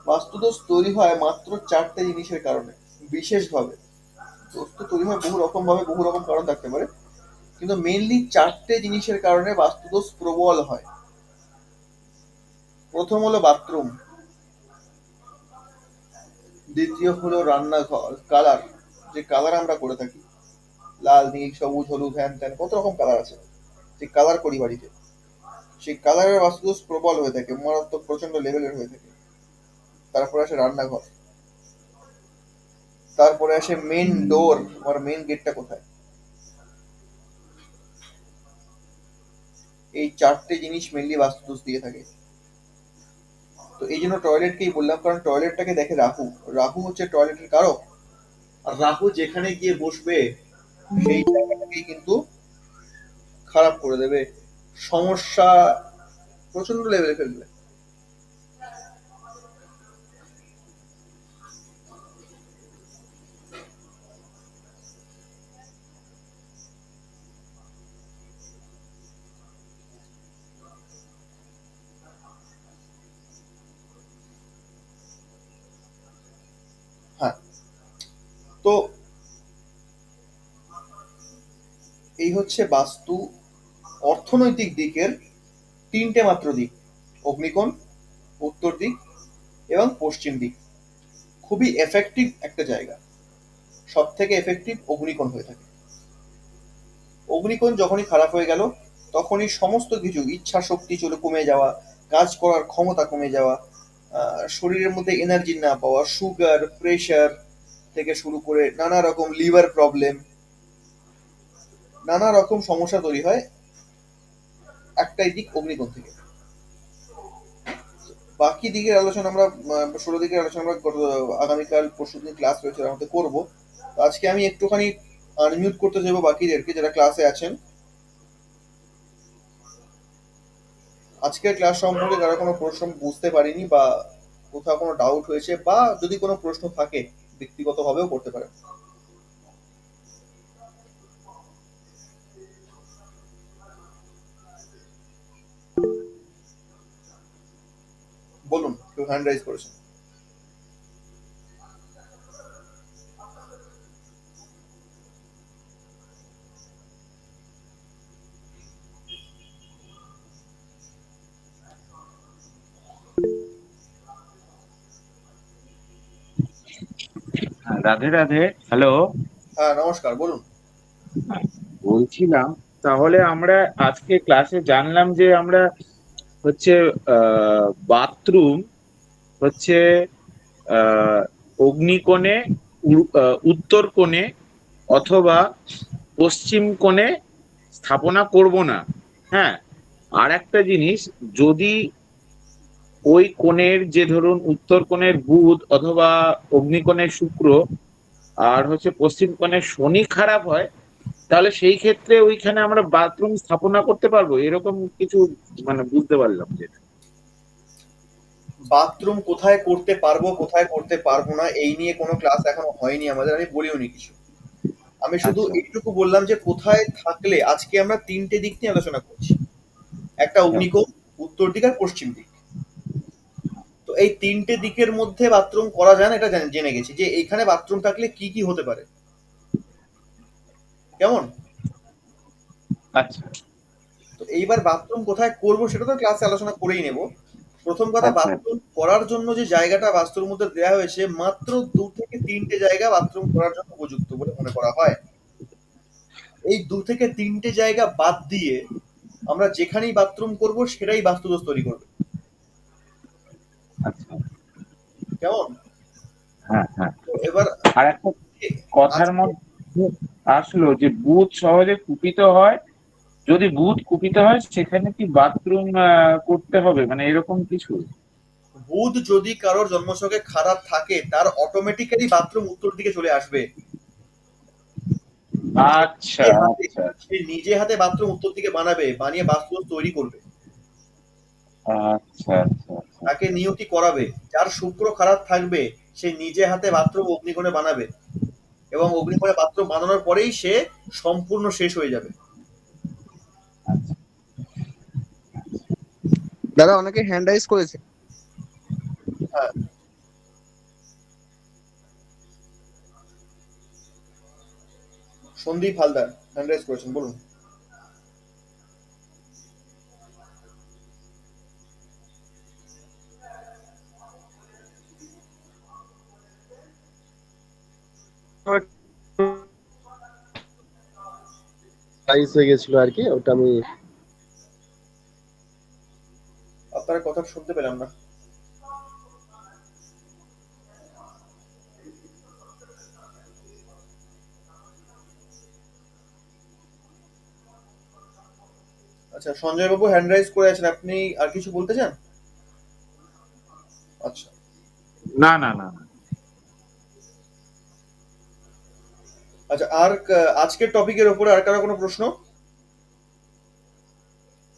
বাস্তুদোষ তৈরি হয় মাত্র চারটে জিনিসের কারণে, বিশেষভাবে। দোষ তো তৈরি হয় বহু রকম ভাবে, বহু রকম কারণ থাকতে পারে, কিন্তু মেইনলি চারটে জিনিসের কারণে বাস্তুদোষ প্রবল হয়। প্রথম হলো বাথরুম, দ্বিতীয় হলো রান্নাঘর, কালার, যে কালার আমরা করে থাকি, লাল নীল সবুজ হলুদ হ্যান ত্যান কত রকম কালার আছে, যে কালার করি বাড়িতে, সেই কালারের বাস্তুদোষ প্রবল হয়ে থাকে, মারাত্মক প্রচন্ড লেভেলের হয়ে থাকে। তারপরে আসে রান্নাঘর, তারপরে আসে মেন ডোর, আমার মেন গেটটা কোথায়। এই চারটে জিনিস মেনলি বাস্তুদোষ দিয়ে থাকে। তো এই জন্য টয়লেটকেই বললাম, কারণ টয়লেটটাকে দেখে রাহু, রাহু হচ্ছে টয়লেটের কারক। আর রাহু যেখানে গিয়ে বসবে সেই জায়গাটাকেই কিন্তু খারাপ করে দেবে, সমস্যা প্রচন্ড লেভেলে ফেলবে। হ্যাঁ, তো এই হচ্ছে বাস্তু অর্থনৈতিক দিকের তিনটে মাত্র দিক: অগ্নিকোণ, উত্তর দিক এবং পশ্চিম দিক। খুবই এফেক্টিভ একটা জায়গা, সব থেকে এফেক্টিভ অগ্নিকোণ হয়ে থাকে। অগ্নিকোণ যখনই খারাপ হয়ে গেল, তখনই সমস্ত কিছু, ইচ্ছা শক্তি চলে কমে যাওয়া, কাজ করার ক্ষমতা কমে যাওয়া, শরীরের মধ্যে এনার্জি না পাওয়া, সুগার প্রেশার থেকে শুরু করে নানা রকম লিভার প্রবলেম, নানা রকম সমস্যা তৈরি হয় একটাই দিক অগ্নিকোণ থেকে। বাকি দিকের আলোচনা আমরা 16 দিকের আলোচনা আমরা আগামীকাল পরশুদিন ক্লাস রয়েছে ওর মধ্যে করবো। তো আজকে আমি একটুখানি আনমিউট করতে যাবো বাকিদেরকে যারা ক্লাসে আছেন। আজকের ক্লাস সম্পর্কে কারো কোনো প্রশ্ন বুঝতে পারিনি বা কোথাও কোনো ডাউট হয়েছে বা যদি কোনো প্রশ্ন থাকে ব্যক্তিগতভাবেও করতে পারেন। বলুন, কেউ হ্যান্ড রাইজ করেছেন? রাধে রাধে। হ্যালো। হ্যাঁ, নমস্কার, বলুন। বলছিলাম, তাহলে আমরা আজকে ক্লাসে জানলাম যে আমরা হচ্ছে বাথরুম হচ্ছে আহ, অগ্নিকোণে, উত্তর কোণে অথবা পশ্চিম কোণে স্থাপনা করব না। হ্যাঁ, আর একটা জিনিস, যদি ওই কোণের যে ধরুন উত্তর কোণের বুধ অথবা অগ্নিকোণের শুক্র আর হচ্ছে পশ্চিম কোণের শনি খারাপ হয়, তাহলে সেই ক্ষেত্রে ওইখানে আমরা বাথরুম স্থাপনা করতে পারবো, এরকম কিছু মানে বুঝতে পারলাম যে। বাথরুম কোথায় করতে পারবো কোথায় করতে পারবো না এই নিয়ে কোনো ক্লাস এখনো হয়নি আমাদের, আমি বলিওনি কিছু। আমি শুধু আচ্ছা। এইটুকু বললাম যে কোথায় থাকলে, আজকে আমরা তিনটে দিক নিয়ে আলোচনা করছি। একটা হ্যাঁ, অগ্নিকোণ, উত্তর দিক আর পশ্চিম দিক। তো এই তিনটে দিকের মধ্যে বাথরুম করা যায় না এটা জেনে গেছি যে এইখানে বাথরুম থাকলে কি কি হতে পারে। কেমন? আচ্ছা তো এইবার বাথরুম কোথায় করব সেটা তো ক্লাসে আলোচনা করেই নেব। প্রথম কথা, আচ্ছা বাথরুম করার জন্য যে জায়গাটা বাস্তুর মধ্যে দেওয়া হয়েছে মাত্র 2 থেকে 3টে জায়গা বাথরুম করার জন্য উপযুক্ত বলে মনে করা হয়। এই 2 থেকে 3টে জায়গা বাদ দিয়ে আমরা যেখানেই বাথরুম করব সেটাই বাস্তুদোষ তৈরি করবে। আচ্ছা। কেমন? হ্যাঁ হ্যাঁ। তো এবার আর একটা কথার আজকে মধ্যে আসলো যে বুধ সহজে কুপিত হয়, যদি বুধ কুপিত হয় সেখানে কি বাথরুম করতে হবে, মানে এরকম কিছু? বুধ যদি কারোর জন্মছকে খারাপ থাকে তার অটোমেটিক্যালি বাথরুম উত্তর দিকে চলে আসবে। সে আচ্ছা নিজে হাতে আচ্ছা সে নিজে হাতে বাথরুম উত্তর দিকে বানাবে, বানিয়ে বাস্তুদোষ তৈরি করবে। আচ্ছা আচ্ছা আচ্ছা। তাকে নিয়তি করাবে। যার শুক্র খারাপ থাকবে সে নিজে হাতে বাথরুম অগ্নিকোণে বানাবে এবং অগ্নিকোণে বাথরুম বানানোর পরেই সে সম্পূর্ণ শেষ হয়ে যাবে। দাদা অনেকে হ্যান্ড রাইজ করেছে। হ্যাঁ, সন্দীপ হালদার হ্যান্ড রাইজ করেছেন, বলুন। রাইস হয়ে গেছিল আর কি, ওটা আমি আপনার কথা শুনতে পেলাম না। আচ্ছা, সঞ্জয় বাবু হ্যান্ড রাইজ করে আছেন, আপনি আর কিছু বলতে চান? আচ্ছা। না না না না। আচ্ছা, আর আজকের টপিকের উপরে আর কারো কোনো প্রশ্ন?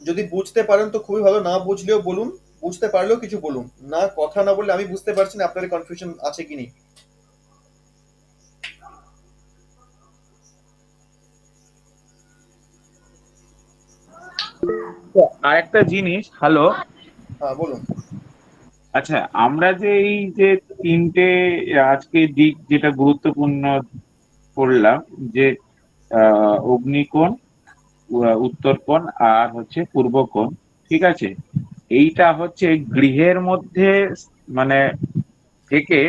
যদি বুঝতে পারেন তো খুবই ভালো, না বুঝলেও বলুন। বুঝতে পারলেও কিছু বলুন না, কথা না বললে আমি বুঝতে পারছি না আপনার কনফিউশন আছে কি নেই। আর একটা জিনিস, হ্যালো। হ্যাঁ, বলুন। আচ্ছা, আমরা যে এই যে তিনটে আজকে দিক যেটা গুরুত্বপূর্ণ করলাম, যে অগ্নিকোণ, উত্তর কোণ আর হচ্ছে পূর্ব কোণ, ঠিক আছে? এইটা হচ্ছে গৃহের মধ্যে মানে থেকে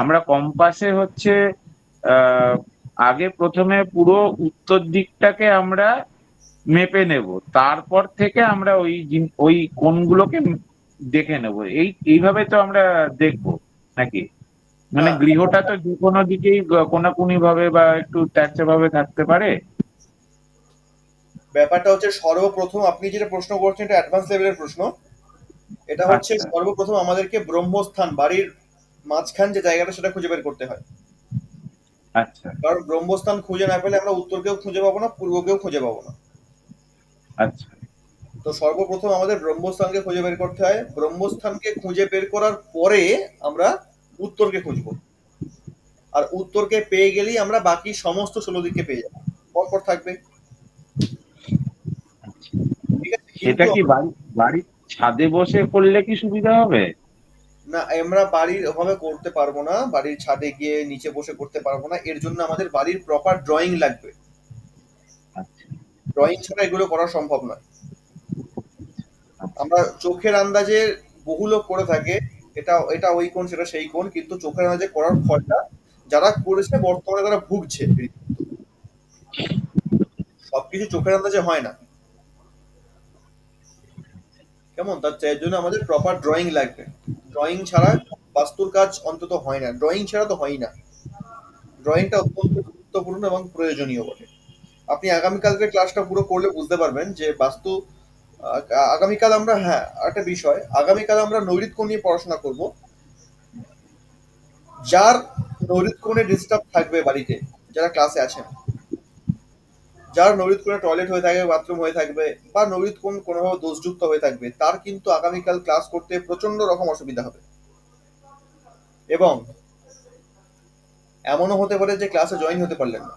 আমরা কম্পাসে হচ্ছে আহ আগে প্রথমে পুরো উত্তর দিকটাকে আমরা মেপে নেব, তারপর থেকে আমরা ওই কোণগুলোকে দেখে নেব। এইভাবে তো আমরা দেখবো নাকি? মানে হ্যাঁ, গৃহটা তো যে কোনো দিকেই কোনাকুনি ভাবে বা একটু ত্যাচ্চা ভাবে থাকতে পারে। ব্যাপারটা হচ্ছে সর্বপ্রথম আপনি যেটা প্রশ্ন করছেন এটা অ্যাডভান্স লেভেলের প্রশ্ন। এটা হচ্ছে আচ্ছা সর্বপ্রথম আমাদেরকে ব্রহ্মস্থান, বাড়ির মাঝখান যে জায়গাটা সেটা খুঁজে বের করতে হয়। আচ্ছা কারণ ব্রহ্মস্থান খুঁজে না পেলে আমরা উত্তরকেও খুঁজে পাবো না, পূর্বকেও খুঁজে পাবো না। আচ্ছা তো সর্বপ্রথম আমাদের ব্রহ্মস্থানকে খুঁজে বের করতে হয়। ব্রহ্মস্থানকে খুঁজে বের করার পরে আমরা উত্তরকে খুঁজবো। আর উত্তরকে পেয়ে গেলেই আমরা বাকি সমস্ত 16 দিককে পেয়ে যাবো, পরপর থাকবে। আচ্ছা। ঠিক আছে, সেটা কিন্তু কি বাড়ির ছাদে বসে করলে কি সুবিধা হবে? না, আমরা বাড়ির ওভাবে করতে পারবো না, বাড়ির ছাদে গিয়ে নিচে বসে করতে পারবো না। এর জন্য আমাদের বাড়ির প্রপার ড্রয়িং লাগবে। আচ্ছা ড্রয়িং ছাড়া এগুলো করা সম্ভব নয়। আচ্ছা আমরা চোখের আন্দাজে বহু লোক করে থাকে, এটা এটা ওই কোণ সেটা সেই কোণ, কিন্তু চোখের আন্দাজে করার ফলটা যারা করেছে বর্তমানে তারা ভুগছে। সবকিছু চোখের আন্দাজে হয় না, কেমন? এর জন্য আমাদের প্রপার ড্রয়িং লাগবে। ড্রয়িং ছাড়া বাস্তুর কাজ অন্তত হয় না, ড্রয়িং ছাড়া তো হয়ই না। ড্রয়িংটা অত্যন্ত গুরুত্বপূর্ণ এবং প্রয়োজনীয় বটে। আপনি আগামীকালকে ক্লাসটা পুরো করলে বুঝতে পারবেন যে বাস্তু আগামীকাল আমরা, হ্যাঁ একটা বিষয়, আগামীকাল আমরা নৈরিত কোণ নিয়ে পড়াশোনা করব। যার নৈরিত কোণে ডিস্টার্ব থাকবে বাড়িতে, যারা ক্লাসে আছেন, যার নৈরিত কোণে টয়লেট হয়ে থাকবে, বাথরুম হয়ে থাকবে, বা নৈরিত কোণ কোনোভাবে দোষযুক্ত হয়ে থাকবে, তার কিন্তু আগামীকাল ক্লাস করতে প্রচন্ড রকম অসুবিধা হবে। এবং এমনও হতে পারে যে ক্লাসে জয়েন হতে পারলেন না,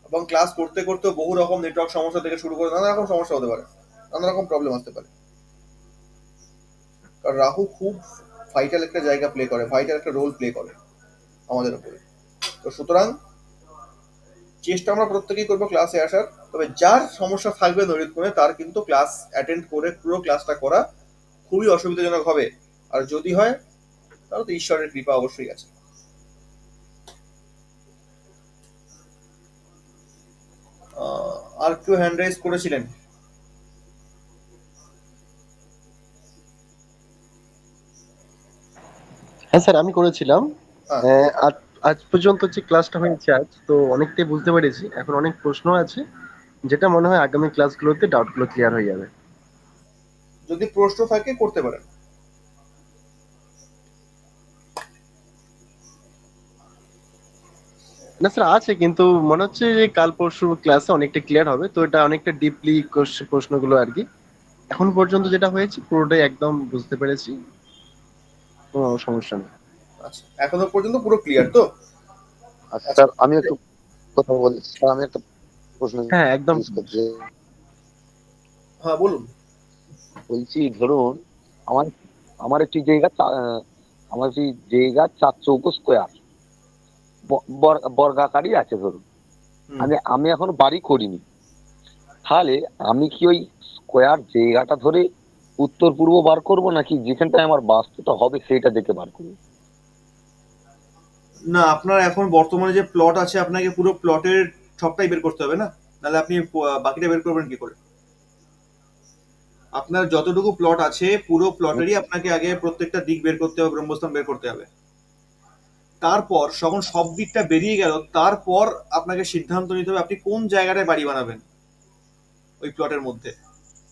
এবং ক্লাস করতে করতে বহু রকম নেটওয়ার্ক সমস্যা থেকে শুরু করে নানা রকম সমস্যা হতে পারে, নানা রকম প্রবলেম আসতে পারে। কারণ রাহু খুব ভাইটাল একটা জায়গা প্লে করে, ভাইটাল একটা রোল প্লে করে আমাদের উপরে। তো সুতরাং চেষ্টা আমরা প্রত্যেকেই করবো ক্লাসে আসার। তবে যার সমস্যা থাকবে নৈরিত কোণে তার কিন্তু ক্লাস অ্যাটেন্ড করে পুরো ক্লাসটা করা খুবই অসুবিধাজনক হবে। আর যদি হয় তাহলে তো ঈশ্বরের কৃপা অবশ্যই আছে। আর কেউ হ্যান্ড রাইজ করেছিলেন? হ্যাঁ স্যার, আমি করেছিলাম। হ্যাঁ, আজ আজ পর্যন্ত যে ক্লাসটা হয়েছে আজ তো অনেকটাই বুঝতে পেরেছি। এখন অনেক প্রশ্ন আছে, যেটা মনে হয় আগামী ক্লাসগুলোতে ডাউটগুলো ক্লিয়ার হয়ে যাবে। যদি প্রশ্ন থাকে করতে পারেন। না স্যার, আছে, কিন্তু মনে হচ্ছে যে কাল পরশু ক্লাসে অনেকটা ক্লিয়ার হবে, তো এটা অনেকটা ডিপলি প্রশ্নগুলো আর কি। এখন পর্যন্ত যেটা হয়েছে পুরোটাই একদম বুঝতে পেরেছি, কোনো সমস্যা নেই। আচ্ছা, এখনো পর্যন্ত পুরো ক্লিয়ার তো? আচ্ছা আচ্ছা, স্যার, আমি একটু কথা বলি স্যার, আমি একটা প্রশ্ন হ্যাঁ একদম। জিজ্ঞেস করতে হ্যাঁ বলুন। বলছি। ধরুন আমার আমার একটি জায়গা আমার একটি জায়গা 4 চৌকো স্কোয়ার বর্গাকারই আছে ধরুন। হুম। আমি এখন বাড়ি করিনি, তাহলে আমি কি ওই স্কোয়ার জায়গাটা ধরে উত্তর পূর্ব বার করব, নাকি যেখানটায় আমার বাস্তুটা হবে সেইটা দেখে বার করবো? না, আপনার এখন বর্তমানে যে প্লট আছে আপনাকে পুরো প্লটের সবটাই বের করতে হবে না, নাহলে আপনি বাকিটা বের করবেন কি করে? আপনার যতটুকু প্লট আছে পুরো প্লটেরই আপনাকে আগে প্রত্যেকটা দিক বের করতে হবে, ব্রহ্মস্থান বের করতে হবে। তারপর যখন সব দিকটা বেরিয়ে গেল, তারপর আপনাকে সিদ্ধান্ত নিতে হবে আপনি কোন জায়গাটায় বাড়ি বানাবেন ওই প্লটের মধ্যে।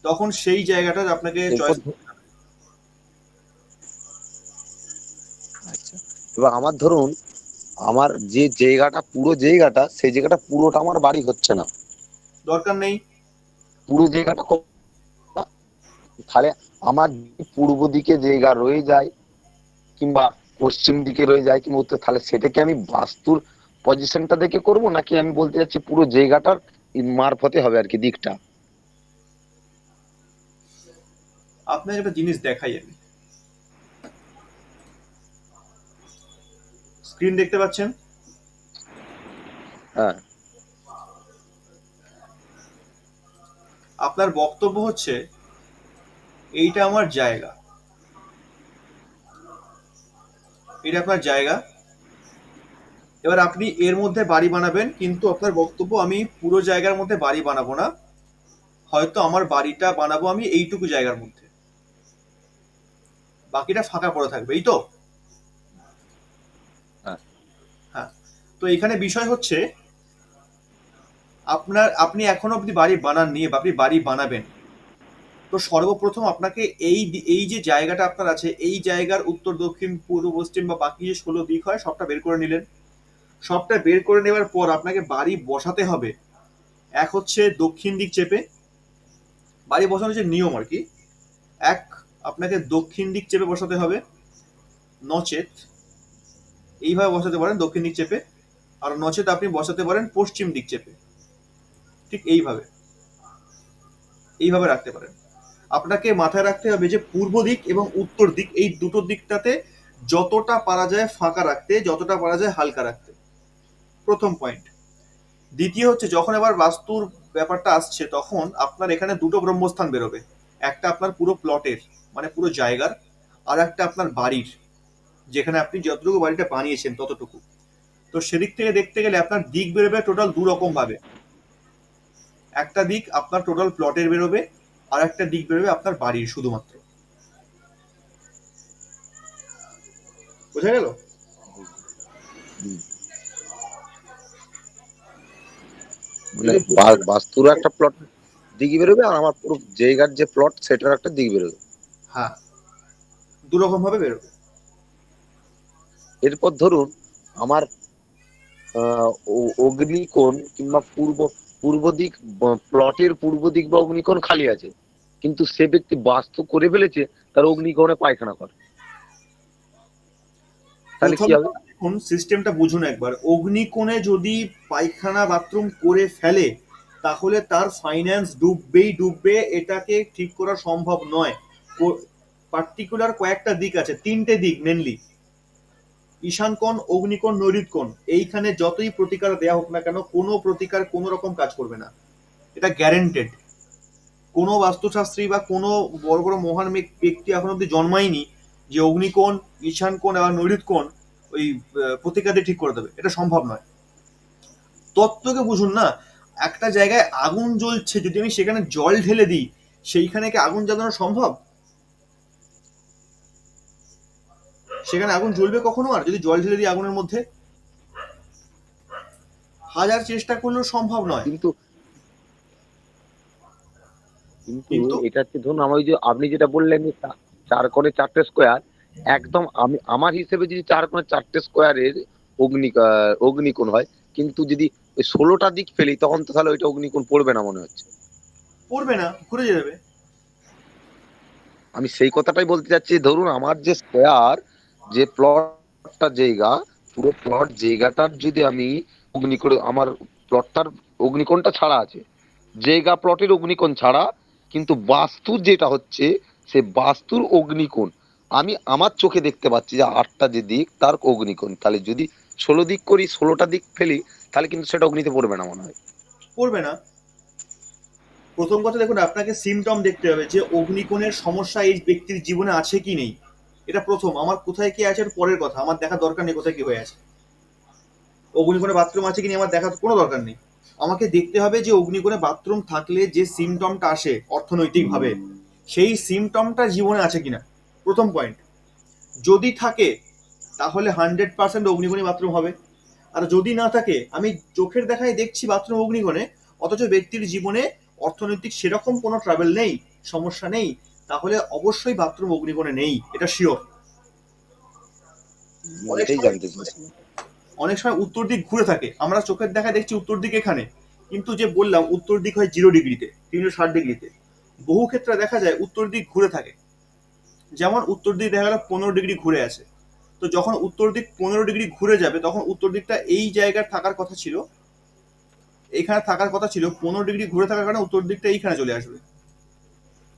তখন সেই জায়গাটা আপনাকে এরপর চয়েস। আচ্ছা, এবার আমার ধরুন আমার যে জায়গাটা, পুরো জায়গাটা, সেই জায়গাটা পুরোটা আমার বাড়ি হচ্ছে না, দরকার নেই। পুরো জায়গাটা তাহলে আমার যদি পূর্ব দিকে জায়গা রয়ে যায়, কিংবা পশ্চিম দিকে রয়ে যায়, কিংবা উত্তর, তাহলে সেটাকে আমি বাস্তুর পজিশনটা দেখে করব, নাকি আমি বলতে চাচ্ছি পুরো জায়গাটার মারফতে হবে আর কি দিকটা? আপনাকে একটা জিনিস দেখাই, আমি স্ক্রিন দেখতে পাচ্ছেন? হ্যাঁ আপনার বক্তব্য হচ্ছে এইটা আমার জায়গা, এটা আপনার জায়গা, এবার আপনি এর মধ্যে বাড়ি বানাবেন, কিন্তু আপনার বক্তব্য আমি পুরো জায়গার মধ্যে বাড়ি বানাবো না, হয়তো আমার বাড়িটা বানাবো আমি এইটুকু জায়গার মধ্যে, বাকিটা ফাঁকা পড়ে থাকবে, এই তো? হ্যাঁ হ্যাঁ। তো এখানে বিষয় হচ্ছে আপনি এখনো অব্দি বাড়ি বানাননি বা আপনি বাড়ি বানাবেন, তো সর্বপ্রথম আপনাকে এই যে জায়গাটা আপনার আছে, এই জায়গার উত্তর দক্ষিণ পূর্ব পশ্চিম বা বাকি যে 16 দিক হয় সবটা বের করে নিলেন। সবটা বের করে নেওয়ার পর আপনাকে বাড়ি বসাতে হবে। এক হচ্ছে দক্ষিণ দিক চেপে, বাড়ি বসানোর যে নিয়ম আর কি, এক, আপনাকে দক্ষিণ দিক চেপে বসাতে হবে, নচেত এইভাবে বসাতে পারেন দক্ষিণ দিক চেপে, আর নচেত আপনি বসাতে পারেন পশ্চিম দিক চেপে, ঠিক এইভাবে এইভাবে রাখতে পারেন। আপনাকে মাথায় রাখতে হবে যে পূর্ব দিক এবং উত্তর দিক এই দুটো দিকটাতে যতটা পারা যায় ফাঁকা রাখতে, যতটা পারা যায় হালকা রাখতে, প্রথম পয়েন্ট। দ্বিতীয় হচ্ছে যখন এবার বাস্তুর ব্যাপারটা আসছে তখন আপনার এখানে দুটো ব্রহ্মস্থান বেরোবে, একটা আপনার পুরো প্লটের মানে পুরো জায়গার, আর একটা আপনার বাড়ির, যেখানে আপনি যতটুকু বাড়িটা বানিয়েছেন ততটুকু। তো সেদিক থেকে দেখতে গেলে আপনার দিক বেরোবে টোটাল দু রকম ভাবে। একটা দিক আপনার টোটাল প্লটের বেরোবে, আর একটা দিক বেরোবে আপনার বাড়ির শুধুমাত্র। বোঝা গেল? মানে বাস্তুর একটা প্লট দিক বেরোবে, আর আমার পুরো জায়গার যে প্লট সেটার একটা দিক বেরোবে। হ্যাঁ, দু রকম ভাবে বেরোবে। এরপর ধরুন আমার অগ্নিকোণ কিংবা পূর্ব দিক, প্লটের পূর্ব দিক বা অগ্নিকোণ খালি আছে, কিন্তু সে ব্যক্তি বাস্তু করে ফেলেছে তার অগ্নিকোণে পায়খানা করে, তাহলে প্রথম কি হবে? দেখুন সিস্টেমটা বুঝুন একবার। অগ্নিকোণে যদি পায়খানা বাথরুম করে ফেলে তাহলে তার ফাইন্যান্স ডুববেই ডুববে, এটাকে ঠিক করা সম্ভব নয়। পার্টিকুলার কয়েকটা দিক আছে, তিনটে দিক মেনলি, ঈশান কোণ, অগ্নিকোণ, নৈঋত কোণ। এইখানে যতই প্রতিকার দেয়া হোক না কেন, কোনো প্রতিকার কোনো রকম কাজ করবে না, এটা গ্যারেন্টেড। কোনো বাস্তুশাস্ত্রী বা কোনো বড় বড় মহান ব্যক্তি এখন অব্দি জন্মায়নি যে অগ্নিকোণ, ঈশান কোণ এবং নৈঋত কোণ ওই প্রতিকার দিয়ে ঠিক করে দেবে, এটা সম্ভব নয়। তত্ত্বকে বুঝুন না। একটা জায়গায় আগুন জ্বলছে, যদি আমি সেখানে জল ঢেলে দিই, সেইখানে কি আগুন জ্বালানো সম্ভব? সেখানে আগুন জ্বলবে কখনো? আর যদি জল ঢেলে দিই আগুনের মধ্যে, হাজার চেষ্টা করলেও সম্ভব নয়। কিন্তু কিন্তু কিন্তু এটা হচ্ছে ধরুন আমার ওই যে আপনি যেটা বললেন যে চার কোণে 4টে স্কোয়ার, একদম আমি আমার হিসেবে যদি 4 কোণে 4টে স্কোয়ারের অগ্নিকোণ হয়, কিন্তু যদি ওই 16টা দিক ফেলি তখন তো তাহলে ওইটা অগ্নিকোণ পড়বে না মনে হচ্ছে। পড়বে না, ঘুরে যাবে। আমি সেই কথাটাই বলতে চাচ্ছি, ধরুন আমার যে স্কোয়ার, যে প্লটটা জায়গা, পুরো প্লট জায়গাটার যদি আমি অগ্নিকোণ, আমার প্লটটার অগ্নিকোণটা ছাড়া আছে, জায়গা প্লটের অগ্নিকোণ ছাড়া, কিন্তু বাস্তুর যেটা হচ্ছে সে বাস্তুর অগ্নিকোণ আমি আমার চোখে দেখতে পাচ্ছি যে 8টা যে দিক তার অগ্নিকোণ, তাহলে যদি 16 দিক করি, 16টা দিক ফেলি, তাহলে কিন্তু সেটা অগ্নিতে পড়বে না মনে হয়। পড়বে না। প্রথম কথা দেখুন, আপনাকে সিমটম দেখতে হবে যে অগ্নিকোণের সমস্যা এই ব্যক্তির জীবনে আছে কি নেই। এটা প্রথম। আমার কোথায় কি আছে এর পরের কথা, আমার দেখা দরকার নেই কোথায় কি হয়ে আছে। অগ্নিকোণে বাথরুম আছে কি নেই আমার দেখার কোনো দরকার নেই। আমাকে দেখতে হবে যে অগ্নিকোণে বাথরুম থাকলে যে সিমটমটা আসে অর্থনৈতিকভাবে, সেই সিমটমটা জীবনে আছে কিনা, প্রথম পয়েন্ট। যদি থাকে তাহলে 100% অগ্নিকোণে বাথরুম হবে। আর যদি না থাকে, আমি চোখের দেখায় দেখছি বাথরুম অগ্নিকোণে, অথচ ব্যক্তির জীবনে অর্থনৈতিক সেরকম কোনো ট্রাভেল নেই, সমস্যা নেই, তাহলে অবশ্যই বাথরুম অগ্নিকোণে নেই, এটা শিওর। আমি অনেক এটাই সময় জানতে চাইছিলাম। অনেক সময় উত্তর দিক ঘুরে থাকে, আমরা চোখের দেখায় দেখছি উত্তর দিক এখানে, কিন্তু যে বললাম উত্তর দিক হয় 0 ডিগ্রিতে, 360 ডিগ্রিতে। বহু ক্ষেত্রে দেখা যায় উত্তর দিক ঘুরে থাকে। যেমন উত্তর দিক দেখা গেল 15 ডিগ্রি ঘুরে আছে, তো যখন উত্তর দিক 15 ডিগ্রি ঘুরে যাবে তখন উত্তর দিকটা এই জায়গায় থাকার কথা ছিল, এখানে থাকার কথা ছিল, 15 ডিগ্রি ঘুরে থাকার কারণে উত্তর দিকটা এইখানে চলে আসবে,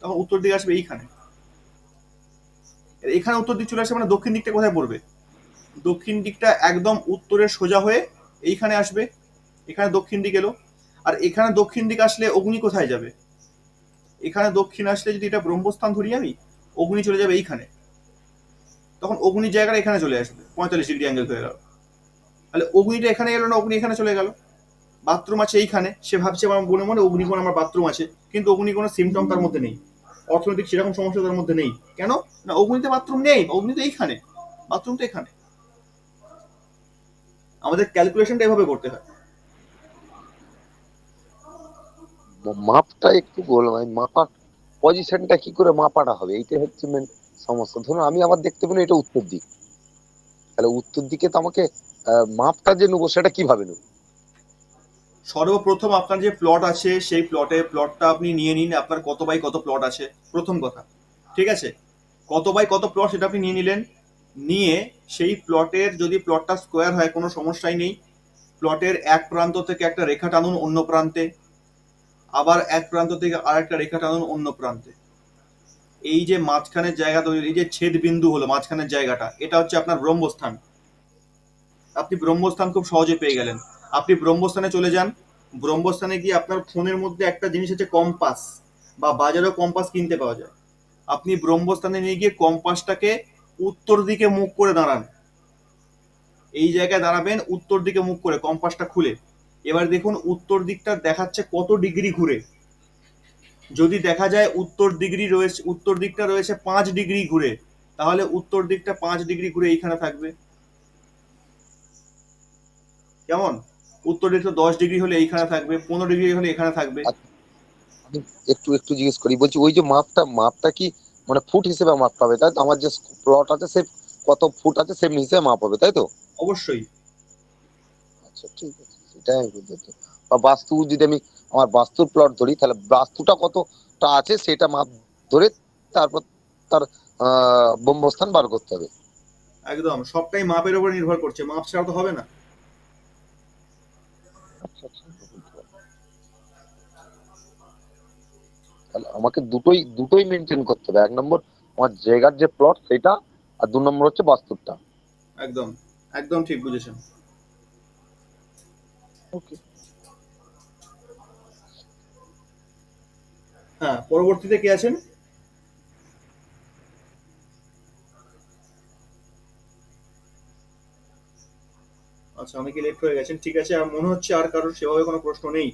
তখন উত্তর দিক আসবে এইখানে। এখানে উত্তর দিক চলে আসবে মানে দক্ষিণ দিকটা কোথায় পড়বে? দক্ষিণ দিকটা একদম উত্তরের সোজা হয়ে এইখানে আসবে, এখানে দক্ষিণ দিক এলো। আর এখানে দক্ষিণ দিক আসলে অগ্নি কোথায় যাবে? এখানে দক্ষিণ আসলে যদি এটা ব্রহ্মস্থান ধরি আমি, অগ্নি চলে যাবে এইখানে, তখন অগ্নির জায়গাটা এখানে চলে আসবে, 45 ডিগ্রি অ্যাঙ্গেল হয়ে গেল। তাহলে অগ্নিটা এখানে গেল না, অগ্নি এখানে চলে গেল। বাথরুম আছে এইখানে, সে ভাবছে আমার মনে মনে অগ্নিকোণ আমার বাথরুম আছে, কিন্তু অগ্নিকোণের সিমটম তার মধ্যে নেই, অর্থনৈতিক সেরকম সমস্যা তার মধ্যে নেই। কেন না? অগ্নিতে বাথরুম নেই, অগ্নি তো এইখানে, বাথরুম তো এখানে। আমাদের ক্যালকুলেশনটা এভাবে করতে হয়। মাপটা একটু গোলমাল, মাপার পজিশনটা কি করে মাপাটা হবে, এইটাই হচ্ছে মেন সমস্যা। ধরুন আমি আবার দেখতে পেলাম এটা উত্তর দিক, তাহলে উত্তর দিকে তো আমাকে মাপটা যে নেবো সেটা কিভাবে নেবো? সর্বপ্রথম আপনার যে প্লট আছে সেই প্লটটা আপনি নিয়ে নিন, আপনার কত বাই কত প্লট আছে প্রথম কথা, ঠিক আছে? কত বাই কত প্লট সেটা আপনি নিয়ে নিলেন। নিয়ে সেই প্লটের যদি প্লটটা স্কোয়ার হয় কোনো সমস্যাই নেই, প্লটের এক প্রান্ত থেকে একটা রেখা টানুন অন্য প্রান্তে, আবার এক প্রান্ত থেকে আরেকটা রেখা টানুন অন্য প্রান্তে। এই যে মাঝখানের জায়গা তৈরি, এই যে ছেদ বিন্দু হলো মাঝখানের জায়গাটা, এটা হচ্ছে আপনার ব্রহ্মস্থান। আপনি ব্রহ্মস্থান খুব সহজে পেয়ে গেলেন। আপনি ব্রহ্মস্থানে চলে যান। ব্রহ্মস্থানে গিয়ে আপনার ফোনের মধ্যে একটা জিনিস আছে কম্পাস, বা বাজারেও কম্পাস কিনতে পাওয়া যায়। আপনি ব্রহ্মস্থানে নিয়ে গিয়ে কম্পাসটাকে উত্তর দিকে মুখ করে দাঁড়ান। এই জায়গায় দাঁড়াবেন উত্তর দিকে মুখ করে, কম্পাসটা খুলে। এবার দেখুন উত্তর দিকটা দেখাচ্ছে কত ডিগ্রি ঘুরে। যদি দেখা যায় উত্তর দিকটা রয়েছে 5 ডিগ্রি ঘুরে, তাহলে উত্তর দিকটা 5 ডিগ্রি ঘুরে এইখানে থাকবে। কেমন? উত্তর দিকটা 10 ডিগ্রি হলে এইখানে থাকবে, 15 ডিগ্রি হলে এখানে থাকবে। আর আমি একটু একটু জিজ্ঞেস করি, বলছি ওই যে মাপটা কি মানে ফুট হিসেবে মাপটা হবে তাই তো? আমার যে প্লট আছে সে কত ফুট আছে সেমনি হিসেবে মাপ হবে তাই তো? অবশ্যই। আচ্ছা ঠিক আছে, সেটাই আমি বলতে চাই। বা বাস্তু যদি আমি আমার বাস্তুর প্লট ধরি, তাহলে বাস্তুটা কতটা আছে সেটা মাপ ধরে তারপর তার ব্রহ্মস্থান বার করতে হবে। একদম সবটাই মাপের উপর নির্ভর করছে, মাপ ছাড়া তো হবে না। আচ্ছা আচ্ছা, বুঝতে পারলাম। তাহলে আমাকে দুটোই দুটোই মেনটেন করতে হবে, 1 নম্বর আমার জায়গার যে প্লট সেটা, আর 2 নম্বর হচ্ছে বাস্তুটা। একদম, একদম ঠিক বুঝেছেন। ওকে। হ্যাঁ, পরবর্তীতে কে আছেন? আচ্ছা, অনেকে লেট হয়ে গেছেন, ঠিক আছে। আর মনে হচ্ছে আর কারোর সেভাবে কোনো প্রশ্ন নেই।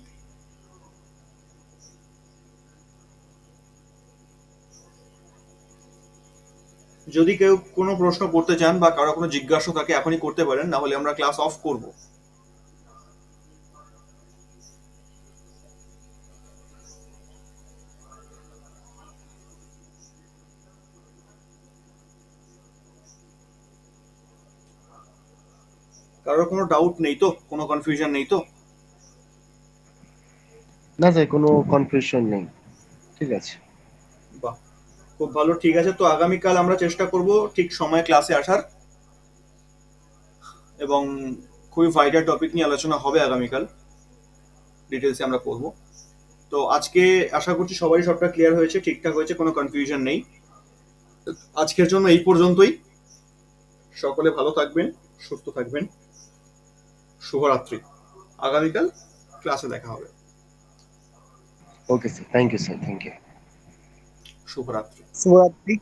যদি কেউ কোনো প্রশ্ন করতে চান বা কারো কোনো জিজ্ঞাসা থাকে এখনই করতে পারেন, না হলে আমরা ক্লাস অফ করব। কারোর কোনো ডাউট নেই তো, কোনো কনফিউশন নেই তো? না স্যার, কোনো কনফিউশন নেই, ঠিক আছে। বাহ, খুব ভালো। ঠিক আছে, তো আগামীকাল আমরা চেষ্টা করব ঠিক সময়ে ক্লাসে আসার, এবং খুবই ভাইটাল টপিক নিয়ে আলোচনা হবে আগামীকাল, ডিটেলসে আমরা পড়বো। তো আজকে আশা করছি সবারই সবটা ক্লিয়ার হয়েছে, ঠিকঠাক হয়েছে, কোনো কনফিউশন নেই। আজকের জন্য এই পর্যন্তই। সকলে ভালো থাকবেন, সুস্থ থাকবেন। শুভরাত্রি। আগামীকাল ক্লাসে দেখা হবে। Okay sir, thank you sir, thank you. শুভরাত্রি। শুভরাত্রি।